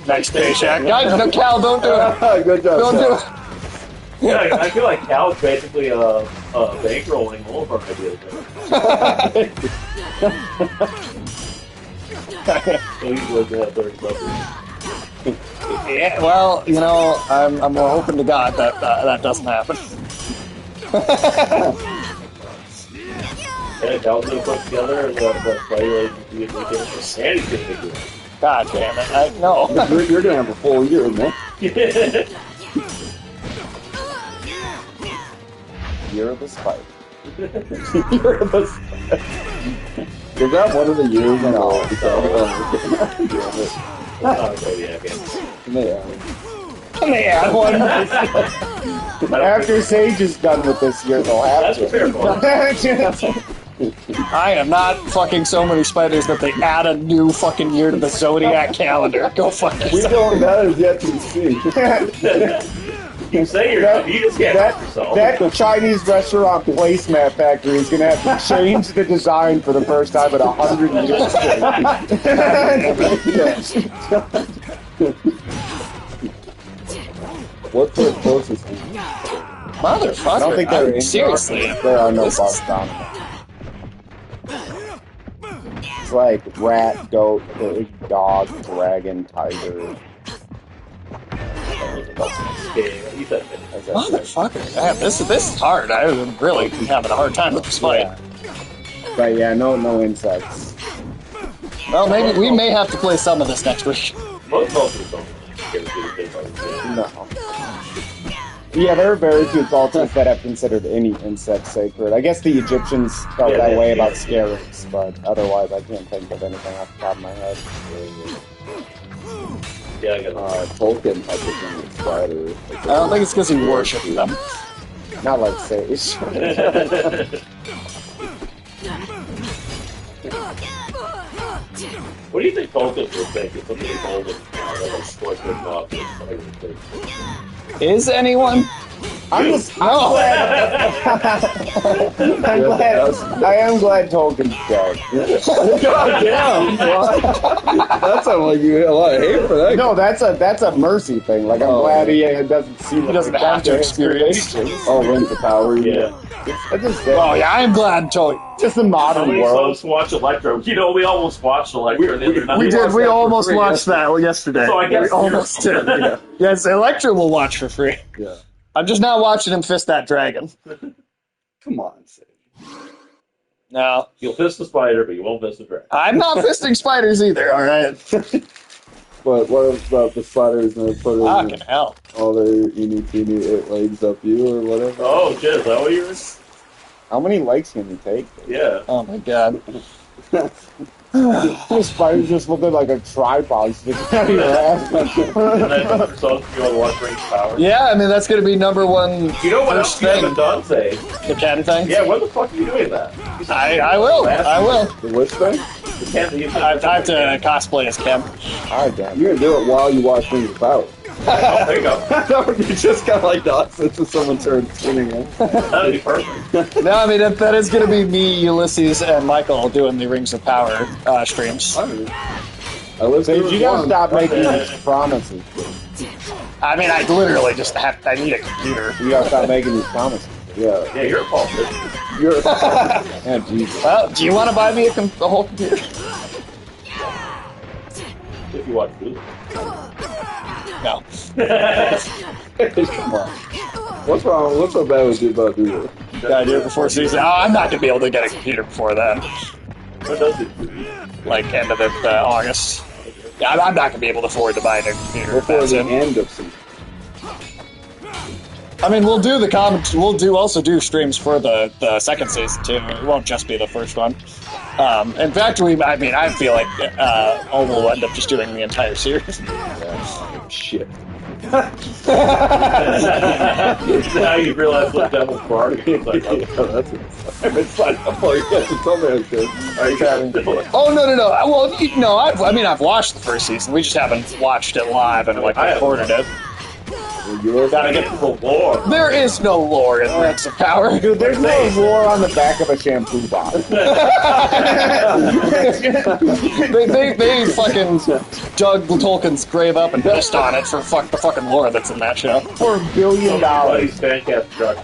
next paycheck. No, Cal, don't do it. Good job. Don't do it. Yeah, I feel like Cal's basically bankrolling all of our ideas. So he's looking at 30 subs. Yeah, well, you know, I'm hoping to God that that doesn't happen. Yeah, Cal's gonna put together the play like and he's gonna do it. God damn it! No. You're gonna have a full year, man. Year of the Spike. Year of the Spike. Is that one of the years? No. They add one. After Sage is done with this year, they'll have That's a fair point. I am not fucking so many spiders that they add a new fucking year to the Zodiac calendar. Go fuck yourself. That is yet to be seen. You say you're not, you just can't help yourself. That Chinese restaurant placemat factory is going to have to change the design for the first time in 100 years. What's the closest? Motherfucker. I don't think they're in. Seriously. There are no bugs down there. It's like rat, goat, pig, dog, dragon, tiger. Motherfucker. Damn, this is hard. I'm really having a hard time with this fight. Yeah. But yeah, no insects. Well, maybe we may have to play some of this next week. Most cultures don't get a good No. Yeah, there are very few cultures that have considered any insect sacred. I guess the Egyptians felt that way about scarabs, but otherwise I can't think of anything off the top of my head. Yeah, I got Tolkien had this in the spider. I don't think it's because he worshipped them. Not like Sage. What do you think Tolkien would think if somebody told him that a sport would not be Is anyone? I'm glad. I am glad Tolkien's dead. God damn! That sounds like you had a lot of hate for that. No, that's a mercy thing. Like I'm glad he doesn't see. He doesn't have to experience. Oh, Rings of Power. Yeah. Oh yeah, I am glad Tolkien. Just the How modern many world. subs watch Electro? You know, we almost watched Electro the other night. We did. We almost free watched that yesterday. So I guess we almost did. Yeah. Yes, Electra will watch for free. Yeah. I'm just not watching him fist that dragon. Come on, Sage. No, You'll fist the spider, but you won't fist the dragon. I'm not fisting spiders either. All right. What about the spiders that put Fucking hell. all their teeny 8 legs up you or whatever? Oh, shit, is that what yours? How many legs can you take? Yeah. Oh my god. The spiders just looking like a tripod sticking out of your ass. And then so you want to watch Rings of Power? Yeah, I mean that's gonna be number one. You know what else first you thing. haven't done, say? The can thing. Yeah, when the fuck are you doing that? I will. I will. The which thing? The can that you I have to cosplay as Kim. Alright, damn. You're gonna do it while you watch Rings of Power. Oh, there you go. That would be just kind of like the opposite of someone turned spinning in. That'd be perfect. No, I mean that is gonna be me, Ulysses, and Michael doing the Rings of Power streams. I live Sage, through you gotta one. stop making these promises. I mean, I literally just I need a computer. You gotta stop making these promises. Yeah. Yeah, you're a fault. You're. Oh, Jesus. Well, do you want to buy me a whole computer? If you want to do No. Come on. What's wrong? What's so bad with you about doing it? Gotta do it before season. Oh, I'm not gonna be able to get a computer before then. What does it do? Like end of August. Yeah, I'm not gonna be able to afford to buy a new computer. Before That's the it. end of season. I mean, we'll do the comments. We'll also do streams for the second season too. It won't just be the first one. In fact, I feel like we'll end up just doing the entire series. Shit. Now you realize what Devil's Bargain is like. It's like, oh, you got to tell me I'm good. Are you having Oh no! Well, no, I've watched the first season. We just haven't watched it live and like I haven't recorded it. You gotta get to the lore. There is no lore in Rings of Power. Dude, there's no lore on the back of a shampoo bottle. they fucking dug Tolkien's grave up and pissed on it for the fucking lore that's in that show. $4 billion. Fancast truck.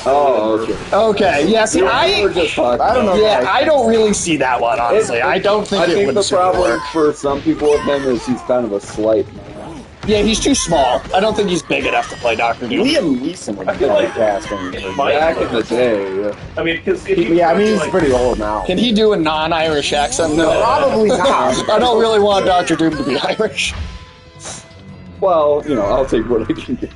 Oh, okay. Okay, yeah, see, We were just talking I don't know. Yeah, I don't really see that one, honestly. I don't think I it think would the super problem work. for some people with him is he's kind of a slight man. Yeah, he's too small. I don't think he's big enough to play Doctor Doom. Liam Neeson was feel like- casting. Back in the day, yeah. I mean, because Yeah, I mean, he's pretty old now. Can he do a non-Irish accent? No. Probably not. I don't really want Doctor Doom to be Irish. Well, I'll take what I can get.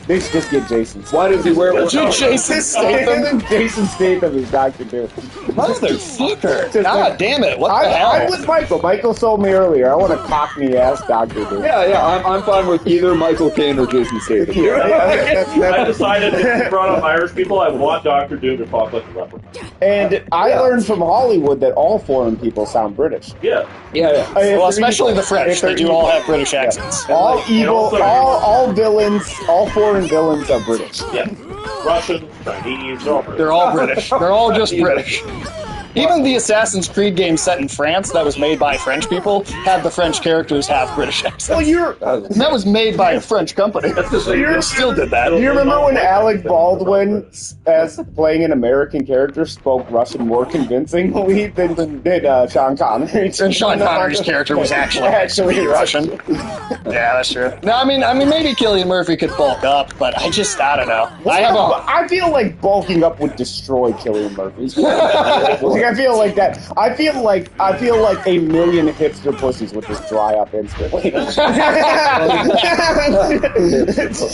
They should just get Jason. Why does he wear one? Jason Statham? Jason Statham is Dr. Doom. Motherfucker. God damn it. What the hell? I'm with Michael. Michael told me earlier, I want a cockney-ass Dr. Doom. Yeah, I'm fine with either Michael Caine or Jason Statham. I decided if you brought up Irish people, I want Dr. Doom to talk like a leopard. And I learned from Hollywood that all foreign people sound British. Yeah. Yeah. Well, especially the French. If They they're do all evil. have British accents. All evil, also- all villains, all foreign villains are British. Yeah. Russian, Chinese, They're all British. They're all just British. Even the Assassin's Creed game set in France that was made by French people had the French characters have British accents. Well, And that was made by a French company. You're- Still did that. do you remember when Alec Baldwin, as playing an American character, spoke Russian more convincingly than did Sean Connery? And Sean Connery's character was actually Russian. Yeah, that's true. No, I mean, maybe Cillian Murphy could bulk up, but I don't know. I feel like bulking up would destroy Cillian Murphy. Like, I feel like that. I feel like a million hipster pussies would just dry up instantly.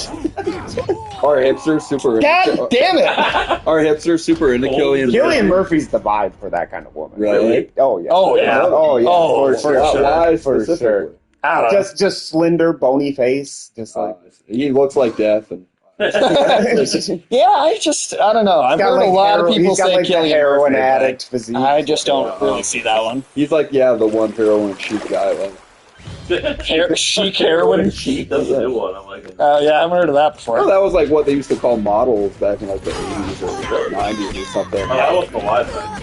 Our hipsters super. God damn it! Our hipsters super into Cillian. Cillian Murphy's the vibe for that kind of woman. Really? Oh yeah. Oh, yeah. Oh yeah. Oh, for for sure. sure. Why For specifically? sure. I don't know. Just slender, bony face. Just like He looks like death, and Yeah, I don't know. I've heard a lot of people he's got say like the Cillian heroin Murphy, addict physique. but I just don't really see that one. he's like the one heroin chic guy. Like, Chic heroin. She does a new one. I'm like, Yeah, I haven't heard of that before. that was like what they used to call models back in like the 80s or 90s or something. I wasn't alive then.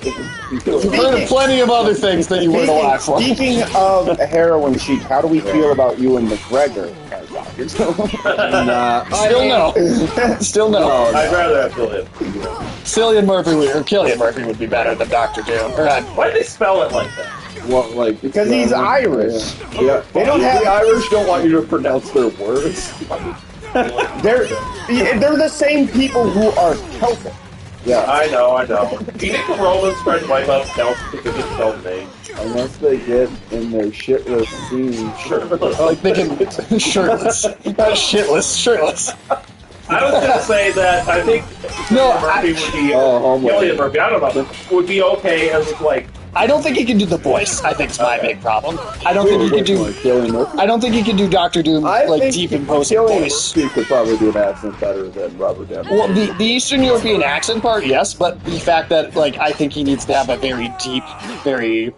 I've heard of plenty of other things that you weren't alive for. Speaking of heroin chic, how do we feel about you and McGregor? Still no. Still no. I'd rather have Cillian. Cillian Murphy would be better than Dr. Doom. Why do they spell it like that? Well, like Because he's Irish. Yeah, They don't have- the Irish don't want you to pronounce their words. They're the same people who are Celtic. Yeah, I know. Do you think the Romans tried to wipe out Celts because it's spelled names? unless they get in their shitless scene. Sure. Like they can shirtless. Not shitless, shirtless. I was going to say that I think No, Murphy would be homeless. Cillian Murphy. I don't know. Would be okay as like. I don't think he can do the voice. I think it's my big problem. I don't think he can do. Cillian Murphy. I don't think he can do Doctor Doom I like think deep imposing Cillian voice. Murphy could probably do an accent better than Robert Downey. Well, the Eastern European accent part, yes, but the fact that like I think he needs to have a very deep, very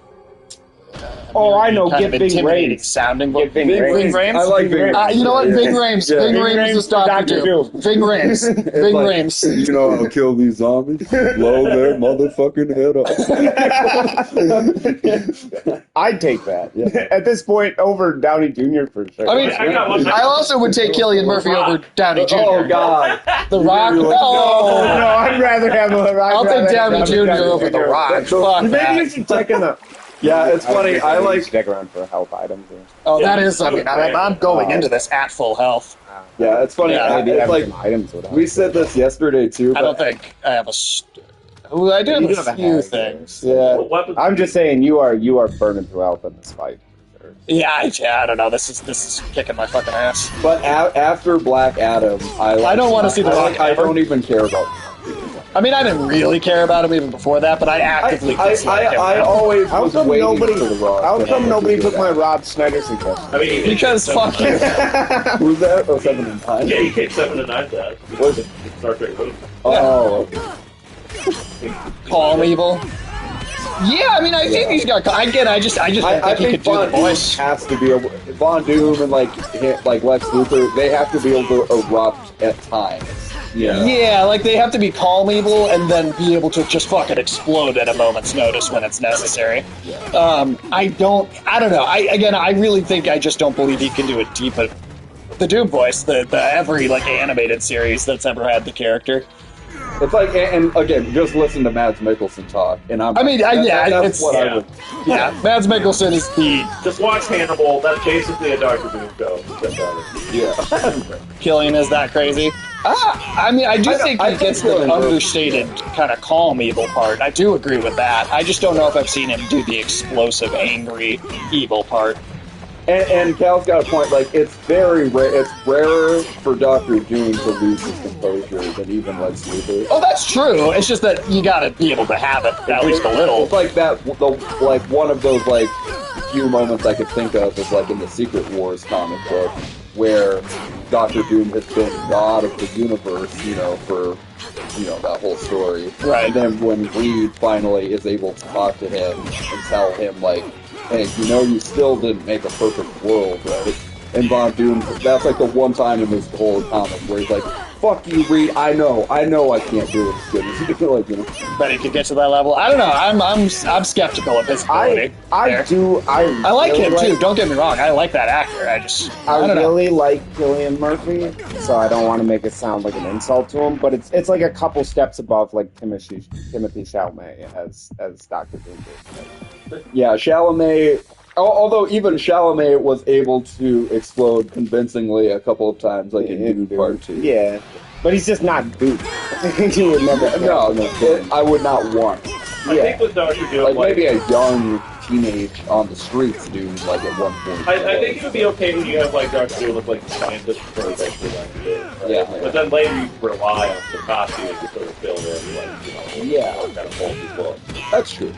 Oh, I know. kind Get of Big intimidating Rames. sounding. Get Ving Ving Rhames? I like Ving Rhames. You know what? Yeah. Ving Rhames. Yeah. Ving Ving Rhames Rhames is Dr. Dr. Doom. Ving Rhames. Ving like, Rhames. You know how to kill these zombies? Blow their motherfucking head off. I'd take that. Yeah. At this point, over Downey Jr. for sure. I mean, I also would take Cillian Murphy over Downey Jr. Oh, God. The Rock? no, No! I'd rather have I'll take Downey Jr. over The Rock. Fuck Maybe that. you should check in the... Yeah, it's funny. I like... Stick around for health items. Oh, that is something. I'm going into this at full health. Yeah, it's funny. Yeah, Maybe It's have like, some items without. we said this yesterday, too. I don't think I have a... Well, I do You have a have a few hag, things. Yeah. What weapons? I'm just saying you are burning through health in this fight. for sure. Yeah, I don't know. This is kicking my fucking ass. But after Black Adam, I don't wanna see The Rock I ever. don't even care about. I mean, I didn't really care about him even before that, but I actively dislike him. I always How was come waiting nobody? for The Rock. How to come have nobody to do took my that. Rob Snyder suggestion? I mean, Because fuck you. Who's that? Oh, 7 and 9. Yeah, you kicked 7 and 9 that. Was it? Star Trek movie. Oh, Calm evil. Yeah, I mean, I think he's got. Again, I just don't I think he think could do the Von Doom voice. has to be able. Von Doom and like Lex Luthor, they have to be able to erupt at times. Yeah. Yeah, like they have to be calm evil and then be able to just fucking explode at a moment's notice when it's necessary. I don't know. I really think I just don't believe he can do it deep. But the Doom voice, the every like animated series that's ever had the character. It's like, and again, just listen to Mads Mikkelsen talk, and I'm. I mean, that's it's what yeah. I would. Yeah, Mads Mikkelsen is the Just watch Hannibal. That's basically a Doctor Doom show. Yeah. Killian is that crazy. I mean, I do think I he gets think the Killian- understated kind of calm evil part. I do agree with that. I just don't know if I've seen him do the explosive, angry, evil part. And Cal's got a point. Like, it's very rare. It's rarer for Doctor Doom to lose his composure than even Lex Luthor. Oh, that's true. It's just that you gotta be able to have it at least a little. It's like that. Like one of those like few moments I could think of is like in the Secret Wars comic book where Doctor Doom has been god of the universe, for that whole story. Right. And then when Reed finally is able to talk to him and tell him like, hey, you still didn't make a perfect world, right? And Von Doom, that's like the one time in this whole comic where he's like, fuck you, Reed, I know I can't do it as good as you do, like, But he could get to that level. I don't know. I'm skeptical of his ability. I like really him too. Don't get me wrong. I like that actor. I I don't know. really like Cillian Murphy, so I don't want to make it sound like an insult to him, but it's like a couple steps above like Timothy Chalamet as Doctor Doom. yeah, Chalamet. Although even Chalamet was able to explode convincingly a couple of times, like in Dune Part 2. Yeah, but he's just not Duke. You would never. I would not want. I think with Doctor Doom, Like maybe a young teenage on the streets dude, like at one point. I think it would be okay when you have like Doctor Doom look like a scientist for basically like he is, right? Yeah. But then later you rely on the costume to sort of fill in, kind of bulky look. That's true.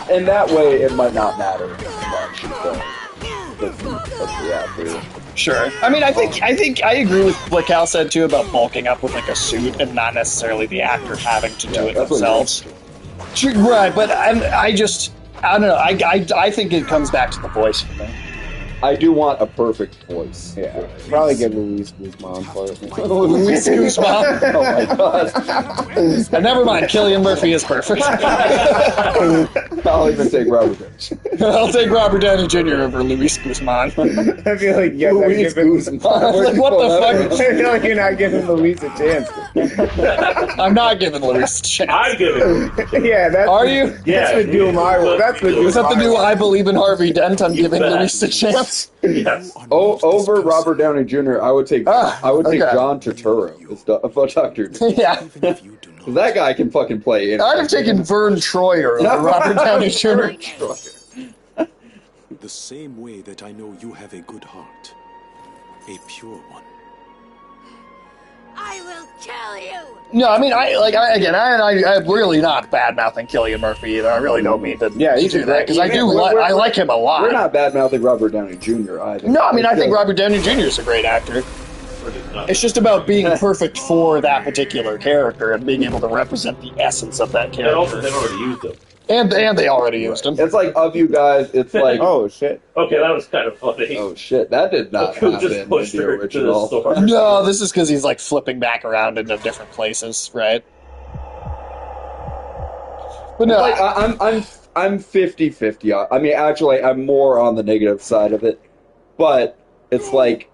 And that way, it might not matter much. That's the actor. Sure. I mean, I think I agree with what Cal said too about bulking up with like a suit and not necessarily the actor having to do it that's what themselves. True, right, but I don't know. I think it comes back to the voice for me. I do want a perfect voice. Yeah, probably get Luis Guzman for it. Luis Guzman. Oh my god. And never mind, Cillian Murphy is perfect. I'll even take Robert Downey. I'll take Robert Downey Jr. over Luis Guzman. I feel like you guys Luis are giving. Guzman. Like, what the fuck? I feel like you're not giving Luis a chance. I'm not giving Luis a chance. I'm giving. Yeah, that's. Are you? That's the Doom I want. That's the Doom. Is that the new I Believe in Harvey Dent? I'm giving bet. Luis a chance. Yes. Over Robert Downey Jr., I would take okay. John Turturro as Doctor. Yeah. That guy can fucking play. I'd have taken Vern Troyer over Robert Downey Jr. The same way that I know you have a good heart. A pure one. I will kill you! No, I mean, I'm really not bad-mouthing Cillian Murphy either. I really don't mean to he's do a that, great- because I like him a lot. We're not bad-mouthing Robert Downey Jr. either. No, I mean, I think Robert Downey Jr. is a great actor. It's just about being perfect for that particular character and being able to represent the essence of that And also, character. they've already used him. And they already used him. It's like, of you guys, it's like, Oh shit! Okay, that was kind of funny. oh shit, that did not Who happen just in pushed the her to the original. store? No, this is because he's like flipping back around into different places, right? But no, Like, I'm 50-50. I mean, actually, I'm more on the negative side of it. But it's like,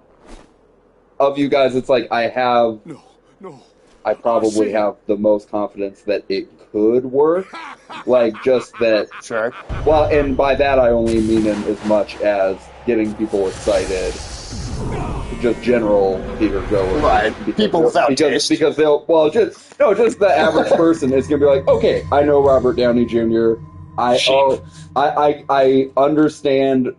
of you guys, it's like I probably have the most confidence that it could work. Like, just that. sure. Well, and by that I only mean in as much as getting people excited. Just general theater goers. Right. People without taste. Because they'll, well, just the average person is going to be like, okay, I know Robert Downey Jr. I understand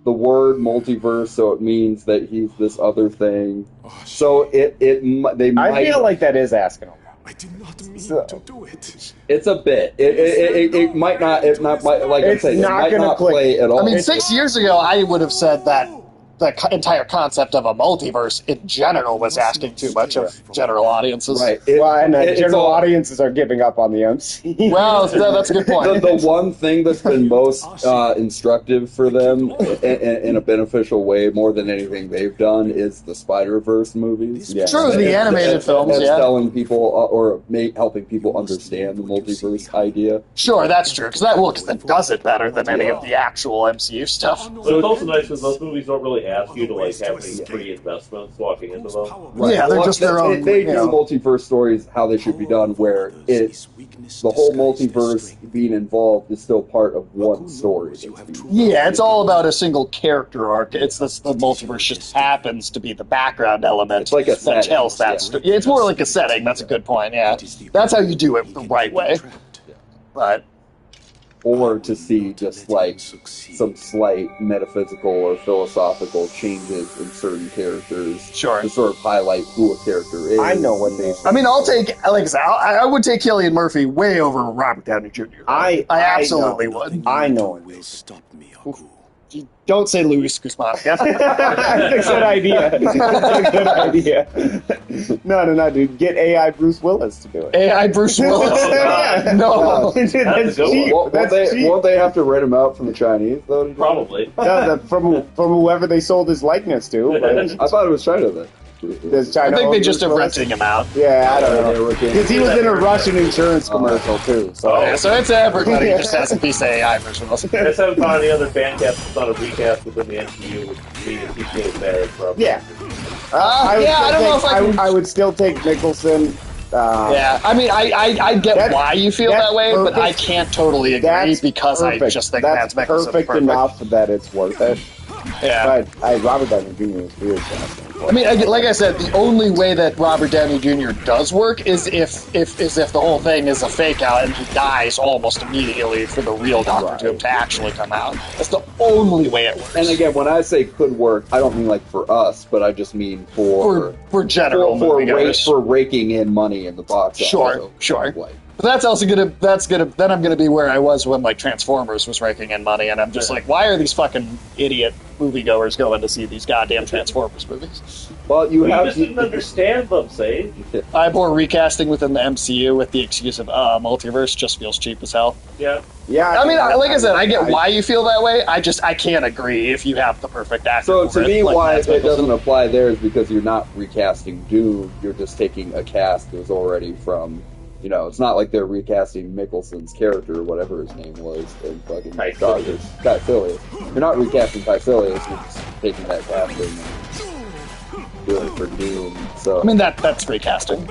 the word multiverse, so it means that he's this other thing. So they might. I feel like that is asking a lot. I did not mean to do it. It's a bit. It might not. It not like It's I said. It not might gonna not click. play at all. I mean, 6 years ago, I would have said that the entire concept of a multiverse in general was asking too much of general audiences. right. General audiences are giving up on the MC. Well, that's a good point. The one thing that's been most instructive for them in a beneficial way, more than anything they've done, is the Spider-Verse movies. Yeah. True, the animated films, That's yeah. telling people helping people understand the multiverse idea. Sure, that's true, because that does it better than any of the actual MCU stuff. But it's also nice because those movies don't really ask you to like have any pre-investments walking into them. Yeah, they're just their own. They you do know. multiverse stories how they should be done, where the whole multiverse being involved is still part of one story. Yeah, it's all about a single character arc. It's the multiverse just happens to be the background element It's like a that setting, tells that yeah. story. Yeah, it's more like a setting. That's a good point. Yeah, that's how you do it the right way. But Or to see just like some slight metaphysical or philosophical changes in certain characters, Sure. to sort of highlight who a character is. I know what they. I mean, I'll take like I said, I would take Cillian Murphy way over Robert Downey Jr. I absolutely know. would. I know it. Will stop me, Aku. Don't say Luis Guzman again. That's a good idea. That's a good idea. No, dude. Get AI Bruce Willis to do it. AI Bruce Willis. Yeah. No. Dude, that's a good cheap. one. That's cheap. Won't they have to rent him out from the Chinese though? to do it? Probably. No, from whoever they sold his likeness to. But I thought it was China then. does China I think own they just are Bruce Willis? renting him out. Yeah, I don't They know. were getting- Because he was in a Russian insurance commercial too. So Yeah, so it's everybody just has a piece of AI Bruce Willis. I just haven't found any other fan cast that's done a recast within the MCU with me and TK there. So. yeah. I don't know if I can- I would still take Nicholson. Yeah, I mean, I get That's- why you feel that's that way, but I perfect. can't totally agree That's because I perfect. just think that's Mads Mikkelsen's perfect enough that it's worth it. Yeah. But Robert Downey Jr. is weird. I mean, like I said, the only way that Robert Downey Jr. does work is if the whole thing is a fake out and he dies almost immediately for the real Doctor Doom to actually come out. That's the only way it works. And again, when I say could work, I don't mean like for us, but I just mean for general moviegoers. for raking in money in the box office. Sure, sure. Like, But that's also then I'm gonna be where I was when like Transformers was raking in money, and I'm just like, why are these fucking idiot moviegoers going to see these goddamn Transformers movies? well, you You have just didn't understand them, Sage. I bore recasting within the MCU with the excuse of multiverse just feels cheap as hell. Yeah. Yeah. I mean, like I said, I get why you feel that way. I can't agree if you have the perfect actor. So for to me, like why Mads it Mikkelsen. doesn't apply there is because you're not recasting Doom. You're just taking a cast that was already from. You know, it's not like they're recasting Mickelson's character or whatever his name was in fucking Caecilius. Caecilius. You're not recasting Caecilius. You're just taking that casting and doing it for Doom. So I mean, that's recasting.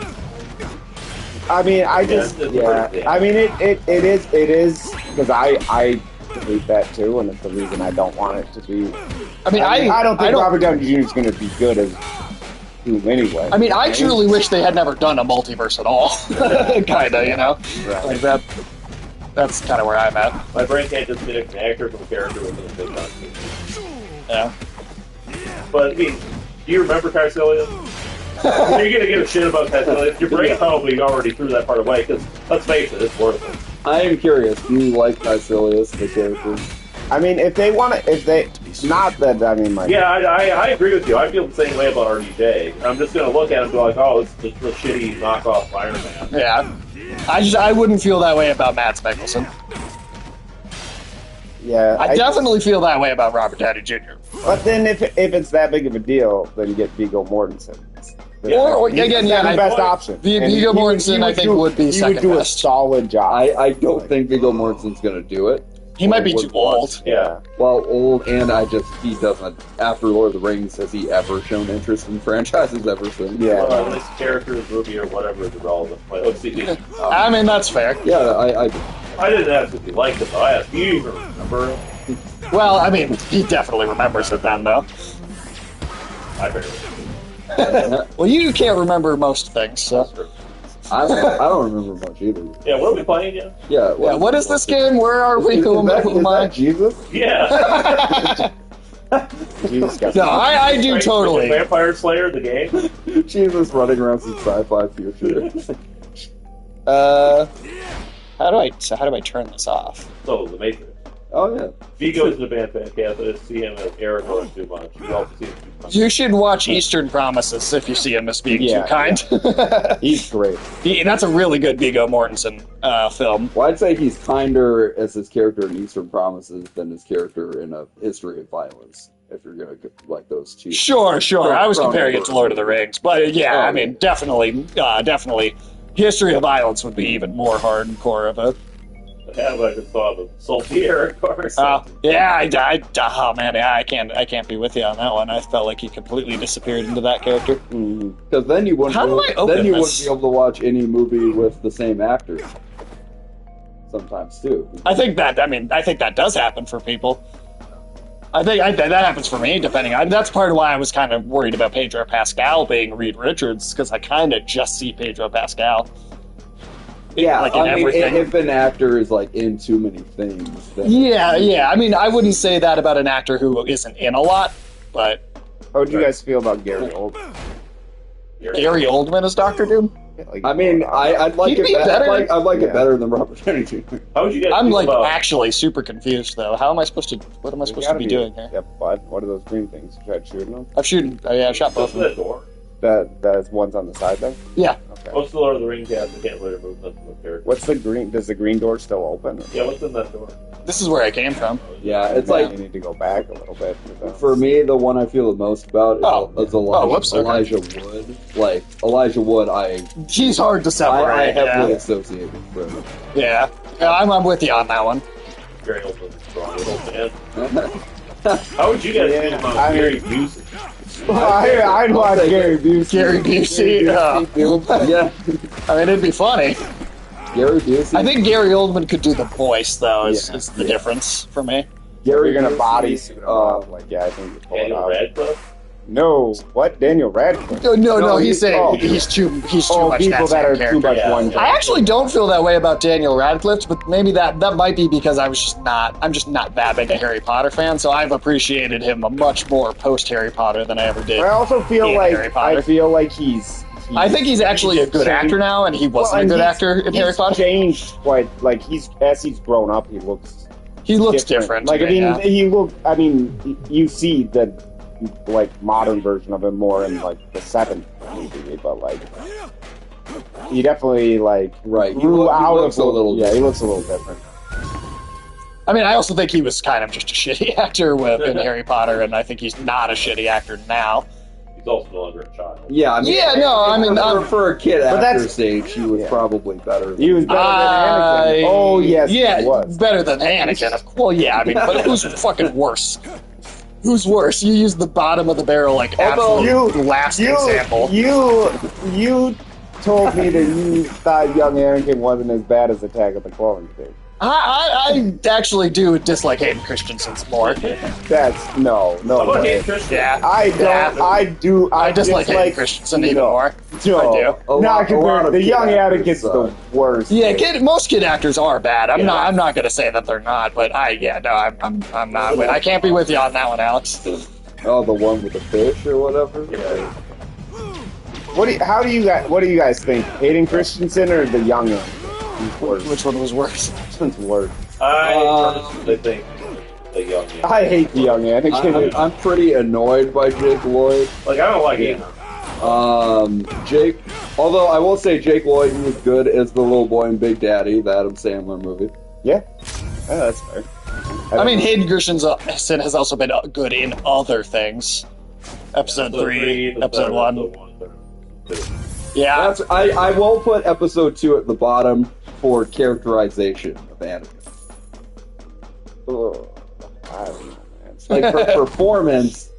I mean, I just it's yeah. pretty- I mean, it is because I hate that too, and it's the reason I don't want it to be. I mean, I don't think Robert Downey Jr. is going to be good as Doom anyway. I mean, I truly wish they had never done a multiverse at all. Kinda, you know, like that. That's kind of where I'm at. My brain can't disconnect an actor from a character within a big concept. Yeah. But I mean, do you remember Caecilius? You're gonna give a shit about Caecilius. Your brain probably already threw that part away. Because let's face it, it's worth it. I am curious. Do you like Caecilius, the character? I mean, if they want to, not that I mean, like Yeah, I agree with you. I feel the same way about RDJ. I'm just gonna look at him and be like, oh, it's just a shitty knockoff Iron Man. Yeah. I wouldn't feel that way about Mads Mikkelsen. Yeah, I definitely feel that way about Robert Downey Jr. But then, if it's that big of a deal, then get Viggo Mortensen. Or He's again, the yeah, best option. Viggo And he Mortensen, I think, would be he would second do best. a solid job. I don't think Viggo Mortensen's going to do it. He might be too old. Yeah. Well, old, and he doesn't. After Lord of the Rings, has he ever shown interest in franchises ever since? Yeah. Well, this character's movie or whatever is irrelevant. Like, let's see. I mean, that's fair. Yeah, I didn't ask if you liked it, though. I asked you to remember. Well, I mean, he definitely remembers it then, though. I barely. Well, you can't remember most things, so. I don't remember much either. Yeah, what are we playing again? Yeah. Yeah, what is this game? Where are we? Who am I? Jesus? Yeah. Jesus got No, I do totally. Vampire Slayer, the game? Jesus running around some sci-fi future. How do I turn this off? So, The Matrix. Oh yeah. Vigo's the band fantastic. I see him as Aragorn too much. You also see him too much. You should watch Eastern Promises if you see him as being too kind. He's great. That's a really good Viggo Mortensen film. Well, I'd say he's kinder as his character in Eastern Promises than his character in A History of Violence. If you're gonna like those two. Sure. I was comparing it to Lord of the Rings, but yeah, I mean, definitely. History of Violence would be even more hardcore of a. Yeah, but I just saw the salty Aragorn. Oh man, I can't be with you on that one. I felt like he completely disappeared into that character. Because then you wouldn't. Wouldn't be able to watch any movie with the same actors. Sometimes too. I think that does happen for people. I think that happens for me, that's part of why I was kind of worried about Pedro Pascal being Reed Richards, because I kind of just see Pedro Pascal. Yeah, like in everything. If an actor is like in too many things. Then Yeah. I mean, I wouldn't say that about an actor who isn't in a lot, but How would you guys feel about Gary Oldman? Gary Oldman as Doctor Doom? I mean, I'd like He'd it be better. better. I'd like it better than Robert Downey Jr. How would you guys I'm feel like about... actually super confused though. What am I supposed to be doing here? Yep, what are those green things? You tried shooting them? I shot both What's of them. that door? That's one's on the side there? Yeah. Okay. What's the Lord of the Rings cast? I can't really remove that from the character. What's the green? Does the green door still open? Or? Yeah, what's in that door? This is where I came from. Yeah, it's You like need to go back a little bit. for me, the one I feel the most about is whoops, okay. Elijah Wood. Like Elijah Wood, He's hard to separate. I heavily associate with him. Yeah, I'm with you on that one. Gary Oldman's strong little fan. How would you guys feel about Gary Busey? I'd watch Gary Busey. Gary Busey. Yeah, I mean, it'd be funny. Gary Busey. I think Gary Oldman could do the voice, though, is the difference for me. You're gonna bodysuit him up. Like, yeah, I think you pull it Daniel out. Radcliffe? No, what? Daniel Radcliffe? No, he's saying oh. he's too much people that are character. too much one. I actually don't feel that way about Daniel Radcliffe, but maybe that might be because I'm just not that big a Harry Potter fan, so I've appreciated him a much more post Harry Potter than I ever did. I also feel in like Harry Potter. I think he's actually a good actor now, and he wasn't a good actor in Harry Potter. He's changed quite. Like as he's grown up, he looks different. Like I mean, you see the like modern version of him more in like the seventh movie, but like he definitely like grew out of a little. Yeah, he looks a little different. I mean, I also think he was kind of just a shitty actor in Harry Potter, and I think he's not a shitty actor now. He's also no longer a child. Yeah, I mean, for a kid actor's age, he was probably better. He was better than Anakin. Oh yes, yeah, he was better than Anakin. Well, yeah, I mean, but who's fucking worse? Who's worse? You use the bottom of the barrel like absolute last example. You told me that you thought young Anakin wasn't as bad as Attack of the Clones did. I actually do dislike Hayden Christensen's more. That's no. Yeah, I dislike Hayden Christensen even more. No, I do. Not compared. The young Anakin's the worst. Yeah, most kid actors are bad. I'm not going to say that they're not, but I'm not. I can't be with you on that one, Alex. Oh, the one with the fish or whatever. Yeah. What do you guys think? Hayden Christensen or the young one? Which one was worse? Which one's worse? I personally think the young man. I hate the young Anakin. I'm pretty annoyed by Jake Lloyd. Like, I don't like him. Jake, although I will say Jake Lloyd was good as the little boy in Big Daddy, the Adam Sandler movie. Yeah, that's fair. I mean, Hayden Christensen has also been good in other things. Episode 3, Episode 1. Yeah. I will put Episode 2 at the bottom for characterization of Anakin. Ugh, I don't know, man. Like, for performance,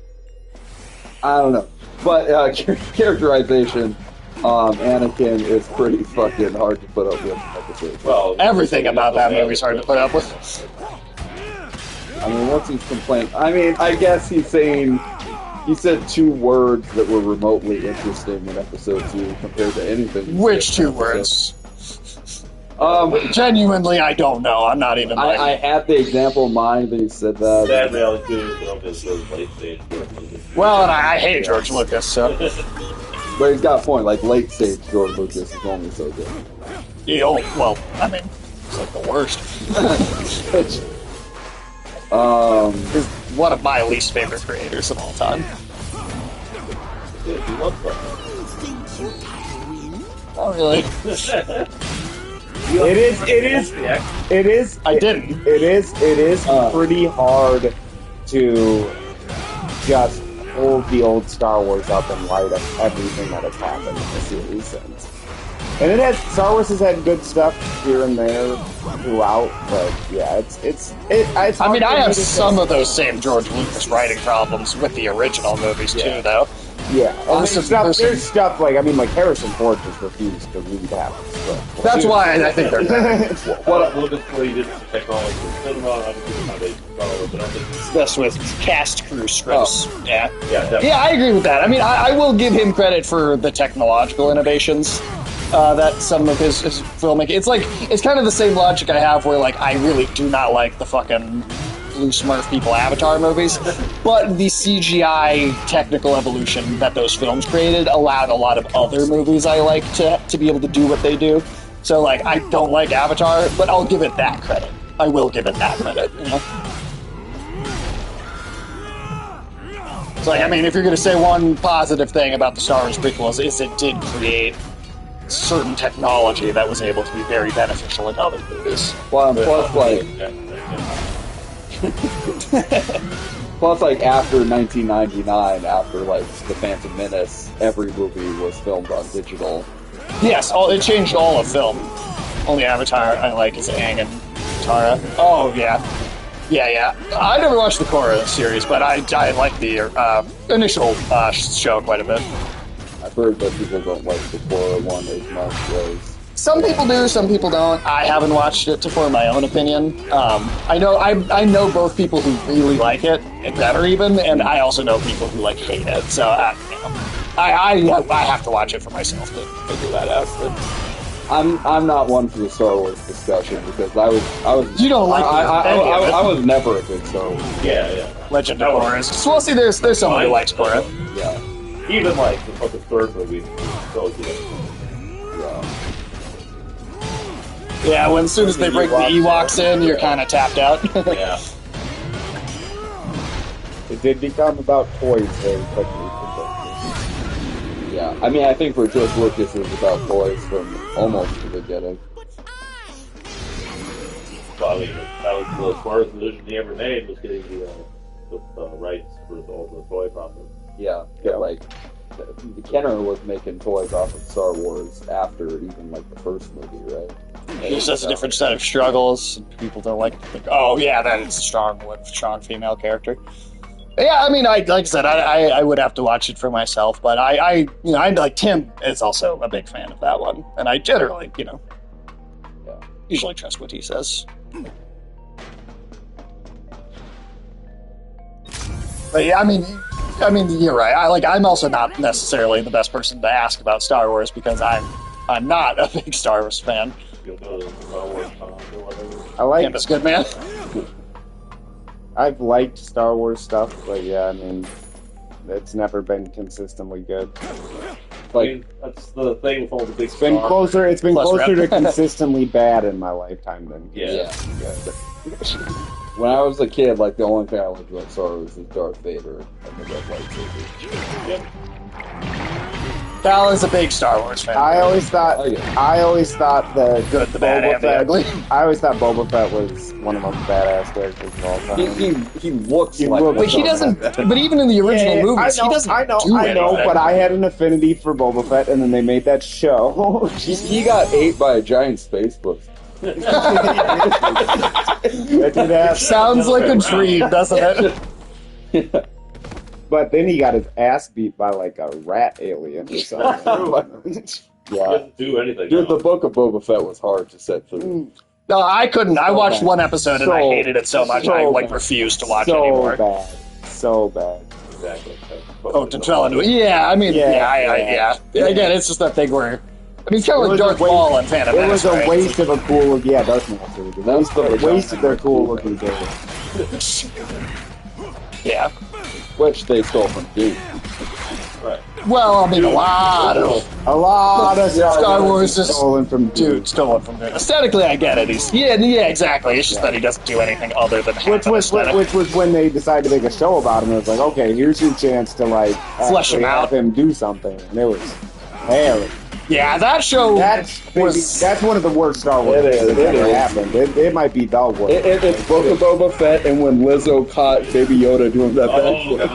I don't know. But characterization, Anakin is pretty fucking hard to put up with. Episode. Well, everything about that movie is hard to put up with. I mean, what's his complaint? I mean, I guess he's saying he said 2 words that were remotely interesting in Episode 2 compared to anything. Which 2 words? Genuinely, I don't know. I'm not even. I had the example in mind that he said that. That reality film is the late stage. Well, and I hate George Lucas, so. But he's got a point. Like late stage George Lucas is only so good. Well, I mean, it's like the worst. He's one of my least favorite creators of all time. Oh, really? It is. I didn't. It is pretty hard to just hold the old Star Wars up in light of everything that has happened in the series since. And Star Wars has had good stuff here and there throughout, but yeah, it's I mean, I have some of those same George Lucas writing problems with the original movies too, though. Yeah, and there's stuff like Harrison Ford just refused to read half the script. That's why I think they're bad. What Lucas really did with technology? Best with cast crew scripts. Oh. Yeah, definitely. Yeah, I agree with that. I mean, I will give him credit for the technological innovations that some of his filmmaking. It's kind of the same logic I have where I really do not like the fucking Blue Smurf people Avatar movies, but the CGI technical evolution that those films created allowed a lot of other movies I like to be able to do what they do. So I don't like Avatar, but I'll give it that credit. I will give it that credit, you know? So I mean, if you're going to say one positive thing about the Star Wars prequels, is it did create certain technology that was able to be very beneficial in other movies. Well, plus after 1999, after The Phantom Menace, every movie was filmed on digital. Yes, it changed all of film. Only Avatar I like is Aang and Tara. Oh yeah. I never watched the Korra series, but I like the initial show quite a bit. I've heard that people don't like the Korra one as much as... Some people do, some people don't. I haven't watched it to form my own opinion. I know both people who really like it, and better even, and I also know people who hate it. So I have to watch it for myself to figure that out. But I'm not one for the Star Wars discussion because I was. You don't like I was never a big Star Wars. Yeah. Legend of Korra. So we'll see. There's someone who likes Korra. Yeah. Even the third movie, so good. Yeah, as soon as they bring the Ewoks in, you're kind of tapped out. Yeah. It did become about toys very quickly. Yeah, I mean, I think for George Lucas, it was about toys from almost the beginning. Well, I mean, that was the smartest decision he ever made, was getting the rights for all the toy profit. Yeah. Kenner was making toys off of Star Wars after even the first movie, right? It's just a different set of struggles. People don't like to think, oh yeah, that is a strong female character. Yeah, I mean, like I said, I would have to watch it for myself, but I like Tim is also a big fan of that one, and I generally, usually trust what he says. But yeah, I mean, you're right. I'm also not necessarily the best person to ask about Star Wars because I'm not a big Star Wars fan. I like Tim is good, man. I've liked Star Wars stuff, but yeah, I mean, it's never been consistently good. That's the thing with all the big It's been closer to Rep. consistently bad in my lifetime than Yeah. When I was a kid, the only thing I liked about Star Wars was Darth Vader and the red lightsaber. Yep. Val is a big Star Wars fan. I always thought the Good, the bad, and the ugly. I always thought Boba Fett was one of the most badass characters of all time. He looks He like. looks But he doesn't. But even in the original movies, he doesn't I know, do anything. but I had an affinity for Boba Fett, and then they made that show. He got ate by a giant space bus. Sounds like a dream, doesn't it? But then he got his ass beat by like a rat alien or something. He doesn't do anything. Dude, the book of Boba Fett was hard to sit through. No, I couldn't. I watched one episode and I So- hated it so much. I so like bad. refused to watch so anymore. bad, so bad. Exactly. Oh, to tell into it. Yeah, I mean, yeah. Again, it's just that thing where. I mean, it's kind of like Darth Maul and Phantom It was Menace, a right? waste of a cool, Darth Maul too. They wasted their cool looking dude. Yeah. Which they stole from Duke. Right. Well, I mean, a lot of Star Wars is stolen from dude, stolen from dude. Aesthetically, I get it. Yeah, exactly. It's just that he doesn't do anything other than Which was when they decided to make a show about him. It was like, okay, here's your chance to like Flesh him actually out. have him do something, and it was hairy. Yeah, that show That's was. one of the worst Star Wars It is, things it that ever is. happened. It might be the worst. It's Book of Boba Fett and when Lizzo caught Baby Yoda doing that backflip.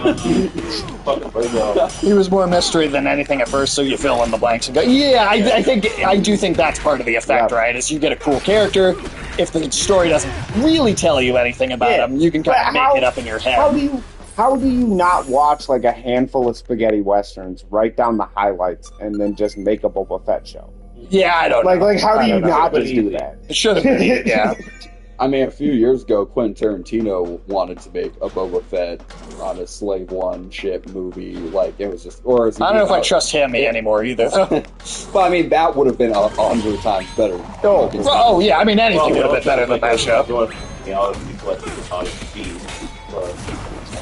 Fucking Lizzo. He was more mystery than anything at first, so you fill in the blanks and go. Yeah, I do think that's part of the effect, Yeah. right? Is you get a cool character. If the story doesn't really tell you anything about him, you can kind But of make it up in your head. How do you not watch like a handful of spaghetti westerns, write down the highlights, and then just make a Boba Fett show? Yeah, I don't know. Like how do you not But just do easy. that? It should have been, yeah. I mean, a few years ago, Quentin Tarantino wanted to make a Boba Fett on a Slave One ship movie. Like, it was just... Or is he I don't know if I out? trust him anymore either. But, I mean, that would have been 100 times better. Oh, yeah, I mean, anything would have been better than that show.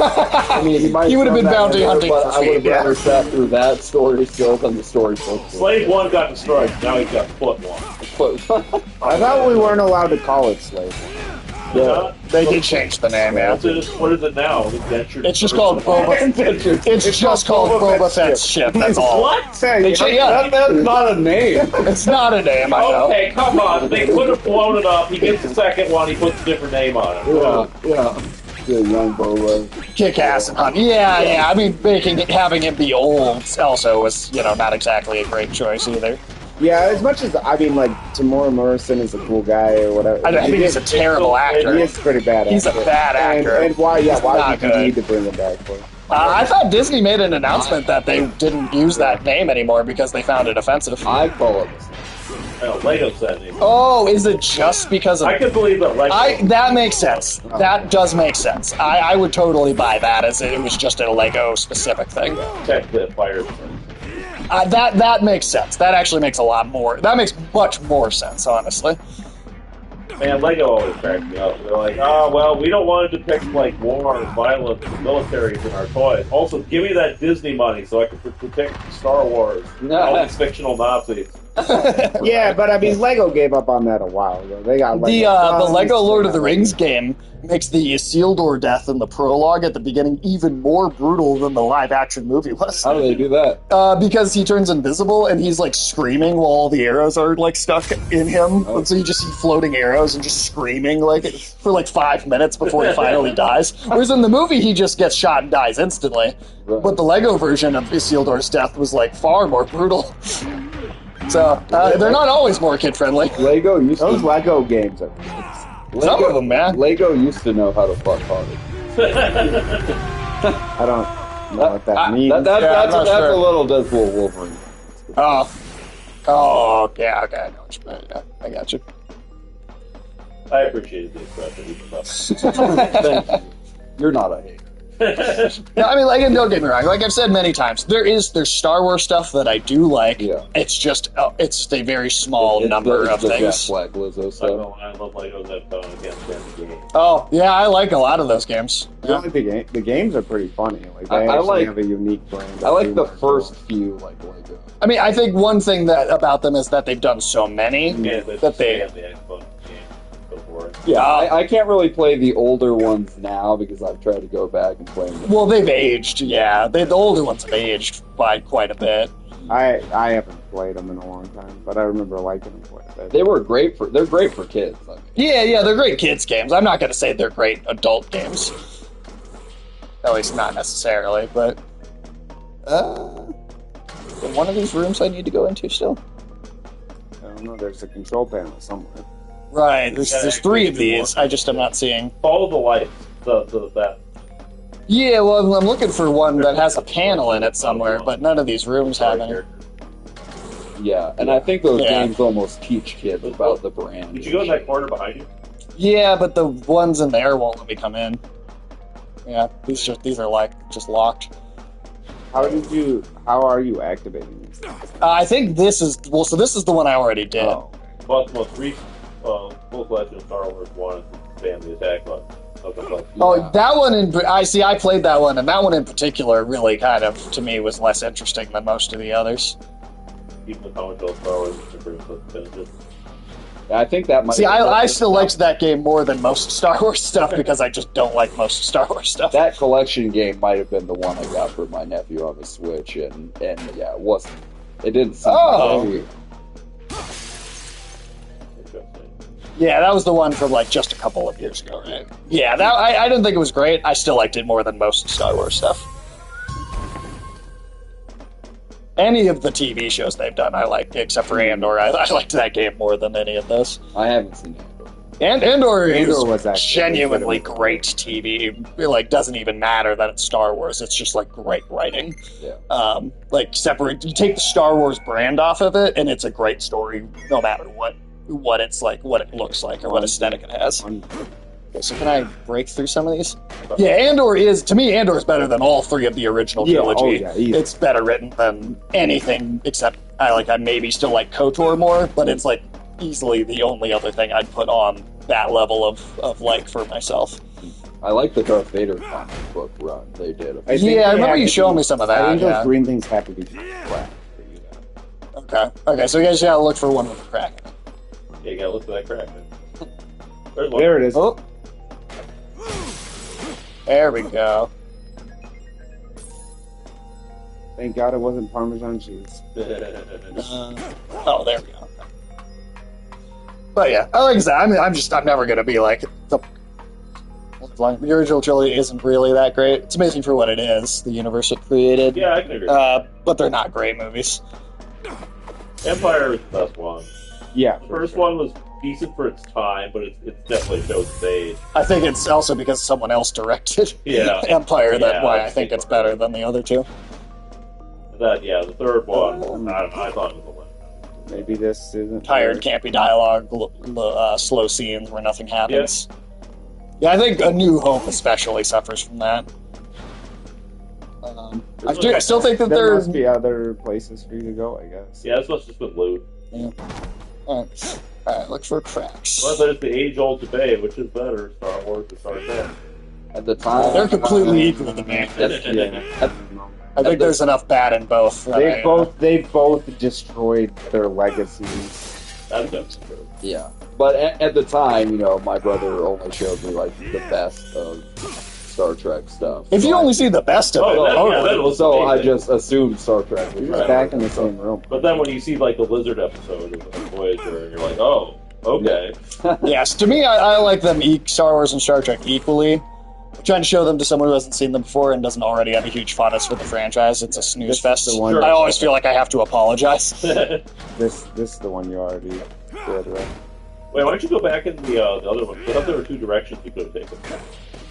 I mean, he might He would have been done that bounty later, hunting but for I would have feed, yeah. rather sat through that story still than the story book. Slave 1 got destroyed, now he's got Foot 1. I thought we weren't allowed to call it slave. Yeah. They did change the name, yeah. What is it now? Indentured It's just called Boba. It's just called Boba Fett's ship. That's all. What? Yeah, That's not a name. it's not a name. I know. Okay, come on. They could have blown it up. He gets the second one, he puts a different name on it. Yeah. The young Boba. Kick ass and hunt. Yeah. I mean, having him be old also was, not exactly a great choice either. Yeah, as much as like Tamora Morrison is a cool guy or whatever. I think he's a terrible actor. He is pretty bad. He's a bad actor. And why? Yeah, He's why not did you good. need to bring him back for? I thought Disney made an announcement that they didn't use that name anymore because they found it offensive. I call it. Lego said it. Oh, is it just because of... I can believe that Lego... That makes sense. That does make sense. I would totally buy that as it was just a Lego specific thing. Check the fire. That makes sense. That actually makes a lot more... That makes much more sense, honestly. Man, Lego always cracks me up. They're like, oh, well, we don't want to depict, war or violence and militaries in our toys. Also, give me that Disney money so I can protect Star Wars and all these fictional Nazis. Yeah, but I mean, Lego gave up on that a while ago. They got The Lego Lord of the Rings game makes the Isildur death in the prologue at the beginning even more brutal than the live-action movie was. How do they do that? Because he turns invisible and he's screaming while all the arrows are stuck in him, and so you just see floating arrows and just screaming for 5 minutes before he finally dies. Whereas in the movie he just gets shot and dies instantly. Right. But the Lego version of Isildur's death was far more brutal. So they're not always more kid-friendly. Lego used Those to. Lego games are. Some of them, man. Lego used to know how to fuck hard. I don't know what that means. That's I'm not sure. a little Deadpool Wolverine. Oh, yeah, okay, I know what you mean. Yeah, I got you. I appreciated the expression. Thank you. You're not a hater. No, I mean, don't get me wrong. Like I've said many times, there's Star Wars stuff that I do like. Yeah. It's just a very small number of the things. Jack Black Lizzo I stuff. know I love Legos that fun against them game. Oh, yeah, I like a lot of those games. I like the games are pretty funny. They I actually like- have a unique brand. I like the humor. first few Lego. I mean, I think one thing about them is that they've done so many Yeah, that they. had the Xbox game before. Yeah, I can't really play the older ones now because I've tried to go back and play them. Well, they've aged. Yeah, the older ones have aged by quite a bit. I haven't played them in a long time, but I remember liking them quite a bit. They're great for kids. I mean. Yeah, they're great kids games. I'm not going to say they're great adult games. At least not necessarily, but... one of these rooms I need to go into still? I don't know, there's a control panel somewhere. Right, there's 3 of these. I just am not seeing... Follow the lights. That. Yeah, well, I'm looking for one that has a panel in it somewhere, but none of these rooms have any. Yeah, and I think those games almost teach kids about the brand. Did you go in that corner behind you? Yeah, but the ones in there won't let me come in. Yeah, these are like just locked. How are you activating these things? I think this is so this is the one I already did. Oh. Well, the most recent Full Legend Star Wars 1 is family attack button. Oh, that one I played that one, and that one in particular really kind of, to me, was less interesting than most of the others. Even the Star Wars finishes. I think that might... See, I still liked that game more than most Star Wars stuff because I just don't like most Star Wars stuff. That collection game might have been the one I got for my nephew on the Switch, and yeah, it wasn't... It didn't seem... Yeah, that was the one from like just a couple of years ago, right? Yeah, I didn't think it was great. I still liked it more than most Star Wars stuff. Any of the TV shows they've done, I liked, except for Andor. I liked that game more than any of those. I haven't seen Andor. And Andor was genuinely great TV. It like doesn't even matter that it's Star Wars. It's just like great writing. Yeah. Like separate. You take the Star Wars brand off of it, and it's a great story, no matter what it's like, what it looks like, or what aesthetic it has. Okay, so can I break through some of these? Yeah, Andor is better than all 3 of the original trilogy. It's better written than anything except I maybe still like KOTOR more, but it's like easily the only other thing I'd put on that level of like for myself. I like the Darth Vader comic book run they did. I remember you showing me some of that. I think those green things have to be cracked for you. Okay, so you guys gotta look for one with a crack in it. Yeah, you gotta look for that crack. There it is. Oh. There we go. Thank God it wasn't Parmesan cheese. Oh, there we go. But yeah, like I said, I'm never gonna be like the original trilogy isn't really that great. It's amazing for what it is, the universe it created. Yeah, I can agree. But they're not great movies. Empire is the best one. Yeah. The first one was decent for its time, but it definitely showed its age. I think it's also because someone else directed Empire why I think it's better than the other 2. The third one, I thought it was a win. Maybe this isn't... Tired, campy dialogue, slow scenes where nothing happens. Yeah, I think A New Hope especially suffers from that. I still think that there must be other places for you to go, I guess. Yeah, this must just been loot. Yeah. Alright, look for cracks. Well, there's the age-old debate, which is better, Star Wars or Star Trek? At the time... They're completely equal to me. I think there's enough bad in both. They both destroyed their legacies. That's true. Yeah. But at the time, my brother only showed me, like, the best of Star Trek stuff. If you only see the best of it, so I just assumed Star Trek was back in the same room. But then when you see like the Lizard episode of Voyager, and you're like, oh, okay. Yes, to me, I like them Star Wars and Star Trek equally. I'm trying to show them to someone who hasn't seen them before and doesn't already have a huge fondness for the franchise. It's a snooze fest. I always feel like I have to apologize. This is the one you already did, right? Wait, why don't you go back in the other one? I thought there were 2 directions you could have taken.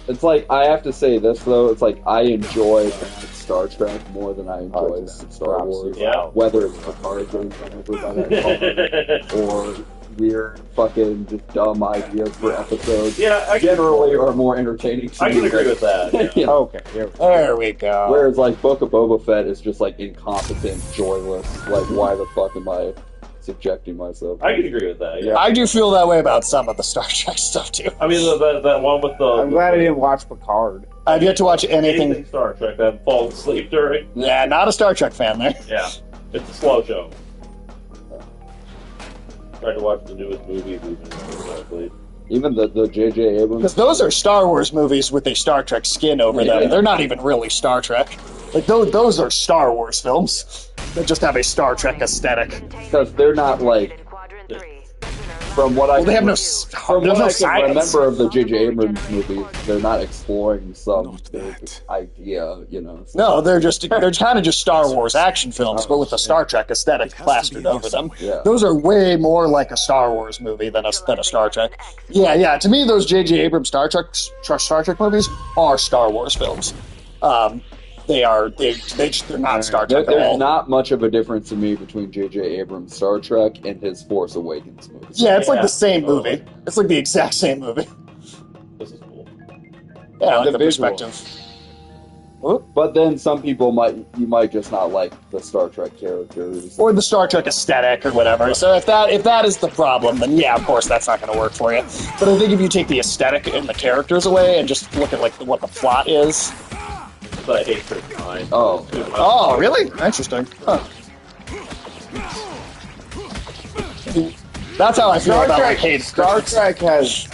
It's like, I have to say this, though. It's like, I enjoy Star Trek more than I enjoy Star Wars. Yeah. Whether it's Picard getting run over by that car, or weird, fucking, just dumb ideas for episodes. Yeah, generally are more entertaining to me. I can agree with that. Yeah. Okay, there we go. Whereas, like, Book of Boba Fett is just, like, incompetent, joyless. Like, why the fuck am I subjecting myself? I can agree with that, yeah. I do feel that way about some of the Star Trek stuff, too. I mean, that one with the... I'm glad I didn't watch Picard. I've yet to watch anything Star Trek that I've fallen asleep during. Yeah, not a Star Trek fan there. Yeah, it's a slow show. Tried to watch the newest movies even the J.J. Abrams. Because those are Star Wars movies with a Star Trek skin over them. They're not even really Star Trek. Like those are Star Wars films that just have a Star Trek aesthetic. Because they're not like, from what I Well, they have no from there's what no I can science. remember of the J.J. Abrams movies, they're not exploring some Not big that. idea, you know. No, they're kind of just Star Wars action films, but with a Star Trek aesthetic plastered over them. Yeah. Those are way more like a Star Wars movie than a Star Trek. Yeah. To me, those J.J. Abrams Star Trek movies are Star Wars films. They're not Star Trek at There's all. not much of a difference to me between J.J. Abrams' Star Trek and his Force Awakens movies. Yeah, it's like Yeah. the same movie. It's like the exact same movie. This is cool. Yeah, I like The the visual. perspective. But then some people might just not like the Star Trek characters. Or the Star Trek aesthetic or whatever. So if that is the problem, then yeah, of course that's not going to work for you. But I think if you take the aesthetic and the characters away and just look at like what the plot is. But I hate Chris Pine. Oh. Oh, really? Interesting. Huh. That's how I feel about like hate. Star Trek has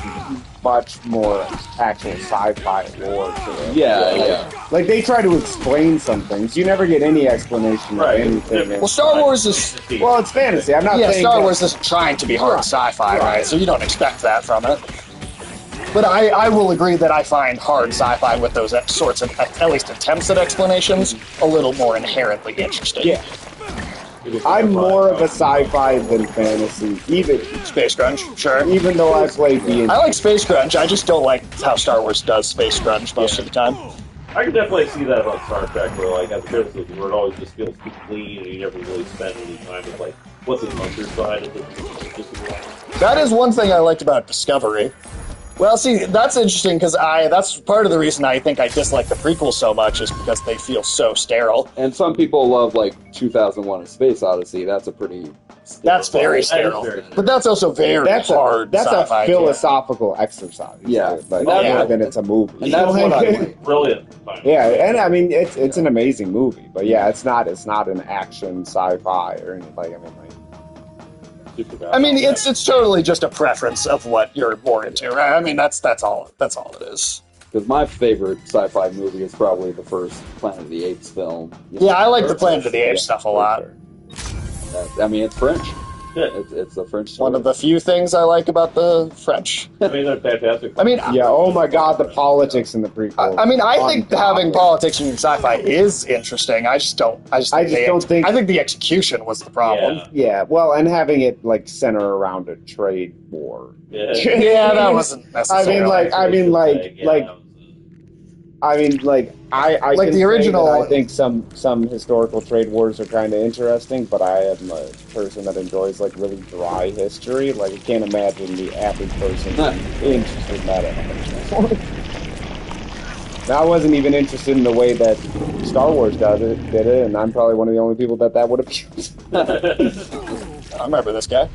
much more actual sci-fi lore to it. Yeah. Like they try to explain some things. You never get any explanation Right. of anything. Well, Star Wars is Well, it's fantasy. I'm not yeah, saying Star that- Wars isn't trying to be hard sci-fi, right? So you don't expect that from it. But I will agree that I find hard sci-fi with those sorts of, at least attempts at explanations, a little more inherently interesting. Yeah. I'm more of a sci-fi than fantasy. Space Grunge, sure. Even though I played the I like Space Grunge, I just don't like how Star Wars does Space Grunge most of the time. I can definitely see that about Star Trek, where like as criticism, where it always just feels too clean, and you never really spend any time with like what's the underside of it. That is one thing I liked about Discovery. Well, see, that's interesting because that's part of the reason I think I dislike the prequels so much is because they feel so sterile. And some people love like 2001: A Space Odyssey. That's a pretty. That's very sterile. But that's also very hard That's sci-fi. a philosophical exercise. Yeah. But Yeah. more than it's a movie. And that's what I like. Brilliant. Yeah, and I mean it's an amazing movie, but yeah, it's not an action sci-fi or anything. I mean, it's totally just a preference of what you're more into, right? I mean, that's all it is. Because my favorite sci-fi movie is probably the first Planet of the Apes film. Yeah, I like the Planet of the Apes stuff a lot. I mean, it's French. It's a French story. One of the few things I like about the French. I mean, they're fantastic. I mean, Yeah, oh my god, the politics in the prequel. I mean, I think having politics in sci-fi is interesting. I just don't think. I think the execution was the problem. Yeah, well, and having it like center around a trade war. Yeah. Yeah, that wasn't necessarily. I Like can the say original- that I think some historical trade wars are kind of interesting, but I am a person that enjoys like really dry history. Like I can't imagine the average person being interested in that. Now, I wasn't even interested in the way that Star Wars did it, and I'm probably one of the only people that would appeal. I remember this guy.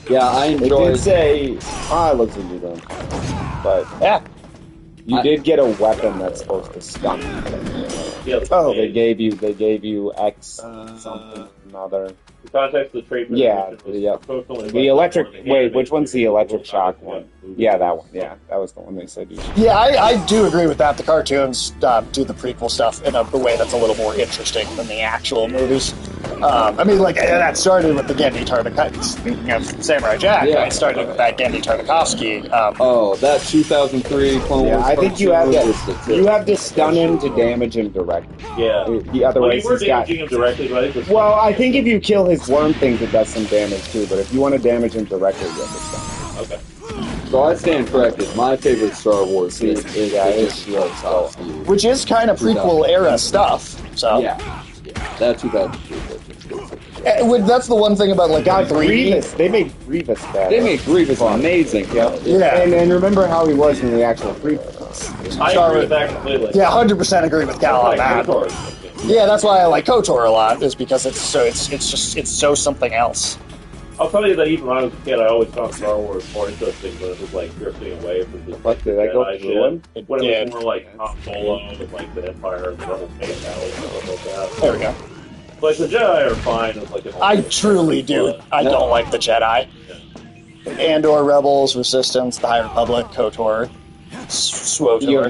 Yeah, I It enjoyed. did say, it looks like you don't. But Yeah. you did get a weapon that's supposed to stun. Oh, They gave you X something another. The context of the trade. Yeah, the electric. Wait, which one's the electric shock one? Yeah, that one. Yeah, that was the one they said. Yeah, I do agree with that. The cartoons do the prequel stuff in a way that's a little more interesting than the actual movies. I mean, like, that started with the Genndy Tartakovsky. Speaking of Samurai Jack, Yeah. it started with that Genndy Tartakovsky. That 2003 Clone Wars. Yeah, I think you have cartoon you have to stun him to damage him directly. Yeah. Otherwise, you were he's got. damaging him directly, right? Well, I think if you kill his worm things, it does some damage too. But if you want to damage him directly, you have to stun him. Okay. So I stand corrected. My favorite Star Wars scene is Yeah, the it's Tartakovsky. Which is kind of prequel era stuff. So Yeah, that 2003. That's the one thing about like God, 3D. Grievous. They made Grievous bad. They made Grievous amazing. Yeah. Yeah. And remember how he was in the actual prequels. I agree with that completely. Yeah, 100% agree with Cal on that. Yeah, that's why I like KOTOR a lot, is because it's so something else. I'll tell you that even when I was a kid, I always found Star Wars more interesting when it was like drifting away from the What, did I go Jedi through one? shit. When it did. was more like Han Solo and like the Empire and the Rebel Base Battles and stuff like that. There we go. Like the Jedi are fine as like an I truly do. I don't like the Jedi. Andor, Rebels, Resistance, the High Republic, KOTOR. Swoop to her.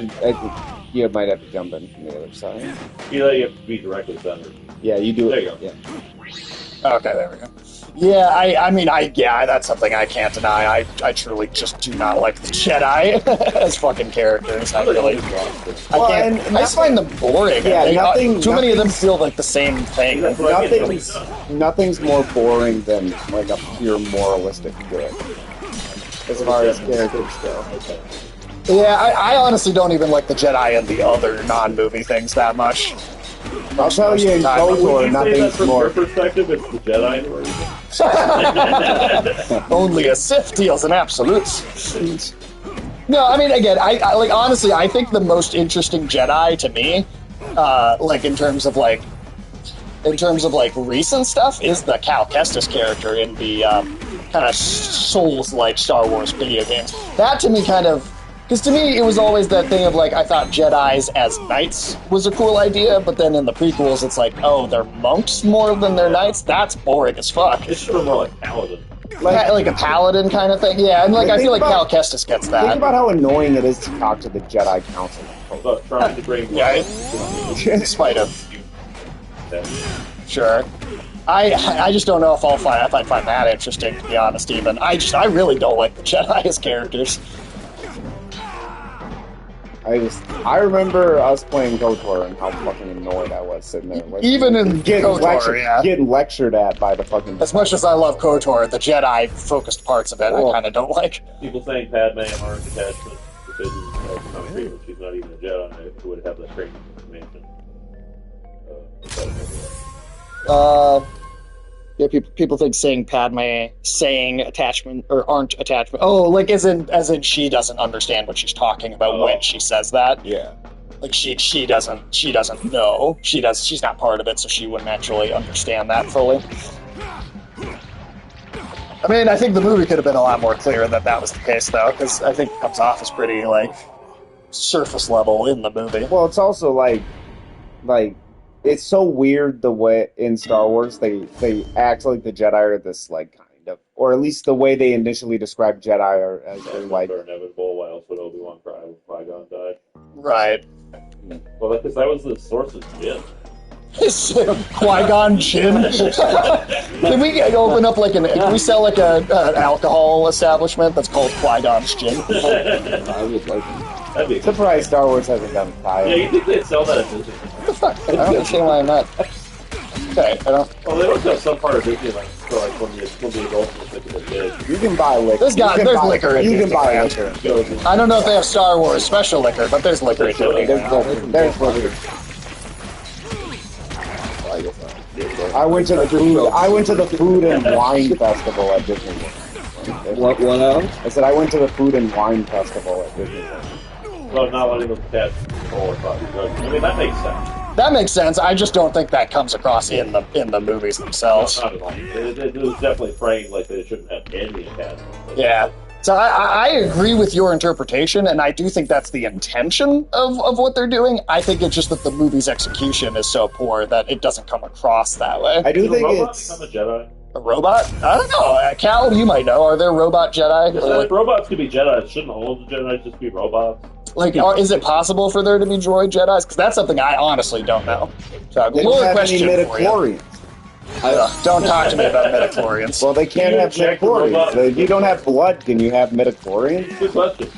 You might have to jump in from the other side. You know, you have to be directly centered. Yeah, you do There it. you go. Yeah. Okay, there we go. Yeah, I mean, that's something I can't deny. I truly just do not like the Jedi as fucking characters. I really, Well, I can't. and I just find them boring. Yeah, Too many of them feel like the same thing. That's what I mean. Nothing's more boring than like a pure moralistic good, as far as characters go. Yeah, I honestly don't even like the Jedi and the other non-movie things that much. I'll tell you, in Would KOTOR, you say that nothing's from more. your perspective, it's the Jedi version? Only a Sith deals in absolutes. No, I mean, again, I like honestly, I think the most interesting Jedi to me, like in terms of recent stuff, is the Cal Kestis character in the kind of Souls-like Star Wars video games. That to me kind of. Because to me, it was always that thing of like, I thought Jedis as knights was a cool idea, but then in the prequels, it's like, oh, they're monks more than they're knights? That's boring as fuck. It's sort of more like Paladin. Like a paladin kind of thing? Yeah, and like I feel like Cal Kestis gets that. Think about how annoying it is to talk to the Jedi Council. But trying to bring Yeah, in spite of. Sure. I just don't know if I'd find that interesting, to be honest, even. I really don't like the Jedi as characters. I remember us playing KOTOR and how fucking annoyed I was sitting there. Like, Even in KOTOR, getting lectured at by the fucking. As much as I love KOTOR, the Jedi-focused parts of it I kind of don't like. People saying Padme aren't attachment because she's not even a Jedi who would have that training information. Yeah, people think saying Padme, saying attachment, or aren't attachment. Oh, like as in she doesn't understand what she's talking about when she says that. Yeah. Like she doesn't know. She's not part of it, so she wouldn't actually understand that fully. I mean, I think the movie could have been a lot more clear that was the case, though, because I think it comes off as pretty, like, surface level in the movie. Well, it's also like it's so weird the way in Star Wars they act like the Jedi are this like kind of, or at least the way they initially describe Jedi are as they're like inevitable. Why else would Obi-Wan cry when Qui-Gon died? Right. Well, because that was the source of Jin. Qui-Gon Jinn. Can we open up like can we sell like an alcohol establishment that's called Qui-Gon's Gin? I would like That'd be surprised Star Wars hasn't done fire. Yeah, you think they'd sell that at Disney? What the fuck? I don't understand why I'm not. Okay, I don't. Well, they don't have some part of Disneyland for like when the adults were thinking of kids. You can buy liquor. There's liquor in You can buy Disneyland. liquor. I don't know if they have Star Wars special liquor, but there's liquor in Disneyland. There's liquor. I went to the food and wine festival at Disneyland. What else? I said I went to the food and wine festival at Disneyland. Well, not letting them catch control probably good. I mean, that makes sense. That makes sense. I just don't think that comes across in the movies themselves. Not at all. It was definitely framed like they shouldn't have any attachment. Yeah. So I agree with your interpretation, and I do think that's the intention of what they're doing. I think it's just that the movie's execution is so poor that it doesn't come across that way. I do Did think a robot it's become a Jedi? A robot? I don't know. Cal, you might know. Are there robot Jedi? If robots could be Jedi, shouldn't all the Jedi just be robots? Like, is it possible for there to be droid Jedis? Because that's something I honestly don't know. So, they don't more have any question for you. midichlorians. Don't talk to me about midichlorians. Well, they can't have midichlorians. If you don't have blood, can you have midichlorians? Good question.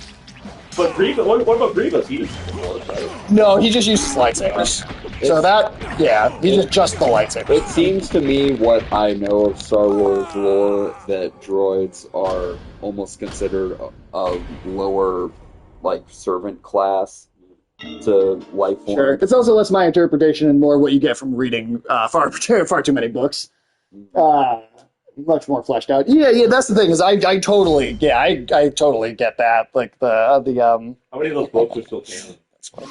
But Grievous, what about Grievous? He used the Force, right? No, he just uses lightsabers. So he's just the lightsaber. It seems to me what I know of Star Wars lore that droids are almost considered a lower, like, servant class to life form. Sure. It's also less my interpretation and more what you get from reading far too many books. Much more fleshed out. Yeah. That's the thing is I totally get that. Like How many of those books are still canon? That's funny.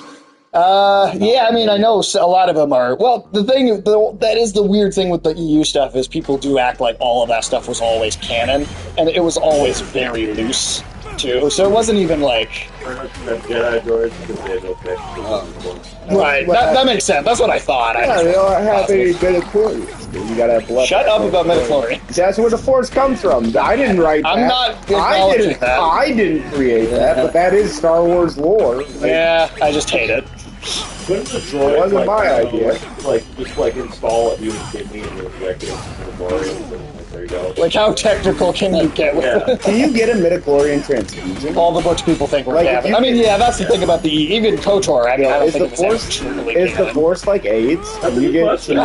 I mean, I know a lot of them are. Well, that is the weird thing with the EU stuff is people do act like all of that stuff was always canon, and it was always very loose. too. So it wasn't even like Jedi droids because they had no connection. right. That makes sense. That's what I thought. Yeah, they don't have any midichlorians. You gotta have blood. Shut up about midichlorians. That's where the Force comes from. I didn't write that. I'm not acknowledging that. I didn't create that, but that is Star Wars lore. Yeah, I just hate it. Couldn't the droid, It wasn't my idea. Just install a human kidney and inject it into the midichlorians, and there you go. Like, how technical can you get with Yeah. Can you get a midichlorian transfusion? all the books people think we're Like, if having? you I mean, can- yeah, that's the thing about even KOTOR. I mean, I don't Is think the it was Force actually is the canon. Force like AIDS? That's a Can you good get question.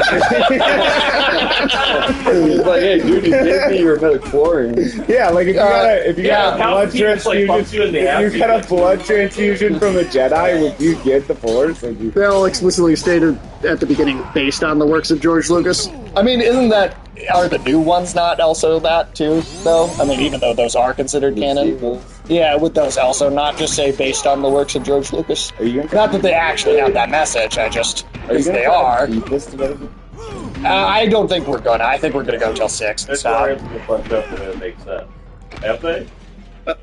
He's like, hey, dude, you gave me your midichlorian. Yeah, like if you got a how blood people just, like, transfusion, punch you in the if ass, you you got a get- blood transfusion from a Jedi, would you get the Force? Would you? They'll explicitly stated at the beginning based on the works of George Lucas. I mean, are the new ones not also that too, though? I mean, even though those are considered canon. Yeah, would those also not just say based on the works of George Lucas? Are you gonna? Not that they actually have that message, I just, Are you if gonna they try to are. beat this today? I don't think we're gonna. I think we're gonna go till 6 and stop. Midichlorians get fucked up and it makes sense. Have they?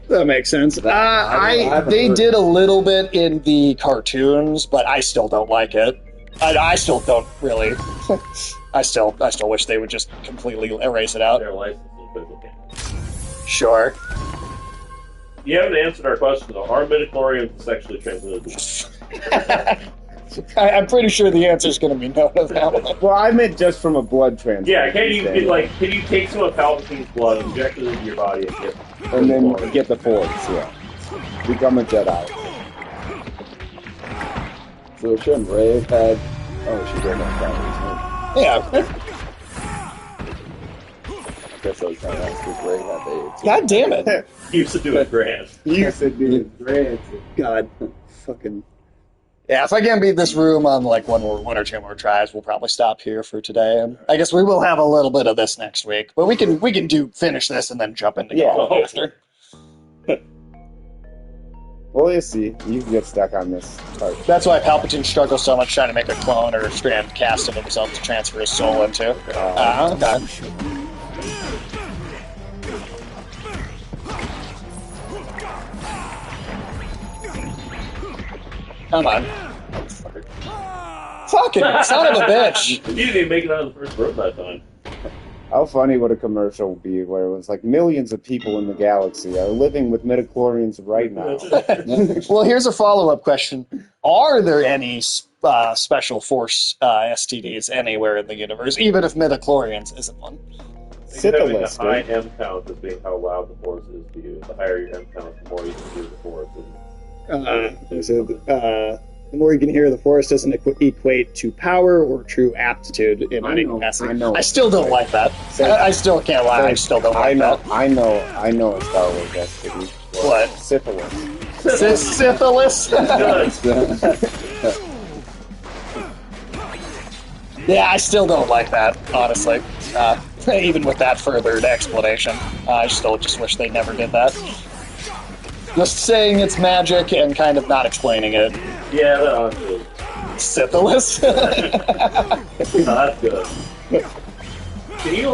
That makes sense. I haven't They heard. did a little bit in the cartoons, but I still don't like it. I still don't really. I still wish they would just completely erase it out. Their licenses, but okay. Sure. You haven't answered our question though. Are midichlorians sexually transmitted? I'm pretty sure the answer is going to be no to that one. Well, I meant just from a blood transfusion. Yeah, can you take some of Palpatine's blood, inject it into your body, and get and then midichlorians? get the Force? Yeah, become a Jedi. So shouldn't Ray have had... Oh, she did have that. Yeah. I guess I was trying to ask if Ray had AIDS. God damn it. He used to do it grand. You said, dude, grand. God. Fucking. Yeah, if I can't beat this room on like one or two more tries, we'll probably stop here for today. And I guess we will have a little bit of this next week, but we can finish this and then jump into Yeah. Golem after. Well, you see, you can get stuck on this part. That's why Palpatine struggles so much trying to make a clone or a strand cast of himself to transfer his soul into. Okay. Come on. Fucking son of a bitch. You didn't even make it out of the first room that time. How funny would a commercial be where it was like millions of people in the galaxy are living with midichlorians right now? Well, here's a follow-up question. Are there any special force STDs anywhere in the universe, even if midichlorians isn't one? Having a Syphilis, high dude. M count as being how loud the force is to you. The higher your M count, the more you can hear the force. The more you can hear the force doesn't equate to power or true aptitude in any capacity. I know. I still don't like that. I still can't lie. I still don't like that. I know a Star Wars STD. What? Syphilis. Syphilis? Yeah, I still don't like that, honestly. Even with that furthered explanation. I still just wish they never did that. Just saying it's magic and kind of not explaining it. Yeah, that's good. Syphilis? That's good. Can you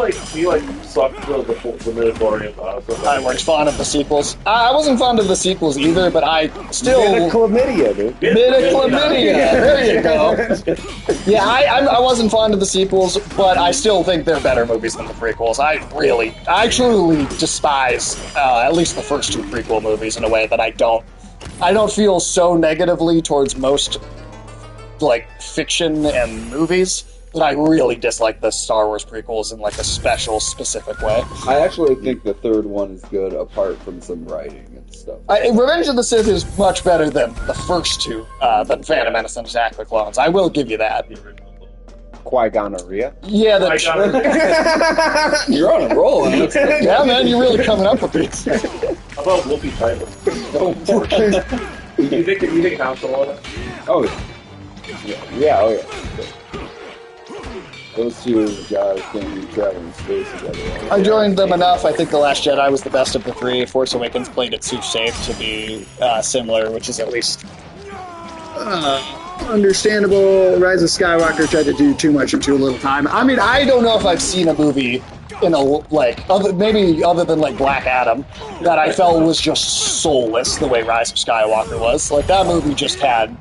suck the midichlorians out of something? I was fond of the sequels. I wasn't fond of the sequels either, but I still... Midichlamidia, dude. Midichlamidia! There you go. Yeah, I wasn't fond of the sequels, but I still think they're better movies than the prequels. I truly despise at least the first two prequel movies in a way that I don't feel so negatively towards most like fiction and movies that I really dislike the Star Wars prequels in like a special, specific way. I actually think the third one is good, apart from some writing and stuff. Revenge of the Sith is much better than the first two, than Phantom Menace and Attack of the Clones. I will give you that. Qui-gonorrhea. Yeah, You're on a roll. Alex. yeah, man, you're really coming up with these. How about Whoopi Title? you think Han Solo? Oh, Yeah, oh yeah. those two guys can be traveling space together. I joined them enough. I think The Last Jedi was the best of the three. Force Awakens played it too safe to be similar, which is at least understandable. Rise of Skywalker tried to do too much in too little time. I mean, I don't know if I've seen a movie in a maybe other than like Black Adam that I felt was just soulless the way Rise of Skywalker was. Like that movie just had.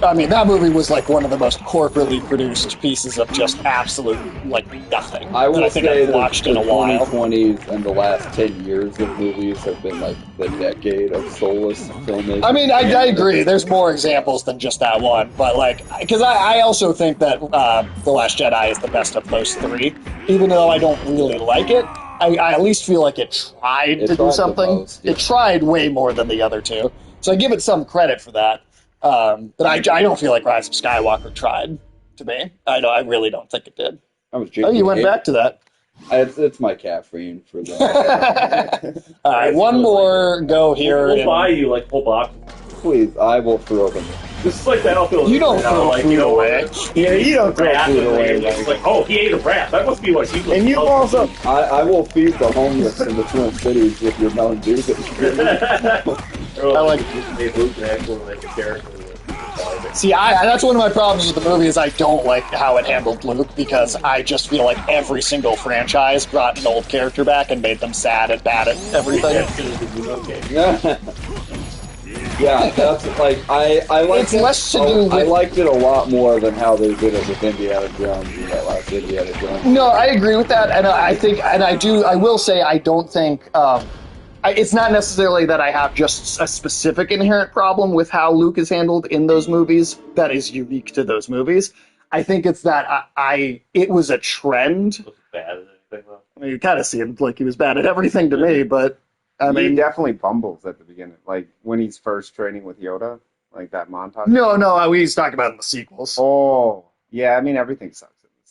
I mean, that movie was like one of the most corporately produced pieces of just absolute like nothing. I will think say I've watched the in a while. 2020s and the last 10 years of movies have been like the decade of soulless filmmaking. I mean, I agree. There's more examples than just that one, but like, because I also think that The Last Jedi is the best of those three, even though I don't really like it. I at least feel like it tried to do something. It tried way more than the other two, so I give it some credit for that. But I don't feel like Rise of Skywalker tried to me. I really don't think it did. Oh, you went back to that. It's my caffeine for that. All right, one more go here. We'll buy you like a whole box. Please, I will throw them. This is like Battlefield. You don't throw food away. Yeah, you don't throw food away. It's like, oh, he ate a rat. That must be like he was. And you also. I will feed the homeless in the Twin Cities with your Mountain Dew. I like they Luke and actually like a character. See, that's one of my problems with the movie is I don't like how it handled Luke because I just feel like every single franchise brought an old character back and made them sad and bad at everything. Yeah, that's like I liked it's less to do with. I liked it a lot more than how they did it with Indiana Jones in that last Indiana Jones. No, I agree with that, and I think, and I do. I will say, I don't think. It's not necessarily that I have just a specific inherent problem with how Luke is handled in those movies that is unique to those movies. I think it's that it was a trend. Was it bad at anything though? I mean, it kind of seemed like he was bad at everything to me, but I mean, he definitely bumbles at the beginning, like when he's first training with Yoda, like that montage. No, we talked about it in the sequels. Oh, yeah, I mean everything sucks in the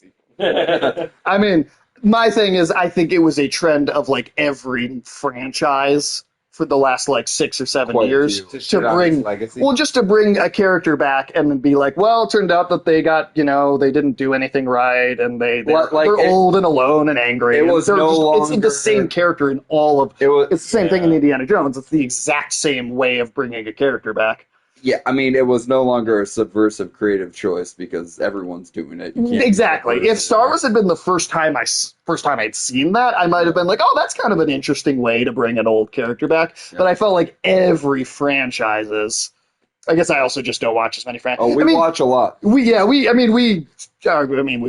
sequels. I mean. My thing is, I think it was a trend of like every franchise for the last like 6 or 7 years to bring, just to bring a character back and then be like, well, it turned out that they got, they didn't do anything right and they're old and alone and angry. It's the same character in all of. It's the same thing in Indiana Jones. It's the exact same way of bringing a character back. Yeah, I mean, it was no longer a subversive creative choice because everyone's doing it. Exactly. If Star Wars had been the first time I'd seen that, I might have been like, oh, that's kind of an interesting way to bring an old character back. Yeah. But I felt like every franchises. I guess I also just don't watch as many franchises. Oh, we watch a lot. We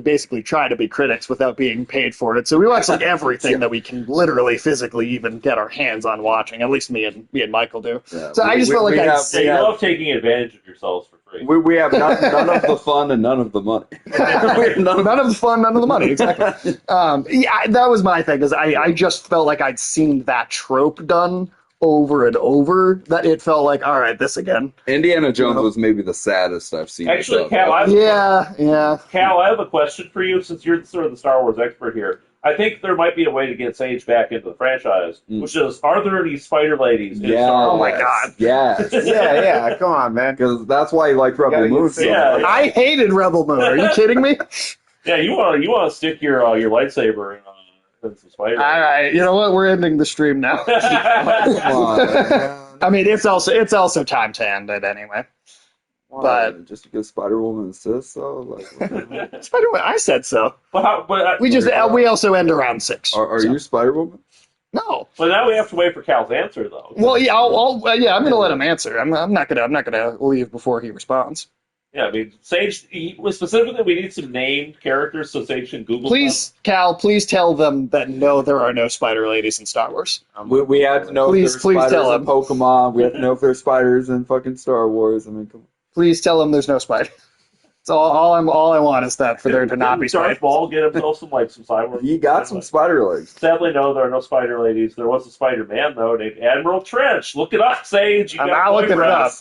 basically try to be critics without being paid for it. So we watch like everything that we can literally physically even get our hands on watching. At least me and Michael do. Yeah, so I just felt like you love taking advantage of yourselves for free. We have none of the fun and none of the money. none of the fun, none of the money. Exactly. That was my thing. Is I just felt like I'd seen that trope done over and over, that it felt like, all right, this again. Indiana Jones was maybe the saddest I've seen. Actually, Cal, I have a question for you, since you're sort of the Star Wars expert here. I think there might be a way to get Sage back into the franchise, which is, are there any spider ladies in Star Wars? Oh my god. Yes. yeah, come on, man. Because that's why you like Rebel Moon so much. I hated Rebel Moon. Are you kidding me? Yeah, you want to stick your lightsaber in some spider. All right, you know what? We're ending the stream now. I mean, it's also time to end it anyway. Why? But just because Spider-Woman says so, Spider-Woman, I said so. But we also end around 6. Are you Spider-Woman? No. But now we have to wait for Cal's answer, though. Well, yeah, I'm going to let him answer. I'm not gonna leave before he responds. Yeah, I mean, Sage, specifically, we need some named characters so Sage can Google them. Cal, please tell them that no, there are no spider ladies in Star Wars. We have to know if there's spiders in Pokemon. We have to know if there's spiders in fucking Star Wars. I mean, come on. Please tell them there's no spider. So all I want is that for there to not be spiders. Darth Ball get himself some cyborg. He got some spider legs. Sadly, no, there are no spider ladies. There was a Spider-Man, though, named Admiral Trench. Look it up, Sage. I'm not looking it up.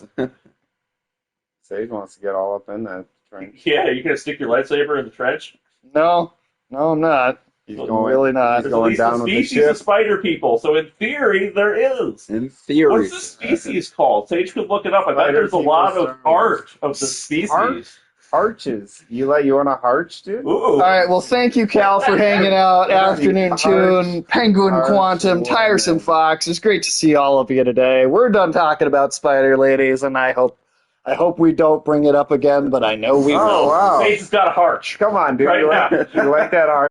Sage wants to get all up in that trench. Yeah, are you going to stick your lightsaber in the trench? No, I'm not. Really not. He's going down with the ship. Species of spider people, so in theory, there is. In theory. What's the species called? Sage could look it up. I bet there's a lot of art of the species. Harches. You want a harch, dude? Ooh. All right, well, thank you, Cal, for hanging out. Afternoon Tune, Penguin Quantum, Tiresome Fox. It's great to see all of you today. We're done talking about spider ladies, and I hope I hope we don't bring it up again, but I know we will. Oh, wow. Face has got a heart. Come on, dude. Right you, now. like, you like that art?